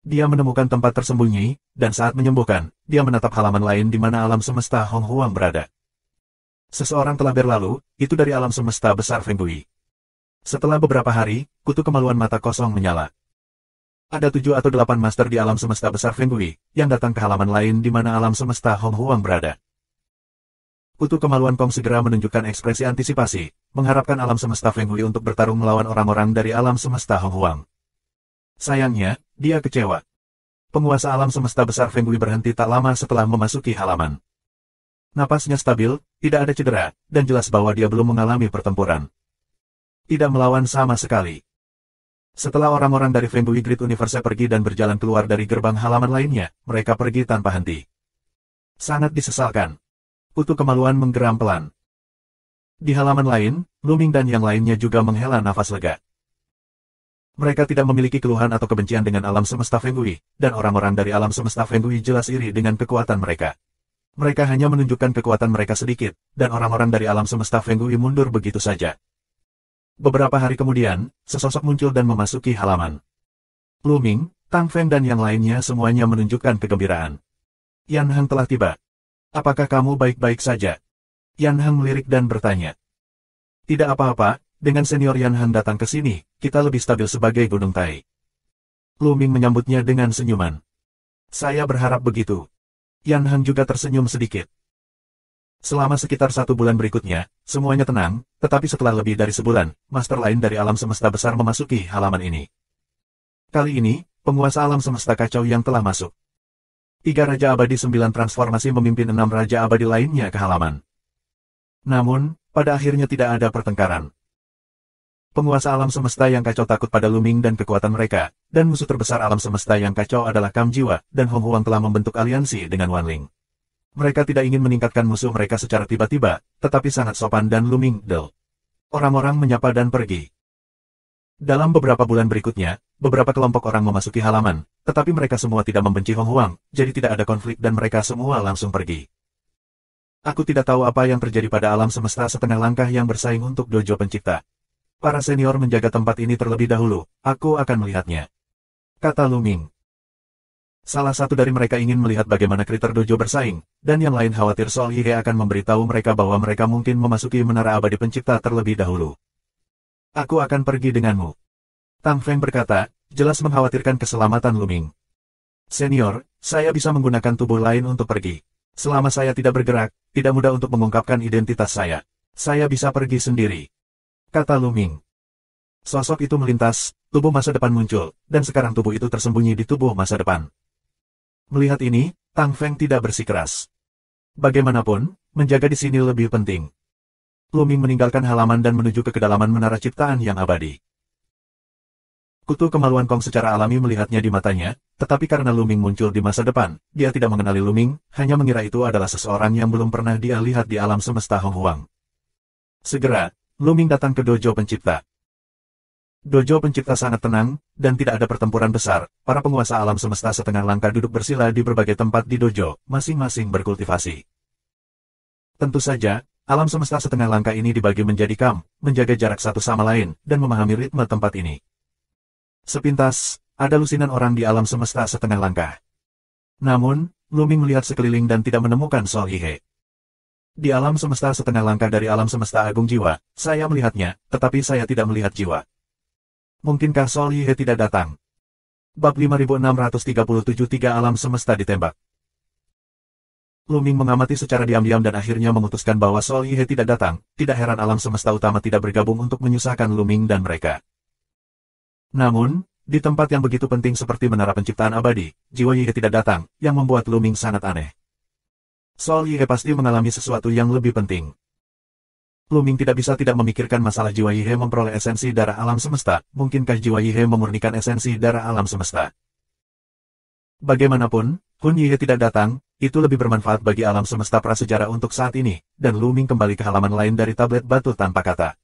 Dia menemukan tempat tersembunyi, dan saat menyembuhkan, dia menatap halaman lain di mana alam semesta Hong Huang berada. Seseorang telah berlalu, itu dari alam semesta besar Feng Bui. Setelah beberapa hari, Kutu Kemaluan mata kosong menyala. Ada 7 atau 8 master di alam semesta besar Feng Bui, yang datang ke halaman lain di mana alam semesta Hong Huang berada. Kutu Kemaluan Kong segera menunjukkan ekspresi antisipasi, mengharapkan alam semesta Feng Bui untuk bertarung melawan orang-orang dari alam semesta Hong Huang. Sayangnya, dia kecewa. Penguasa alam semesta besar Feng Bui berhenti tak lama setelah memasuki halaman. Napasnya stabil, tidak ada cedera, dan jelas bahwa dia belum mengalami pertempuran. Tidak melawan sama sekali. Setelah orang-orang dari Fenggui Great Universe pergi dan berjalan keluar dari gerbang halaman lainnya, mereka pergi tanpa henti. Sangat disesalkan. Kutu kemaluan menggeram pelan. Di halaman lain, Luming dan yang lainnya juga menghela nafas lega. Mereka tidak memiliki keluhan atau kebencian dengan alam semesta Fenggui, dan orang-orang dari alam semesta Fenggui jelas iri dengan kekuatan mereka. Mereka hanya menunjukkan kekuatan mereka sedikit, dan orang-orang dari alam semesta Fenggui mundur begitu saja. Beberapa hari kemudian, sesosok muncul dan memasuki halaman. Luming, Tang Feng dan yang lainnya semuanya menunjukkan kegembiraan. Yan Heng telah tiba. Apakah kamu baik-baik saja? Yan Heng melirik dan bertanya. Tidak apa-apa, dengan senior Yan Heng datang ke sini, kita lebih stabil sebagai Gunung Tai. Luming menyambutnya dengan senyuman. Saya berharap begitu. Yan Heng juga tersenyum sedikit. Selama sekitar 1 bulan berikutnya, semuanya tenang, tetapi setelah lebih dari sebulan, master lain dari alam semesta besar memasuki halaman ini. Kali ini, penguasa alam semesta kacau yang telah masuk. 3 Raja Abadi 9 transformasi memimpin 6 Raja Abadi lainnya ke halaman. Namun, pada akhirnya tidak ada pertengkaran. Penguasa alam semesta yang kacau takut pada Luming dan kekuatan mereka, dan musuh terbesar alam semesta yang kacau adalah Kam Jiwa, dan Hong Huang telah membentuk aliansi dengan Wan Ling. Mereka tidak ingin meningkatkan musuh mereka secara tiba-tiba, tetapi sangat sopan dan Luming Del. Orang-orang menyapa dan pergi. Dalam beberapa bulan berikutnya, beberapa kelompok orang memasuki halaman, tetapi mereka semua tidak membenci Hong Huang, jadi tidak ada konflik dan mereka semua langsung pergi. Aku tidak tahu apa yang terjadi pada alam semesta setengah langkah yang bersaing untuk dojo pencipta. Para senior menjaga tempat ini terlebih dahulu, aku akan melihatnya. Kata Luming. Salah satu dari mereka ingin melihat bagaimana kriter dojo bersaing, dan yang lain khawatir Sol Yihe akan memberitahu mereka bahwa mereka mungkin memasuki menara abadi pencipta terlebih dahulu. Aku akan pergi denganmu. Tang Feng berkata, jelas mengkhawatirkan keselamatan Luming. Senior, saya bisa menggunakan tubuh lain untuk pergi. Selama saya tidak bergerak, tidak mudah untuk mengungkapkan identitas saya. Saya bisa pergi sendiri. Kata Luming. Sosok itu melintas, tubuh masa depan muncul, dan sekarang tubuh itu tersembunyi di tubuh masa depan. Melihat ini, Tang Feng tidak bersikeras. Bagaimanapun, menjaga di sini lebih penting. Luming meninggalkan halaman dan menuju ke kedalaman menara ciptaan yang abadi. Kutu kemaluan Kong secara alami melihatnya di matanya, tetapi karena Luming muncul di masa depan, dia tidak mengenali Luming, hanya mengira itu adalah seseorang yang belum pernah dia lihat di alam semesta Hong Huang. Segera, Luming datang ke dojo pencipta. Dojo pencipta sangat tenang, dan tidak ada pertempuran besar. Para penguasa alam semesta setengah langkah duduk bersila di berbagai tempat di dojo, masing-masing berkultivasi. Tentu saja, alam semesta setengah langkah ini dibagi menjadi kam, menjaga jarak satu sama lain, dan memahami ritme tempat ini. Sepintas, ada lusinan orang di alam semesta setengah langkah. Namun, Luming melihat sekeliling dan tidak menemukan Sol Yihe. Di alam semesta setengah langkah dari alam semesta agung jiwa, saya melihatnya, tetapi saya tidak melihat jiwa. Mungkinkah Sol Yihe tidak datang? Bab 5637 3 alam semesta ditembak. Luming mengamati secara diam-diam dan akhirnya memutuskan bahwa Sol Yihe tidak datang. Tidak heran alam semesta utama tidak bergabung untuk menyusahkan Luming dan mereka. Namun, di tempat yang begitu penting seperti menara penciptaan abadi, jiwa Yihe tidak datang, yang membuat Luming sangat aneh. Sol Yihe pasti mengalami sesuatu yang lebih penting. Luming tidak bisa tidak memikirkan masalah jiwa Yihe memperoleh esensi darah alam semesta. Mungkinkah jiwa Yihe memurnikan esensi darah alam semesta? Bagaimanapun, Hun Yihe tidak datang, itu lebih bermanfaat bagi alam semesta prasejarah untuk saat ini, dan Luming kembali ke halaman lain dari tablet batu tanpa kata.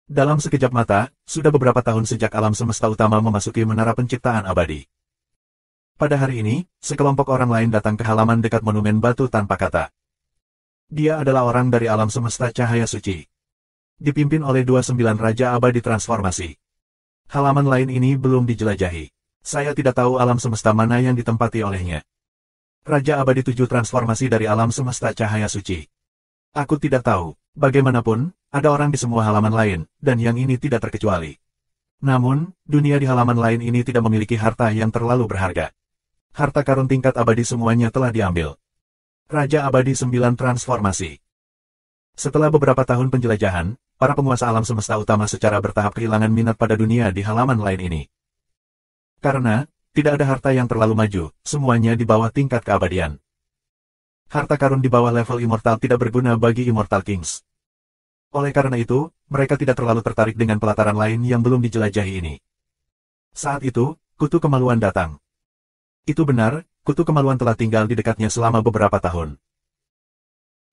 Dalam sekejap mata, sudah beberapa tahun sejak alam semesta utama memasuki menara penciptaan abadi. Pada hari ini, sekelompok orang lain datang ke halaman dekat monumen batu tanpa kata. Dia adalah orang dari alam semesta cahaya suci. Dipimpin oleh 29 Raja Abadi Transformasi. Halaman lain ini belum dijelajahi. Saya tidak tahu alam semesta mana yang ditempati olehnya. Raja Abadi 7 Transformasi dari alam semesta cahaya suci. Aku tidak tahu. Bagaimanapun, ada orang di semua halaman lain, dan yang ini tidak terkecuali. Namun, dunia di halaman lain ini tidak memiliki harta yang terlalu berharga. Harta karun tingkat abadi semuanya telah diambil. Raja Abadi 9 Transformasi. Setelah beberapa tahun penjelajahan, para penguasa alam semesta utama secara bertahap kehilangan minat pada dunia di halaman lain ini. Karena, tidak ada harta yang terlalu maju, semuanya di bawah tingkat keabadian. Harta karun di bawah level immortal tidak berguna bagi Immortal Kings. Oleh karena itu, mereka tidak terlalu tertarik dengan pelataran lain yang belum dijelajahi ini. Saat itu, kutu kemaluan datang. Itu benar, kutu kemaluan telah tinggal di dekatnya selama beberapa tahun.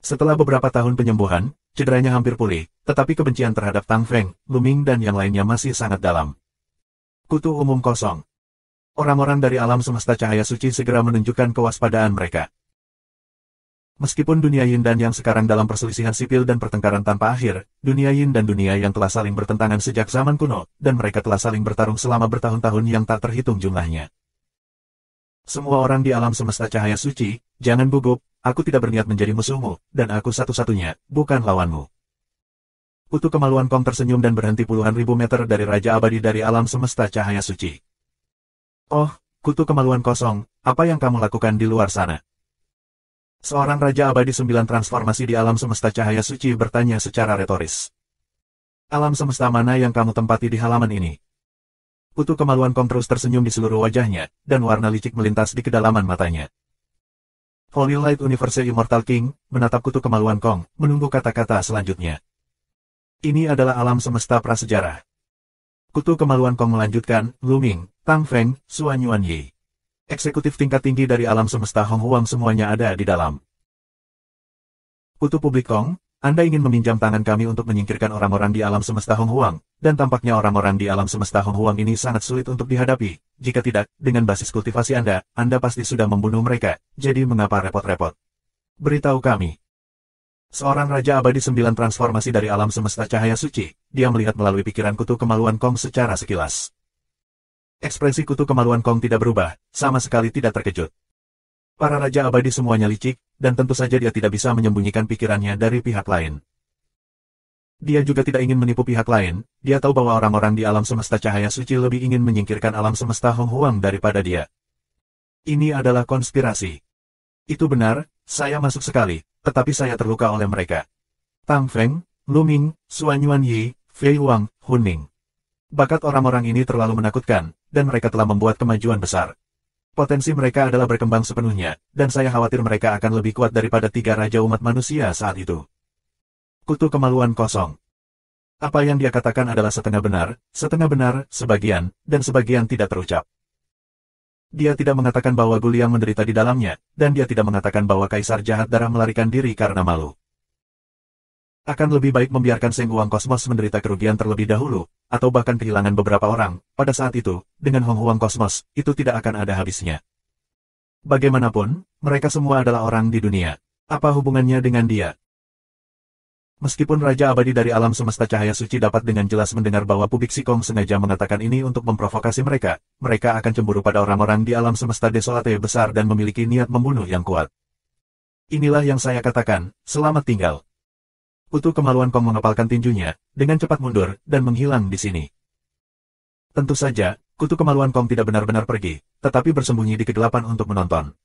Setelah beberapa tahun penyembuhan, cederanya hampir pulih, tetapi kebencian terhadap Tang Feng, Lu Ming dan yang lainnya masih sangat dalam. Kutu umum kosong. Orang-orang dari alam semesta cahaya suci segera menunjukkan kewaspadaan mereka. Meskipun dunia Yin dan yang sekarang dalam perselisihan sipil dan pertengkaran tanpa akhir, dunia Yin dan dunia yang telah saling bertentangan sejak zaman kuno, dan mereka telah saling bertarung selama bertahun-tahun yang tak terhitung jumlahnya. Semua orang di alam semesta cahaya suci, jangan gugup, aku tidak berniat menjadi musuhmu, dan aku satu-satunya, bukan lawanmu. Kutu kemaluan Kong tersenyum dan berhenti puluhan ribu meter dari Raja Abadi dari alam semesta cahaya suci. Oh, kutu kemaluan kosong, apa yang kamu lakukan di luar sana? Seorang Raja Abadi 9 transformasi di alam semesta cahaya suci bertanya secara retoris. Alam semesta mana yang kamu tempati di halaman ini? Kutu kemaluan Kong terus tersenyum di seluruh wajahnya, dan warna licik melintas di kedalaman matanya. Holy Light Universe Immortal King menatap kutu kemaluan Kong, menunggu kata-kata selanjutnya. Ini adalah alam semesta prasejarah. Kutu kemaluan Kong melanjutkan, Lu Ming, Tang Feng, Suan Yuan Yi. Eksekutif tingkat tinggi dari alam semesta Hong Huang semuanya ada di dalam. Kutu publik Kong, Anda ingin meminjam tangan kami untuk menyingkirkan orang-orang di alam semesta Hong Huang, dan tampaknya orang-orang di alam semesta Hong Huang ini sangat sulit untuk dihadapi. Jika tidak, dengan basis kultivasi Anda pasti sudah membunuh mereka, jadi mengapa repot-repot? Beritahu kami. Seorang Raja Abadi 9 transformasi dari alam semesta cahaya suci, dia melihat melalui pikiran kutu kemaluan Kong secara sekilas. Ekspresi kutu kemaluan Kong tidak berubah, sama sekali tidak terkejut. Para Raja Abadi semuanya licik, dan tentu saja dia tidak bisa menyembunyikan pikirannya dari pihak lain. Dia juga tidak ingin menipu pihak lain, dia tahu bahwa orang-orang di alam semesta cahaya suci lebih ingin menyingkirkan alam semesta Hong Huang daripada dia. Ini adalah konspirasi. Itu benar, saya masuk sekali, tetapi saya terluka oleh mereka. Tang Feng, Lu Ming, Suan Yuan Yi, Fei Huang, Hun Ning. Bakat orang-orang ini terlalu menakutkan, dan mereka telah membuat kemajuan besar. Potensi mereka adalah berkembang sepenuhnya, dan saya khawatir mereka akan lebih kuat daripada 3 raja umat manusia saat itu. Kutu kemaluan kosong. Apa yang dia katakan adalah setengah benar, sebagian, dan sebagian tidak terucap. Dia tidak mengatakan bahwa Guliang menderita di dalamnya, dan dia tidak mengatakan bahwa Kaisar Jahat Darah melarikan diri karena malu. Akan lebih baik membiarkan Seng Huang Kosmos menderita kerugian terlebih dahulu, atau bahkan kehilangan beberapa orang. Pada saat itu, dengan Hong Huang Kosmos, itu tidak akan ada habisnya. Bagaimanapun, mereka semua adalah orang di dunia. Apa hubungannya dengan dia? Meskipun Raja Abadi dari alam semesta cahaya suci dapat dengan jelas mendengar bahwa Publik Sikong sengaja mengatakan ini untuk memprovokasi mereka, mereka akan cemburu pada orang-orang di alam semesta desolate besar dan memiliki niat membunuh yang kuat. Inilah yang saya katakan, selamat tinggal. Kutu kemaluan Kong mengepalkan tinjunya, dengan cepat mundur, dan menghilang di sini. Tentu saja, kutu kemaluan Kong tidak benar-benar pergi, tetapi bersembunyi di kegelapan untuk menonton.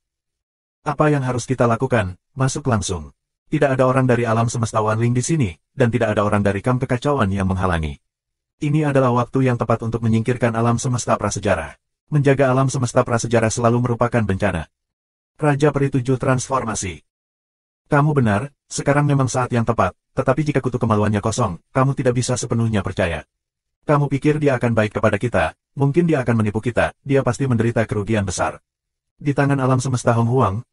Apa yang harus kita lakukan? Masuk langsung. Tidak ada orang dari alam semesta Wanling di sini, dan tidak ada orang dari kamp kekacauan yang menghalangi. Ini adalah waktu yang tepat untuk menyingkirkan alam semesta prasejarah. Menjaga alam semesta prasejarah selalu merupakan bencana. Raja Peri 7 transformasi. Kamu benar, sekarang memang saat yang tepat, tetapi jika kutu kemaluannya kosong, kamu tidak bisa sepenuhnya percaya. Kamu pikir dia akan baik kepada kita, mungkin dia akan menipu kita, dia pasti menderita kerugian besar. Di tangan alam semesta Hong Huang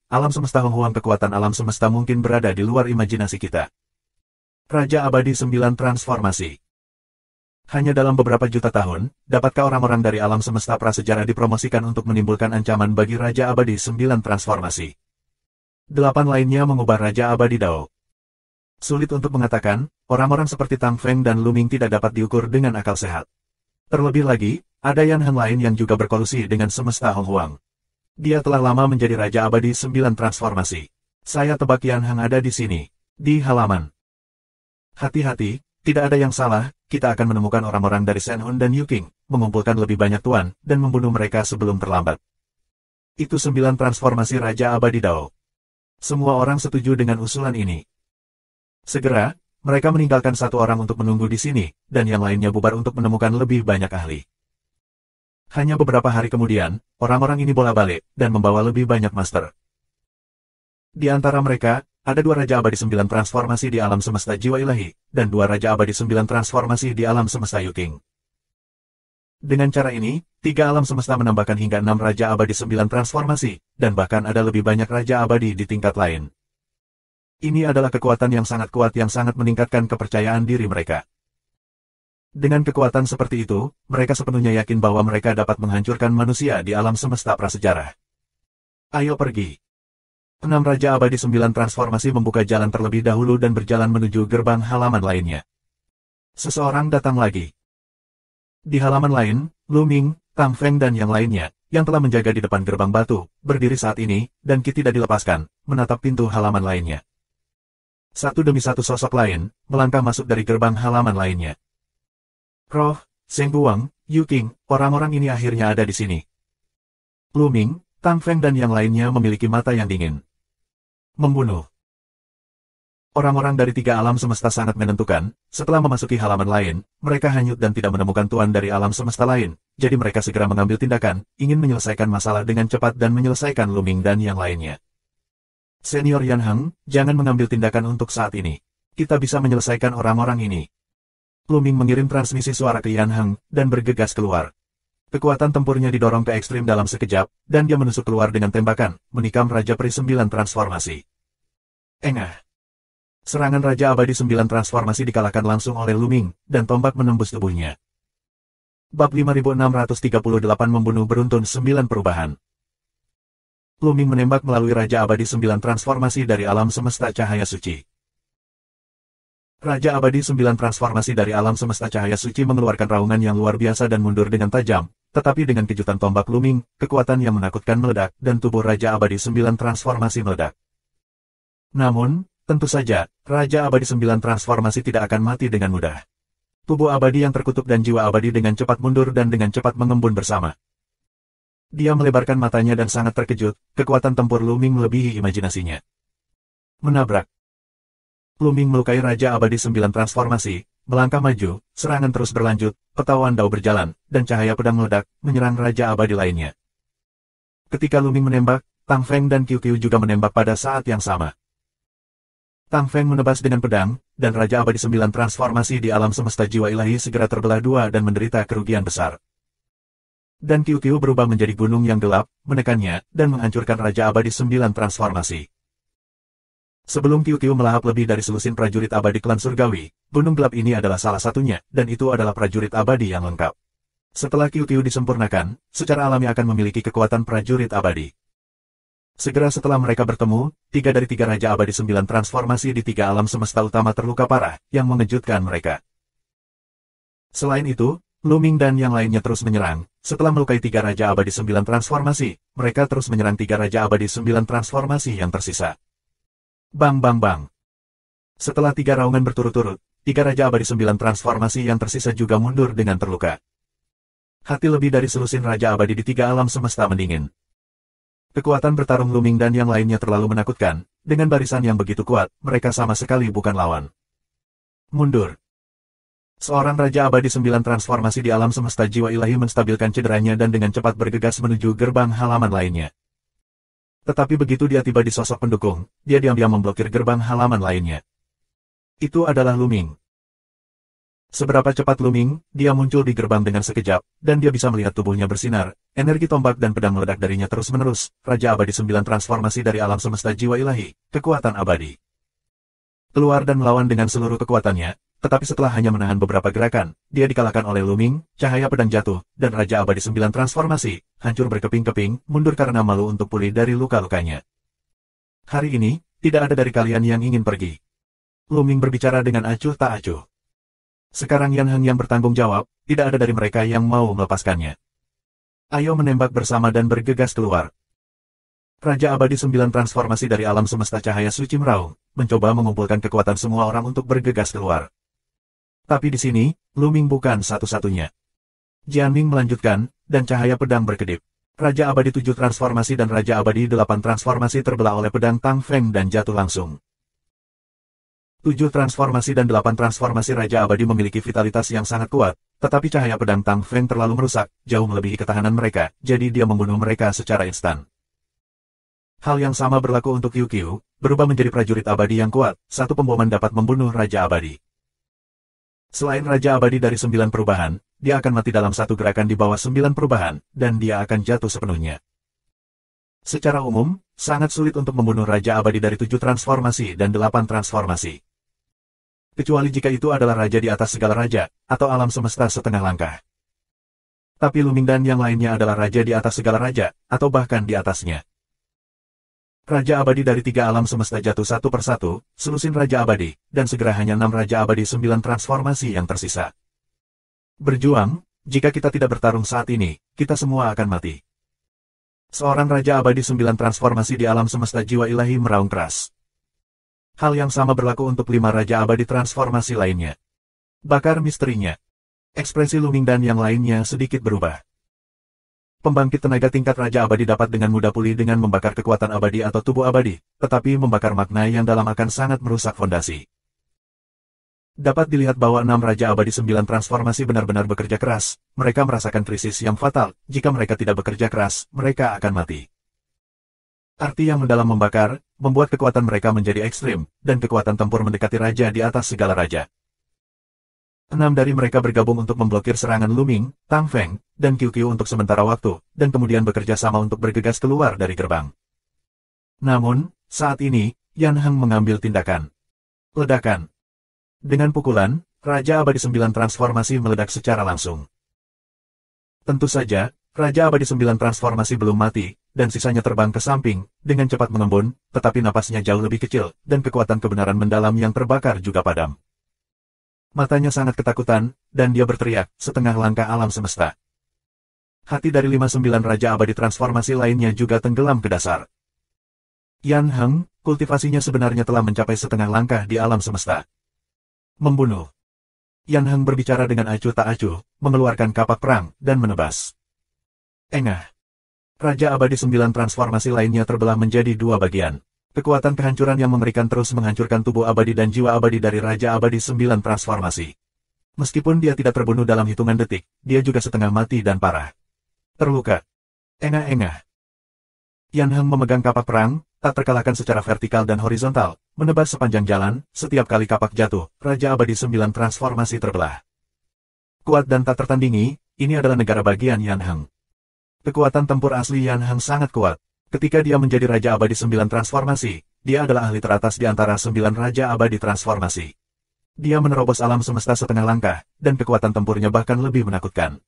kekuatan alam semesta mungkin berada di luar imajinasi kita. Raja Abadi 9 transformasi. Hanya dalam beberapa juta tahun, dapatkah orang-orang dari alam semesta prasejarah dipromosikan untuk menimbulkan ancaman bagi Raja Abadi 9 transformasi? 8 lainnya mengubah Raja Abadi Dao. Sulit untuk mengatakan, orang-orang seperti Tang Feng dan Lu Ming tidak dapat diukur dengan akal sehat. Terlebih lagi, ada Yan Han lain yang juga berkolusi dengan semesta Hong Huang. Dia telah lama menjadi Raja Abadi 9 transformasi. Saya tebak Yan Han ada di sini, di halaman. Hati-hati, tidak ada yang salah, kita akan menemukan orang-orang dari Shen Hun dan Yu Qing, mengumpulkan lebih banyak tuan, dan membunuh mereka sebelum terlambat. Itu 9 transformasi Raja Abadi Dao. Semua orang setuju dengan usulan ini. Segera, mereka meninggalkan satu orang untuk menunggu di sini, dan yang lainnya bubar untuk menemukan lebih banyak ahli. Hanya beberapa hari kemudian, orang-orang ini bola-balik, dan membawa lebih banyak master. Di antara mereka, ada 2 Raja Abadi 9 transformasi di alam semesta jiwa ilahi, dan 2 Raja Abadi 9 transformasi di alam semesta Yu Qing. Dengan cara ini, tiga alam semesta menambahkan hingga 6 Raja Abadi 9 transformasi, dan bahkan ada lebih banyak Raja Abadi di tingkat lain. Ini adalah kekuatan yang sangat kuat yang sangat meningkatkan kepercayaan diri mereka. Dengan kekuatan seperti itu, mereka sepenuhnya yakin bahwa mereka dapat menghancurkan manusia di alam semesta prasejarah. Ayo pergi. 6 Raja Abadi 9 transformasi membuka jalan terlebih dahulu dan berjalan menuju gerbang halaman lainnya. Seseorang datang lagi. Di halaman lain, Lu Ming, Tang Feng dan yang lainnya, yang telah menjaga di depan gerbang batu, berdiri saat ini, dan Qi tidak dilepaskan, menatap pintu halaman lainnya. Satu demi satu sosok lain, melangkah masuk dari gerbang halaman lainnya. Roh, Zheng Guang, Yu Qing, orang-orang ini akhirnya ada di sini. Lu Ming, Tang Feng dan yang lainnya memiliki mata yang dingin. Membunuh. Orang-orang dari tiga alam semesta sangat menentukan, setelah memasuki halaman lain, mereka hanyut dan tidak menemukan tuan dari alam semesta lain, jadi mereka segera mengambil tindakan, ingin menyelesaikan masalah dengan cepat dan menyelesaikan Lu Ming dan yang lainnya. Senior Yan Heng, jangan mengambil tindakan untuk saat ini. Kita bisa menyelesaikan orang-orang ini. Lu Ming mengirim transmisi suara ke Yan Heng, dan bergegas keluar. Kekuatan tempurnya didorong ke ekstrim dalam sekejap, dan dia menusuk keluar dengan tembakan, menikam Raja Peri 9 transformasi. Engah. Serangan Raja Abadi 9 transformasi dikalahkan langsung oleh Lu Ming, dan tombak menembus tubuhnya. Bab 5638 membunuh beruntun 9 perubahan. Lu Ming menembak melalui Raja Abadi 9 transformasi dari alam semesta cahaya suci. Raja Abadi 9 transformasi dari alam semesta cahaya suci mengeluarkan raungan yang luar biasa dan mundur dengan tajam, tetapi dengan kejutan tombak Lu Ming, kekuatan yang menakutkan meledak, dan tubuh Raja Abadi 9 transformasi meledak. Namun, tentu saja, Raja Abadi 9 transformasi tidak akan mati dengan mudah. Tubuh abadi yang terkutuk dan jiwa abadi dengan cepat mundur dan dengan cepat mengembun bersama. Dia melebarkan matanya dan sangat terkejut, kekuatan tempur Lu Ming melebihi imajinasinya. Menabrak. Lu Ming melukai Raja Abadi 9 transformasi, melangkah maju, serangan terus berlanjut, petawan dao berjalan, dan cahaya pedang meledak, menyerang Raja Abadi lainnya. Ketika Lu Ming menembak, Tang Feng dan Qiu Qiu juga menembak pada saat yang sama. Tang Feng menebas dengan pedang, dan Raja Abadi 9 transformasi di alam semesta jiwa ilahi segera terbelah dua dan menderita kerugian besar. Dan Qiu Qiu berubah menjadi gunung yang gelap, menekannya, dan menghancurkan Raja Abadi 9 transformasi. Sebelum Qiu Qiu melahap lebih dari selusin prajurit abadi klan surgawi, gunung gelap ini adalah salah satunya, dan itu adalah prajurit abadi yang lengkap. Setelah Qiu Qiu disempurnakan, secara alami akan memiliki kekuatan prajurit abadi. Segera setelah mereka bertemu, 3 dari 3 Raja Abadi 9 transformasi di 3 alam semesta utama terluka parah, yang mengejutkan mereka. Selain itu, Lu Ming dan yang lainnya terus menyerang. Setelah melukai 3 Raja Abadi 9 transformasi, mereka terus menyerang 3 Raja Abadi 9 transformasi yang tersisa. Bang bang bang. Setelah 3 raungan berturut-turut, 3 Raja Abadi 9 transformasi yang tersisa juga mundur dengan terluka. Hati lebih dari selusin Raja Abadi di 3 alam semesta mendingin. Kekuatan bertarung Lu Ming dan yang lainnya terlalu menakutkan, dengan barisan yang begitu kuat, mereka sama sekali bukan lawan. Mundur. Seorang Raja Abadi 9 transformasi di alam semesta jiwa ilahi menstabilkan cederanya dan dengan cepat bergegas menuju gerbang halaman lainnya. Tetapi begitu dia tiba di sosok pendukung, dia diam-diam memblokir gerbang halaman lainnya. Itu adalah Lu Ming. Seberapa cepat Lu Ming, dia muncul di gerbang dengan sekejap, dan dia bisa melihat tubuhnya bersinar, energi tombak dan pedang meledak darinya terus-menerus, Raja Abadi 9 transformasi dari alam semesta jiwa ilahi, kekuatan abadi. Keluar dan melawan dengan seluruh kekuatannya, tetapi setelah hanya menahan beberapa gerakan, dia dikalahkan oleh Lu Ming, cahaya pedang jatuh, dan Raja Abadi 9 transformasi, hancur berkeping-keping, mundur karena malu untuk pulih dari luka-lukanya. Hari ini, tidak ada dari kalian yang ingin pergi. Lu Ming berbicara dengan acuh tak acuh. Sekarang Yan Heng yang bertanggung jawab, tidak ada dari mereka yang mau melepaskannya. Ayo menembak bersama dan bergegas keluar. Raja Abadi 9 transformasi dari alam semesta cahaya suci meraung, mencoba mengumpulkan kekuatan semua orang untuk bergegas keluar. Tapi di sini, Lu Ming bukan satu-satunya. Jian Ming melanjutkan, dan cahaya pedang berkedip. Raja Abadi 7 transformasi dan Raja Abadi 8 transformasi terbelah oleh pedang Tang Feng dan jatuh langsung. 7 transformasi dan 8 transformasi Raja Abadi memiliki vitalitas yang sangat kuat, tetapi cahaya pedang Tang Feng terlalu merusak, jauh melebihi ketahanan mereka, jadi dia membunuh mereka secara instan. Hal yang sama berlaku untuk Qiu Qiu, berubah menjadi prajurit abadi yang kuat, satu pemboman dapat membunuh Raja Abadi. Selain Raja Abadi dari 9 perubahan, dia akan mati dalam satu gerakan di bawah 9 perubahan, dan dia akan jatuh sepenuhnya. Secara umum, sangat sulit untuk membunuh Raja Abadi dari 7 transformasi dan 8 transformasi. Kecuali jika itu adalah Raja di atas segala raja, atau alam semesta setengah langkah. Tapi Luming dan yang lainnya adalah Raja di atas segala raja, atau bahkan di atasnya. Raja Abadi dari 3 alam semesta jatuh satu persatu, selusin Raja Abadi, dan segera hanya 6 Raja Abadi 9 transformasi yang tersisa. Berjuang, jika kita tidak bertarung saat ini, kita semua akan mati. Seorang Raja Abadi 9 transformasi di alam semesta jiwa ilahi meraung keras. Hal yang sama berlaku untuk 5 Raja Abadi transformasi lainnya. Bakar misterinya. Ekspresi Luming dan yang lainnya sedikit berubah. Pembangkit tenaga tingkat Raja Abadi dapat dengan mudah pulih dengan membakar kekuatan abadi atau tubuh abadi, tetapi membakar makna yang dalam akan sangat merusak fondasi. Dapat dilihat bahwa 6 Raja Abadi 9 transformasi benar-benar bekerja keras, mereka merasakan krisis yang fatal, jika mereka tidak bekerja keras, mereka akan mati. Arti yang mendalam membakar, membuat kekuatan mereka menjadi ekstrim, dan kekuatan tempur mendekati Raja di atas segala raja. 6 dari mereka bergabung untuk memblokir serangan Luming, Tang Feng, dan QQ untuk sementara waktu, dan kemudian bekerja sama untuk bergegas keluar dari gerbang. Namun, saat ini, Yan Heng mengambil tindakan. Ledakan. Dengan pukulan, Raja Abadi 9 transformasi meledak secara langsung. Tentu saja, Raja Abadi 9 transformasi belum mati, dan sisanya terbang ke samping, dengan cepat mengembun, tetapi napasnya jauh lebih kecil, dan kekuatan kebenaran mendalam yang terbakar juga padam. Matanya sangat ketakutan, dan dia berteriak, setengah langkah alam semesta. Hati dari 59 Raja Abadi transformasi lainnya juga tenggelam ke dasar. Yan Heng, kultivasinya sebenarnya telah mencapai setengah langkah di alam semesta. Membunuh. Yan Heng berbicara dengan acuh tak acuh, mengeluarkan kapak perang, dan menebas. Engah. Raja Abadi 9 transformasi lainnya terbelah menjadi 2 bagian. Kekuatan kehancuran yang mengerikan terus menghancurkan tubuh abadi dan jiwa abadi dari Raja Abadi 9 transformasi. Meskipun dia tidak terbunuh dalam hitungan detik, dia juga setengah mati dan parah. Terluka. Engah-engah. Yan Heng memegang kapak perang, tak terkalahkan secara vertikal dan horizontal, menebas sepanjang jalan, setiap kali kapak jatuh, Raja Abadi 9 transformasi terbelah. Kuat dan tak tertandingi, ini adalah negara bagian Yan Heng. Kekuatan tempur asli Yan Heng sangat kuat. Ketika dia menjadi Raja Abadi 9 transformasi, dia adalah ahli teratas di antara 9 Raja Abadi transformasi. Dia menerobos alam semesta setengah langkah, dan kekuatan tempurnya bahkan lebih menakutkan.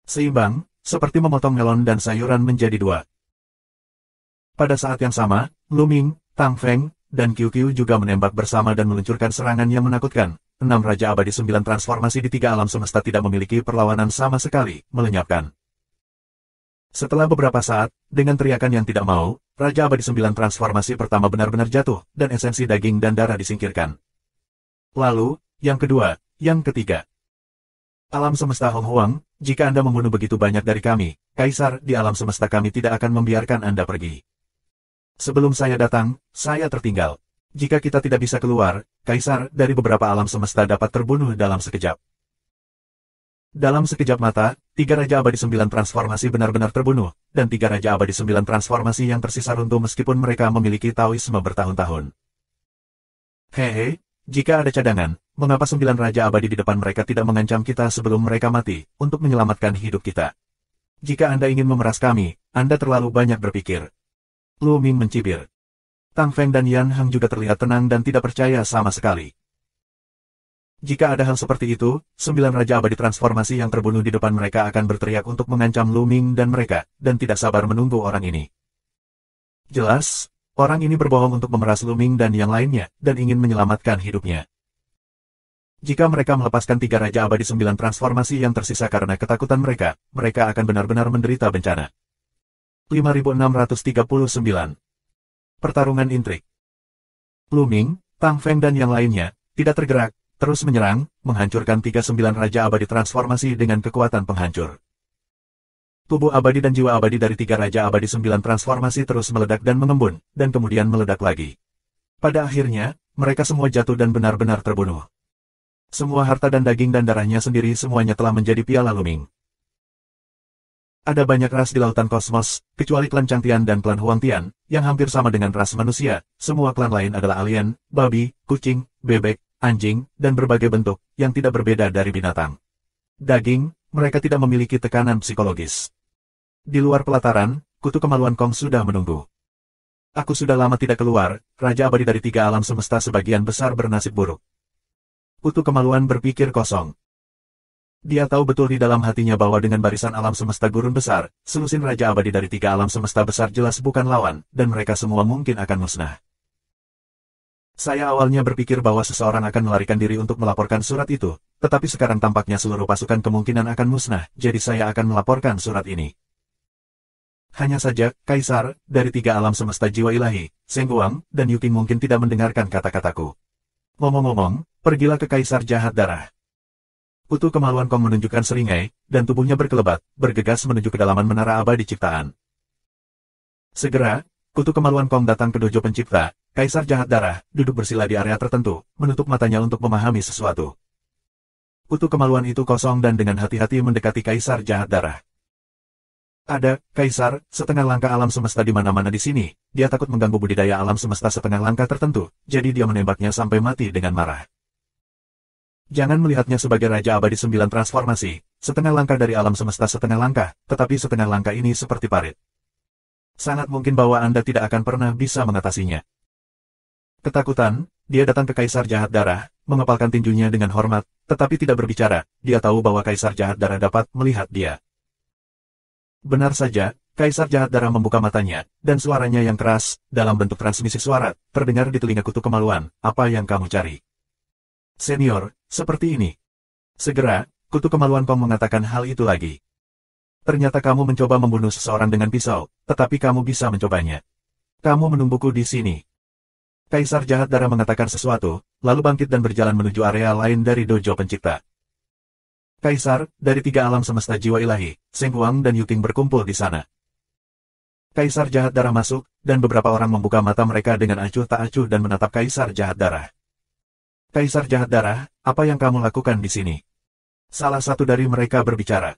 Seimbang, seperti memotong melon dan sayuran menjadi 2. Pada saat yang sama, Luming, Tang Feng, dan QQ juga menembak bersama dan meluncurkan serangan yang menakutkan. 6 Raja Abadi 9 transformasi di 3 alam semesta tidak memiliki perlawanan sama sekali, melenyapkan. Setelah beberapa saat, dengan teriakan yang tidak mau, Raja Abadi 9 transformasi pertama benar-benar jatuh, dan esensi daging dan darah disingkirkan. Lalu, yang kedua, yang ketiga. Alam semesta Hong Huang, jika Anda membunuh begitu banyak dari kami, Kaisar, di alam semesta kami tidak akan membiarkan Anda pergi. Sebelum saya datang, saya tertinggal. Jika kita tidak bisa keluar, Kaisar, dari beberapa alam semesta dapat terbunuh dalam sekejap. Dalam sekejap mata, 3 Raja Abadi 9 transformasi benar-benar terbunuh, dan 3 Raja Abadi 9 transformasi yang tersisa runtuh meskipun mereka memiliki Taoisme bertahun-tahun. Hehe, jika ada cadangan, mengapa 9 Raja Abadi di depan mereka tidak mengancam kita sebelum mereka mati, untuk menyelamatkan hidup kita? Jika Anda ingin memeras kami, Anda terlalu banyak berpikir. Luming mencibir. Tang Feng dan Yan Heng juga terlihat tenang dan tidak percaya sama sekali. Jika ada hal seperti itu, 9 Raja Abadi transformasi yang terbunuh di depan mereka akan berteriak untuk mengancam Luming dan mereka, dan tidak sabar menunggu orang ini. Jelas, orang ini berbohong untuk memeras Luming dan yang lainnya, dan ingin menyelamatkan hidupnya. Jika mereka melepaskan 3 Raja Abadi 9 transformasi yang tersisa karena ketakutan mereka, mereka akan benar-benar menderita bencana. 5639. Pertarungan intrik. Luming, Tang Feng dan yang lainnya, tidak tergerak, terus menyerang, menghancurkan 39 Raja Abadi transformasi dengan kekuatan penghancur. Tubuh abadi dan jiwa abadi dari 3 Raja Abadi 9 transformasi terus meledak dan mengembun, dan kemudian meledak lagi. Pada akhirnya, mereka semua jatuh dan benar-benar terbunuh. Semua harta dan daging dan darahnya sendiri semuanya telah menjadi piala Luming. Ada banyak ras di lautan kosmos, kecuali klan Changtian dan klan Huangtian, yang hampir sama dengan ras manusia. Semua klan lain adalah alien, babi, kucing, bebek, anjing, dan berbagai bentuk yang tidak berbeda dari binatang. Daging, mereka tidak memiliki tekanan psikologis. Di luar pelataran, kutu kemaluan Kong sudah menunggu. Aku sudah lama tidak keluar, Raja Abadi dari tiga alam semesta sebagian besar bernasib buruk. Kutu kemaluan berpikir kosong. Dia tahu betul di dalam hatinya bahwa dengan barisan alam semesta gurun besar, selusin Raja Abadi dari tiga alam semesta besar jelas bukan lawan, dan mereka semua mungkin akan musnah. Saya awalnya berpikir bahwa seseorang akan melarikan diri untuk melaporkan surat itu, tetapi sekarang tampaknya seluruh pasukan kemungkinan akan musnah, jadi saya akan melaporkan surat ini. Hanya saja, Kaisar, dari tiga alam semesta jiwa ilahi, Seng Guang, dan Yuking mungkin tidak mendengarkan kata-kataku. Ngomong-ngomong, pergilah ke Kaisar Jahat Darah. Kutu kemaluan Kong menunjukkan seringai, dan tubuhnya berkelebat, bergegas menuju kedalaman menara abadi ciptaan. Segera, kutu kemaluan Kong datang ke dojo pencipta, Kaisar Jahat Darah, duduk bersila di area tertentu, menutup matanya untuk memahami sesuatu. Kutu kemaluan itu kosong dan dengan hati-hati mendekati Kaisar Jahat Darah. Ada, Kaisar, setengah langkah alam semesta di mana-mana di sini. Dia takut mengganggu budidaya alam semesta setengah langkah tertentu, jadi dia menembaknya sampai mati dengan marah. Jangan melihatnya sebagai Raja Abadi 9 transformasi, setengah langkah dari alam semesta setengah langkah, tetapi setengah langkah ini seperti parit. Sangat mungkin bahwa Anda tidak akan pernah bisa mengatasinya. Ketakutan, dia datang ke Kaisar Jahat Darah, mengepalkan tinjunya dengan hormat, tetapi tidak berbicara. Dia tahu bahwa Kaisar Jahat Darah dapat melihat dia. Benar saja, Kaisar Jahat Darah membuka matanya, dan suaranya yang keras, dalam bentuk transmisi suara, terdengar di telinga kutu kemaluan. Apa yang kamu cari? Senior, seperti ini. Segera, kutu kemaluan Kong mengatakan hal itu lagi. Ternyata kamu mencoba membunuh seseorang dengan pisau, tetapi kamu bisa mencobanya. Kamu menungguku di sini. Kaisar Jahat Darah mengatakan sesuatu, lalu bangkit dan berjalan menuju area lain dari dojo pencipta. Kaisar, dari tiga alam semesta jiwa ilahi, Seng Guang dan Yuking berkumpul di sana. Kaisar Jahat Darah masuk, dan beberapa orang membuka mata mereka dengan acuh tak acuh dan menatap Kaisar Jahat Darah. Kaisar Jahat Darah, apa yang kamu lakukan di sini? Salah satu dari mereka berbicara.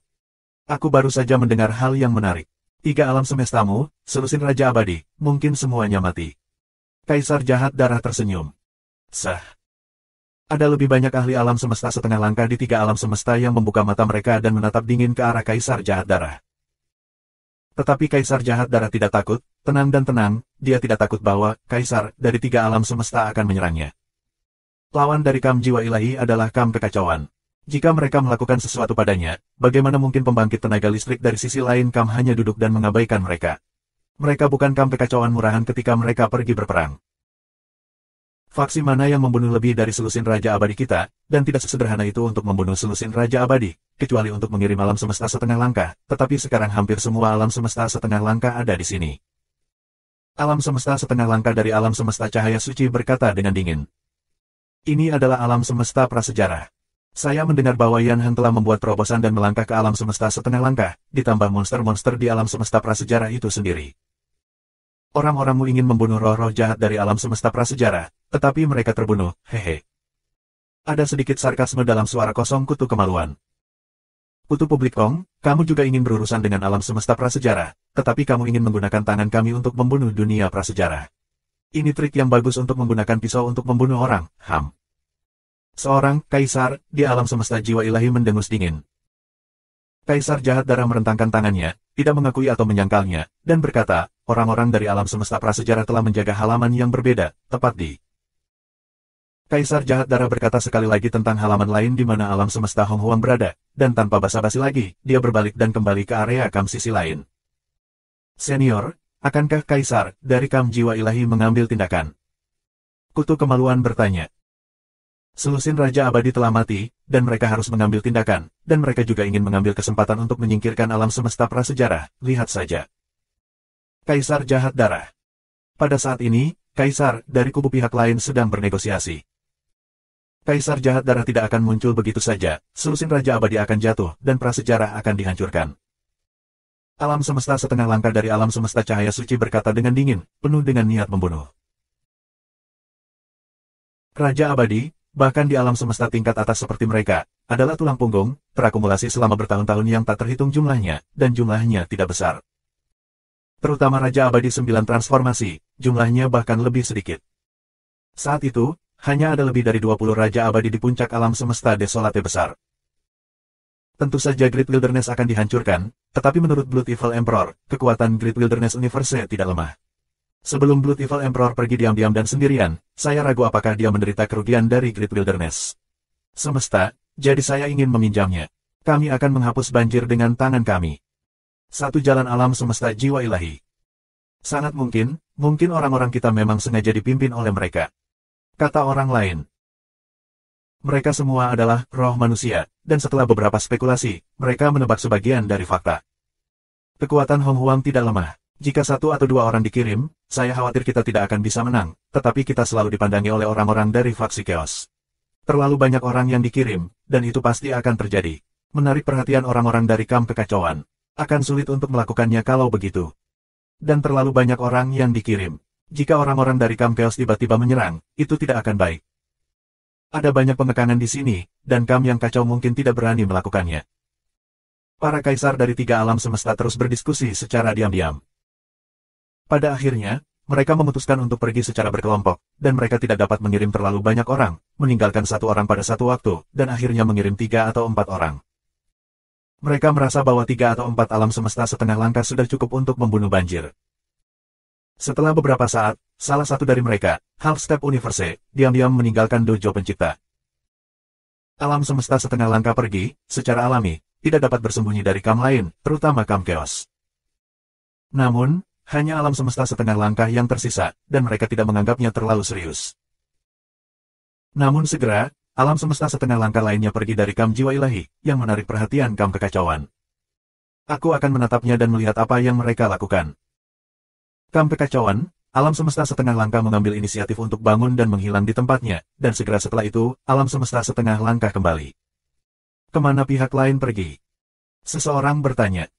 Aku baru saja mendengar hal yang menarik. Tiga alam semestamu, selusin Raja Abadi, mungkin semuanya mati. Kaisar Jahat Darah tersenyum. Sah. Ada lebih banyak ahli alam semesta setengah langkah di tiga alam semesta yang membuka mata mereka dan menatap dingin ke arah Kaisar Jahat Darah. Tetapi Kaisar Jahat Darah tidak takut, tenang dan tenang, dia tidak takut bahwa Kaisar dari tiga alam semesta akan menyerangnya. Lawan dari Kam Jiwa Ilahi adalah Kam Kekacauan. Jika mereka melakukan sesuatu padanya, bagaimana mungkin pembangkit tenaga listrik dari sisi lain Kam hanya duduk dan mengabaikan mereka? Mereka bukan Kam Kekacauan murahan ketika mereka pergi berperang. Faksi mana yang membunuh lebih dari selusin Raja Abadi kita, dan tidak sesederhana itu untuk membunuh selusin Raja Abadi, kecuali untuk mengirim alam semesta setengah langkah, tetapi sekarang hampir semua alam semesta setengah langkah ada di sini. Alam semesta setengah langkah dari alam semesta cahaya suci berkata dengan dingin. Ini adalah alam semesta prasejarah. Saya mendengar bahwa Yan Heng telah membuat terobosan dan melangkah ke alam semesta setengah langkah, ditambah monster-monster di alam semesta prasejarah itu sendiri. Orang-orangmu ingin membunuh roh-roh jahat dari alam semesta prasejarah, tetapi mereka terbunuh, hehe. Ada sedikit sarkasme dalam suara kosong kutu kemaluan. Kutu publik Kong, kamu juga ingin berurusan dengan alam semesta prasejarah, tetapi kamu ingin menggunakan tangan kami untuk membunuh dunia prasejarah. Ini trik yang bagus untuk menggunakan pisau untuk membunuh orang, ham. Seorang Kaisar di alam semesta jiwa ilahi mendengus dingin. Kaisar Jahat Darah merentangkan tangannya, tidak mengakui atau menyangkalnya, dan berkata, orang-orang dari alam semesta prasejarah telah menjaga halaman yang berbeda, tepat di. Kaisar Jahat Darah berkata sekali lagi tentang halaman lain di mana alam semesta Hong Huang berada, dan tanpa basa-basi lagi, dia berbalik dan kembali ke area Kam sisi lain. Senior, akankah Kaisar dari Kam Jiwa Ilahi mengambil tindakan? Kutu kemaluan bertanya. Selusin Raja Abadi telah mati, dan mereka harus mengambil tindakan, dan mereka juga ingin mengambil kesempatan untuk menyingkirkan alam semesta prasejarah, lihat saja. Kaisar Jahat Darah. Pada saat ini, Kaisar dari kubu pihak lain sedang bernegosiasi. Kaisar Jahat Darah tidak akan muncul begitu saja, selusin Raja Abadi akan jatuh, dan prasejarah akan dihancurkan. Alam semesta setengah langkah dari alam semesta cahaya suci berkata dengan dingin, penuh dengan niat membunuh. Raja Abadi, bahkan di alam semesta tingkat atas seperti mereka, adalah tulang punggung, terakumulasi selama bertahun-tahun yang tak terhitung jumlahnya, dan jumlahnya tidak besar. Terutama Raja Abadi 9 transformasi, jumlahnya bahkan lebih sedikit. Saat itu, hanya ada lebih dari 20 Raja Abadi di puncak alam semesta desolate besar. Tentu saja Great Wilderness akan dihancurkan, tetapi menurut Blood Evil Emperor, kekuatan Great Wilderness Universe tidak lemah. Sebelum Blood Evil Emperor pergi diam-diam dan sendirian, saya ragu apakah dia menderita kerugian dari Great Wilderness Semesta, jadi saya ingin meminjamnya. Kami akan menghapus banjir dengan tangan kami. Satu jalan alam semesta jiwa ilahi. Sangat mungkin orang-orang kita memang sengaja dipimpin oleh mereka. Kata orang lain. Mereka semua adalah roh manusia, dan setelah beberapa spekulasi, mereka menebak sebagian dari fakta. Kekuatan Hong Huang tidak lemah. Jika satu atau dua orang dikirim, saya khawatir kita tidak akan bisa menang, tetapi kita selalu dipandangi oleh orang-orang dari faksi Chaos. Terlalu banyak orang yang dikirim, dan itu pasti akan terjadi. Menarik perhatian orang-orang dari kamp kekacauan. Akan sulit untuk melakukannya kalau begitu. Dan terlalu banyak orang yang dikirim. Jika orang-orang dari kamp Chaos tiba-tiba menyerang, itu tidak akan baik. Ada banyak penekanan di sini, dan kamp yang kacau mungkin tidak berani melakukannya. Para kaisar dari 3 alam semesta terus berdiskusi secara diam-diam. Pada akhirnya, mereka memutuskan untuk pergi secara berkelompok, dan mereka tidak dapat mengirim terlalu banyak orang, meninggalkan 1 orang pada satu waktu, dan akhirnya mengirim 3 atau 4 orang. Mereka merasa bahwa 3 atau 4 alam semesta setengah langkah sudah cukup untuk membunuh banjir. Setelah beberapa saat, salah satu dari mereka, Half Step Universe, diam-diam meninggalkan dojo pencipta. Alam semesta setengah langkah pergi, secara alami, tidak dapat bersembunyi dari kamp lain, terutama kamp Chaos. Namun, hanya alam semesta setengah langkah yang tersisa, dan mereka tidak menganggapnya terlalu serius. Namun segera, alam semesta setengah langkah lainnya pergi dari kamp jiwa ilahi, yang menarik perhatian kamp kekacauan. Aku akan menatapnya dan melihat apa yang mereka lakukan. Kamp kekacauan, alam semesta setengah langkah mengambil inisiatif untuk bangun dan menghilang di tempatnya, dan segera setelah itu, alam semesta setengah langkah kembali. Kemana pihak lain pergi? Seseorang bertanya.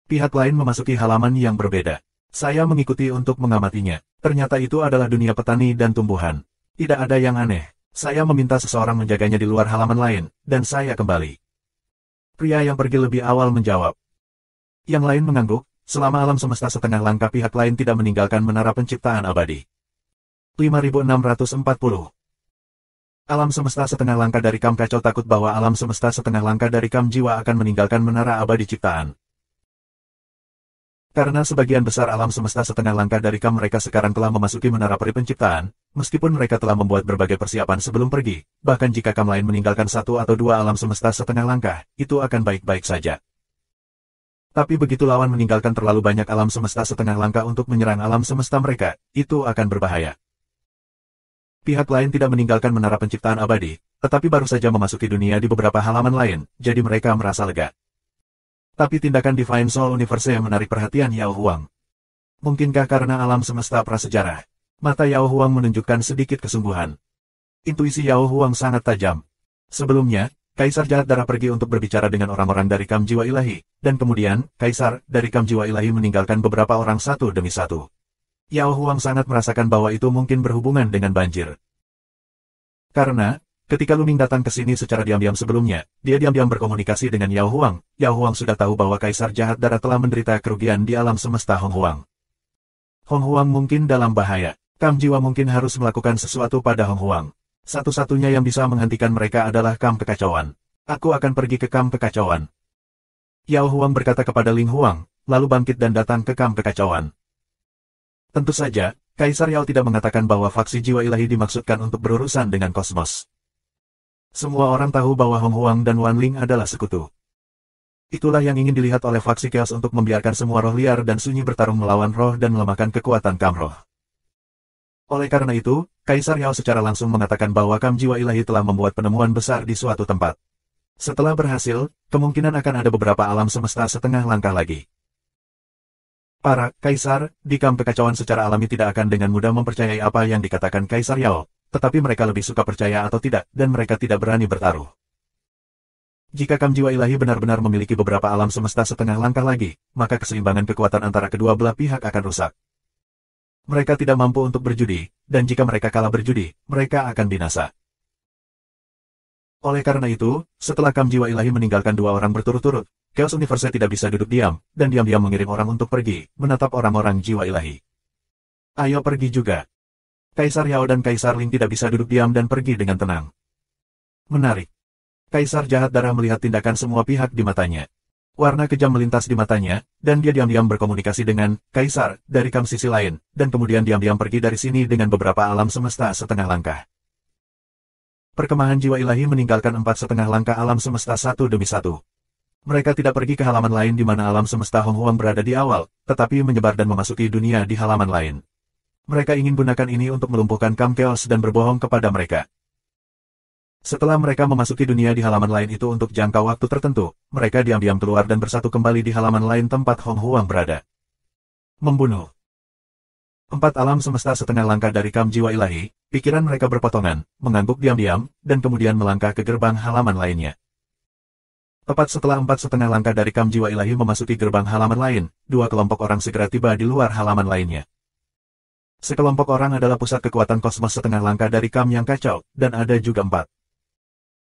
Pihak lain memasuki halaman yang berbeda. Saya mengikuti untuk mengamatinya. Ternyata itu adalah dunia petani dan tumbuhan. Tidak ada yang aneh. Saya meminta seseorang menjaganya di luar halaman lain, dan saya kembali. Pria yang pergi lebih awal menjawab. Yang lain mengangguk, selama alam semesta setengah langkah pihak lain tidak meninggalkan menara penciptaan abadi. 5640. Alam semesta setengah langkah dari kamp kacau takut bahwa alam semesta setengah langkah dari kamp jiwa akan meninggalkan menara abadi ciptaan. Karena sebagian besar alam semesta setengah langkah dari kamp mereka sekarang telah memasuki menara peri penciptaan, meskipun mereka telah membuat berbagai persiapan sebelum pergi, bahkan jika kamp lain meninggalkan 1 atau 2 alam semesta setengah langkah, itu akan baik-baik saja. Tapi begitu lawan meninggalkan terlalu banyak alam semesta setengah langkah untuk menyerang alam semesta mereka, itu akan berbahaya. Pihak lain tidak meninggalkan menara penciptaan abadi, tetapi baru saja memasuki dunia di beberapa halaman lain, jadi mereka merasa lega. Tapi tindakan Divine Soul Universe yang menarik perhatian Yao Huang. Mungkinkah karena alam semesta prasejarah? Mata Yao Huang menunjukkan sedikit kesungguhan. Intuisi Yao Huang sangat tajam. Sebelumnya, Kaisar Jahat Darah pergi untuk berbicara dengan orang-orang dari kamp jiwa ilahi, dan kemudian, Kaisar dari kamp jiwa ilahi meninggalkan beberapa orang satu demi satu. Yao Huang sangat merasakan bahwa itu mungkin berhubungan dengan banjir. Karena, ketika Luming datang ke sini secara diam-diam sebelumnya, dia diam-diam berkomunikasi dengan Yao Huang. Yao Huang sudah tahu bahwa Kaisar Jahat Darah telah menderita kerugian di alam semesta Hong Huang. Hong Huang mungkin dalam bahaya. Kamp jiwa mungkin harus melakukan sesuatu pada Hong Huang. Satu-satunya yang bisa menghentikan mereka adalah kamp kekacauan. Aku akan pergi ke kamp kekacauan. Yao Huang berkata kepada Ling Huang, lalu bangkit dan datang ke kamp kekacauan. Tentu saja, Kaisar Yao tidak mengatakan bahwa faksi jiwa ilahi dimaksudkan untuk berurusan dengan kosmos. Semua orang tahu bahwa Hong Huang dan Wan Ling adalah sekutu. Itulah yang ingin dilihat oleh faksi Chaos untuk membiarkan semua roh liar dan sunyi bertarung melawan roh dan melemahkan kekuatan Kam Roh. Oleh karena itu, Kaisar Yao secara langsung mengatakan bahwa Kam Jiwa Ilahi telah membuat penemuan besar di suatu tempat. Setelah berhasil, kemungkinan akan ada beberapa alam semesta setengah langkah lagi. Para Kaisar di kamp kekacauan secara alami tidak akan dengan mudah mempercayai apa yang dikatakan Kaisar Yao, tetapi mereka lebih suka percaya atau tidak, dan mereka tidak berani bertaruh. Jika kamp jiwa ilahi benar-benar memiliki beberapa alam semesta setengah langkah lagi, maka keseimbangan kekuatan antara kedua belah pihak akan rusak. Mereka tidak mampu untuk berjudi, dan jika mereka kalah berjudi, mereka akan binasa. Oleh karena itu, setelah kamp jiwa ilahi meninggalkan 2 orang berturut-turut, Chaos Universe tidak bisa duduk diam, dan diam-diam mengirim orang untuk pergi, menatap orang-orang jiwa ilahi. Ayo pergi juga. Kaisar Yao dan Kaisar Ling tidak bisa duduk diam dan pergi dengan tenang. Menarik. Kaisar jahat darah melihat tindakan semua pihak di matanya. Warna kejam melintas di matanya, dan dia diam-diam berkomunikasi dengan Kaisar dari kam sisi lain, dan kemudian diam-diam pergi dari sini dengan beberapa alam semesta setengah langkah. Perkemahan jiwa ilahi meninggalkan 4,5 langkah alam semesta satu demi satu. Mereka tidak pergi ke halaman lain di mana alam semesta Hong Huang berada di awal, tetapi menyebar dan memasuki dunia di halaman lain. Mereka ingin gunakan ini untuk melumpuhkan kam chaos dan berbohong kepada mereka. Setelah mereka memasuki dunia di halaman lain itu untuk jangka waktu tertentu, mereka diam-diam keluar dan bersatu kembali di halaman lain tempat Hong Huang berada. Membunuh. 4 alam semesta setengah langkah dari kam jiwa ilahi, pikiran mereka berpotongan, mengangguk diam-diam, dan kemudian melangkah ke gerbang halaman lainnya. Tepat setelah 4,5 langkah dari kam jiwa ilahi memasuki gerbang halaman lain, 2 kelompok orang segera tiba di luar halaman lainnya. Sekelompok orang adalah pusat kekuatan kosmos setengah langkah dari kam yang kacau, dan ada juga 4.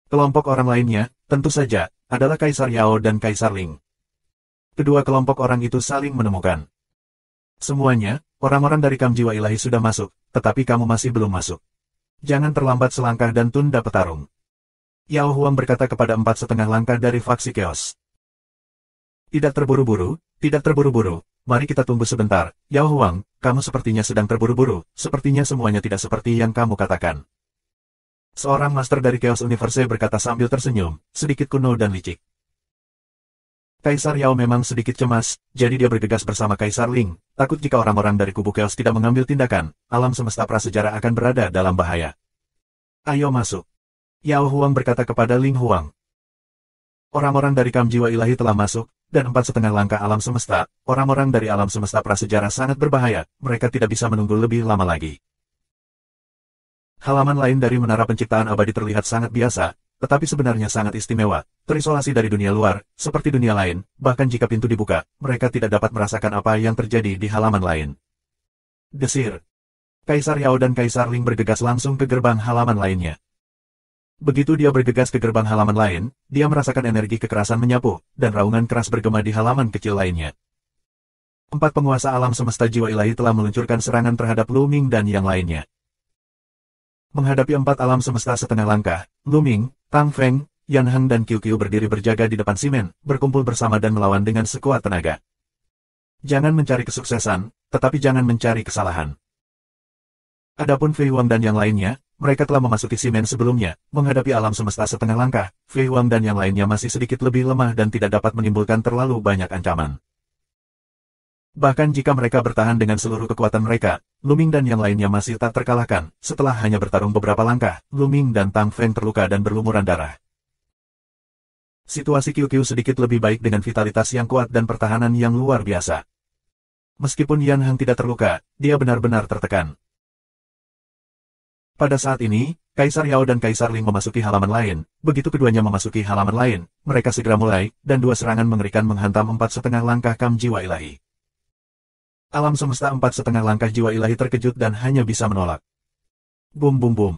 Kelompok orang lainnya, tentu saja, adalah Kaisar Yao dan Kaisar Ling. Kedua kelompok orang itu saling menemukan. Semuanya, orang-orang dari kam jiwa ilahi sudah masuk, tetapi kamu masih belum masuk. Jangan terlambat selangkah dan tunda petarung. Yao Huang berkata kepada 4,5 langkah dari faksi Chaos. Tidak terburu-buru, tidak terburu-buru, mari kita tunggu sebentar. Yao Huang, kamu sepertinya sedang terburu-buru, sepertinya semuanya tidak seperti yang kamu katakan. Seorang master dari Chaos Universe berkata sambil tersenyum, sedikit kuno dan licik. Kaisar Yao memang sedikit cemas, jadi dia bergegas bersama Kaisar Ling, takut jika orang-orang dari kubu Chaos tidak mengambil tindakan, alam semesta prasejarah akan berada dalam bahaya. Ayo masuk. Yao Huang berkata kepada Ling Huang. Orang-orang dari kam jiwa ilahi telah masuk, dan 4,5 langkah alam semesta, orang-orang dari alam semesta prasejarah sangat berbahaya, mereka tidak bisa menunggu lebih lama lagi. Halaman lain dari Menara Penciptaan Abadi terlihat sangat biasa, tetapi sebenarnya sangat istimewa, terisolasi dari dunia luar, seperti dunia lain, bahkan jika pintu dibuka, mereka tidak dapat merasakan apa yang terjadi di halaman lain. Desir. Kaisar Yao dan Kaisar Ling bergegas langsung ke gerbang halaman lainnya. Begitu dia bergegas ke gerbang halaman lain, dia merasakan energi kekerasan menyapu, dan raungan keras bergema di halaman kecil lainnya. 4 penguasa alam semesta jiwa ilahi telah meluncurkan serangan terhadap Lu Ming dan yang lainnya. Menghadapi 4 alam semesta setengah langkah, Lu Ming, Tang Feng, Yan Heng dan Qiu Qiu berdiri berjaga di depan Simen, berkumpul bersama dan melawan dengan sekuat tenaga. Jangan mencari kesuksesan, tetapi jangan mencari kesalahan. Adapun Fei Huang dan yang lainnya, mereka telah memasuki Simen sebelumnya, menghadapi alam semesta setengah langkah, Fei Huang dan yang lainnya masih sedikit lebih lemah dan tidak dapat menimbulkan terlalu banyak ancaman. Bahkan jika mereka bertahan dengan seluruh kekuatan mereka, Lu Ming dan yang lainnya masih tak terkalahkan. Setelah hanya bertarung beberapa langkah, Lu Ming dan Tang Feng terluka dan berlumuran darah. Situasi Qiu Qiu sedikit lebih baik dengan vitalitas yang kuat dan pertahanan yang luar biasa. Meskipun Yan Heng tidak terluka, dia benar-benar tertekan. Pada saat ini, Kaisar Yao dan Kaisar Ling memasuki halaman lain. Begitu keduanya memasuki halaman lain, mereka segera mulai, dan 2 serangan mengerikan menghantam 4,5 langkah kam jiwa ilahi. Alam semesta 4,5 langkah jiwa ilahi terkejut dan hanya bisa menolak. Bum bum bum.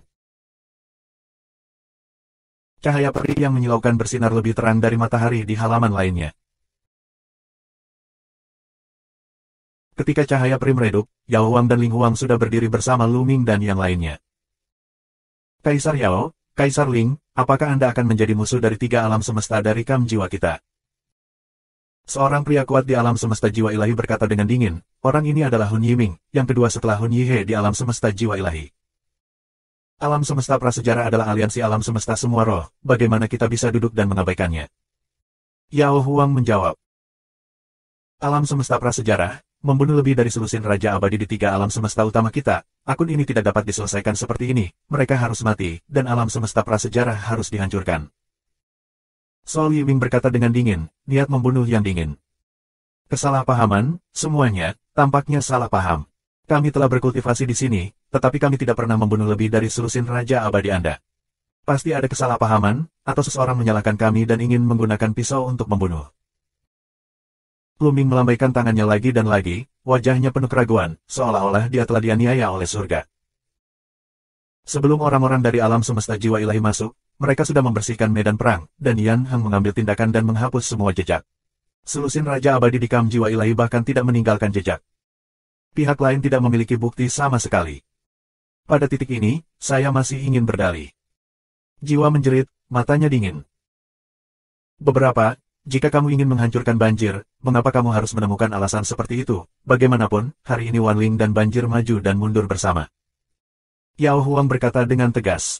Cahaya peri yang menyilaukan bersinar lebih terang dari matahari di halaman lainnya. Ketika cahaya peri meredup, Yao Huang dan Ling Huang sudah berdiri bersama Lu Ming dan yang lainnya. Kaisar Yao, Kaisar Ling, apakah Anda akan menjadi musuh dari 3 alam semesta dari kam jiwa kita? Seorang pria kuat di alam semesta jiwa ilahi berkata dengan dingin, orang ini adalah Hun Yiming, yang kedua setelah Hun Yihe di alam semesta jiwa ilahi. Alam semesta prasejarah adalah aliansi alam semesta semua roh, bagaimana kita bisa duduk dan mengabaikannya? Yao Huang menjawab. Alam semesta prasejarah, membunuh lebih dari selusin raja abadi di 3 alam semesta utama kita, akun ini tidak dapat diselesaikan seperti ini, mereka harus mati, dan alam semesta prasejarah harus dihancurkan. Sol Yiming berkata dengan dingin, niat membunuh yang dingin. Kesalahpahaman, semuanya, tampaknya salah paham. Kami telah berkultivasi di sini, tetapi kami tidak pernah membunuh lebih dari selusin raja abadi Anda. Pasti ada kesalahpahaman, atau seseorang menyalahkan kami dan ingin menggunakan pisau untuk membunuh. Lu Ming melambaikan tangannya lagi dan lagi, wajahnya penuh keraguan, seolah-olah dia telah dianiaya oleh surga. Sebelum orang-orang dari alam semesta jiwa ilahi masuk, mereka sudah membersihkan medan perang, dan Yan Heng mengambil tindakan dan menghapus semua jejak. Selusin raja abadi di kam jiwa ilahi bahkan tidak meninggalkan jejak. Pihak lain tidak memiliki bukti sama sekali. Pada titik ini, saya masih ingin berdalih. Jiwa menjerit, matanya dingin. Jika kamu ingin menghancurkan Banjir, mengapa kamu harus menemukan alasan seperti itu? Bagaimanapun, hari ini Wan Ling dan Banjir maju dan mundur bersama. Yao Huang berkata dengan tegas.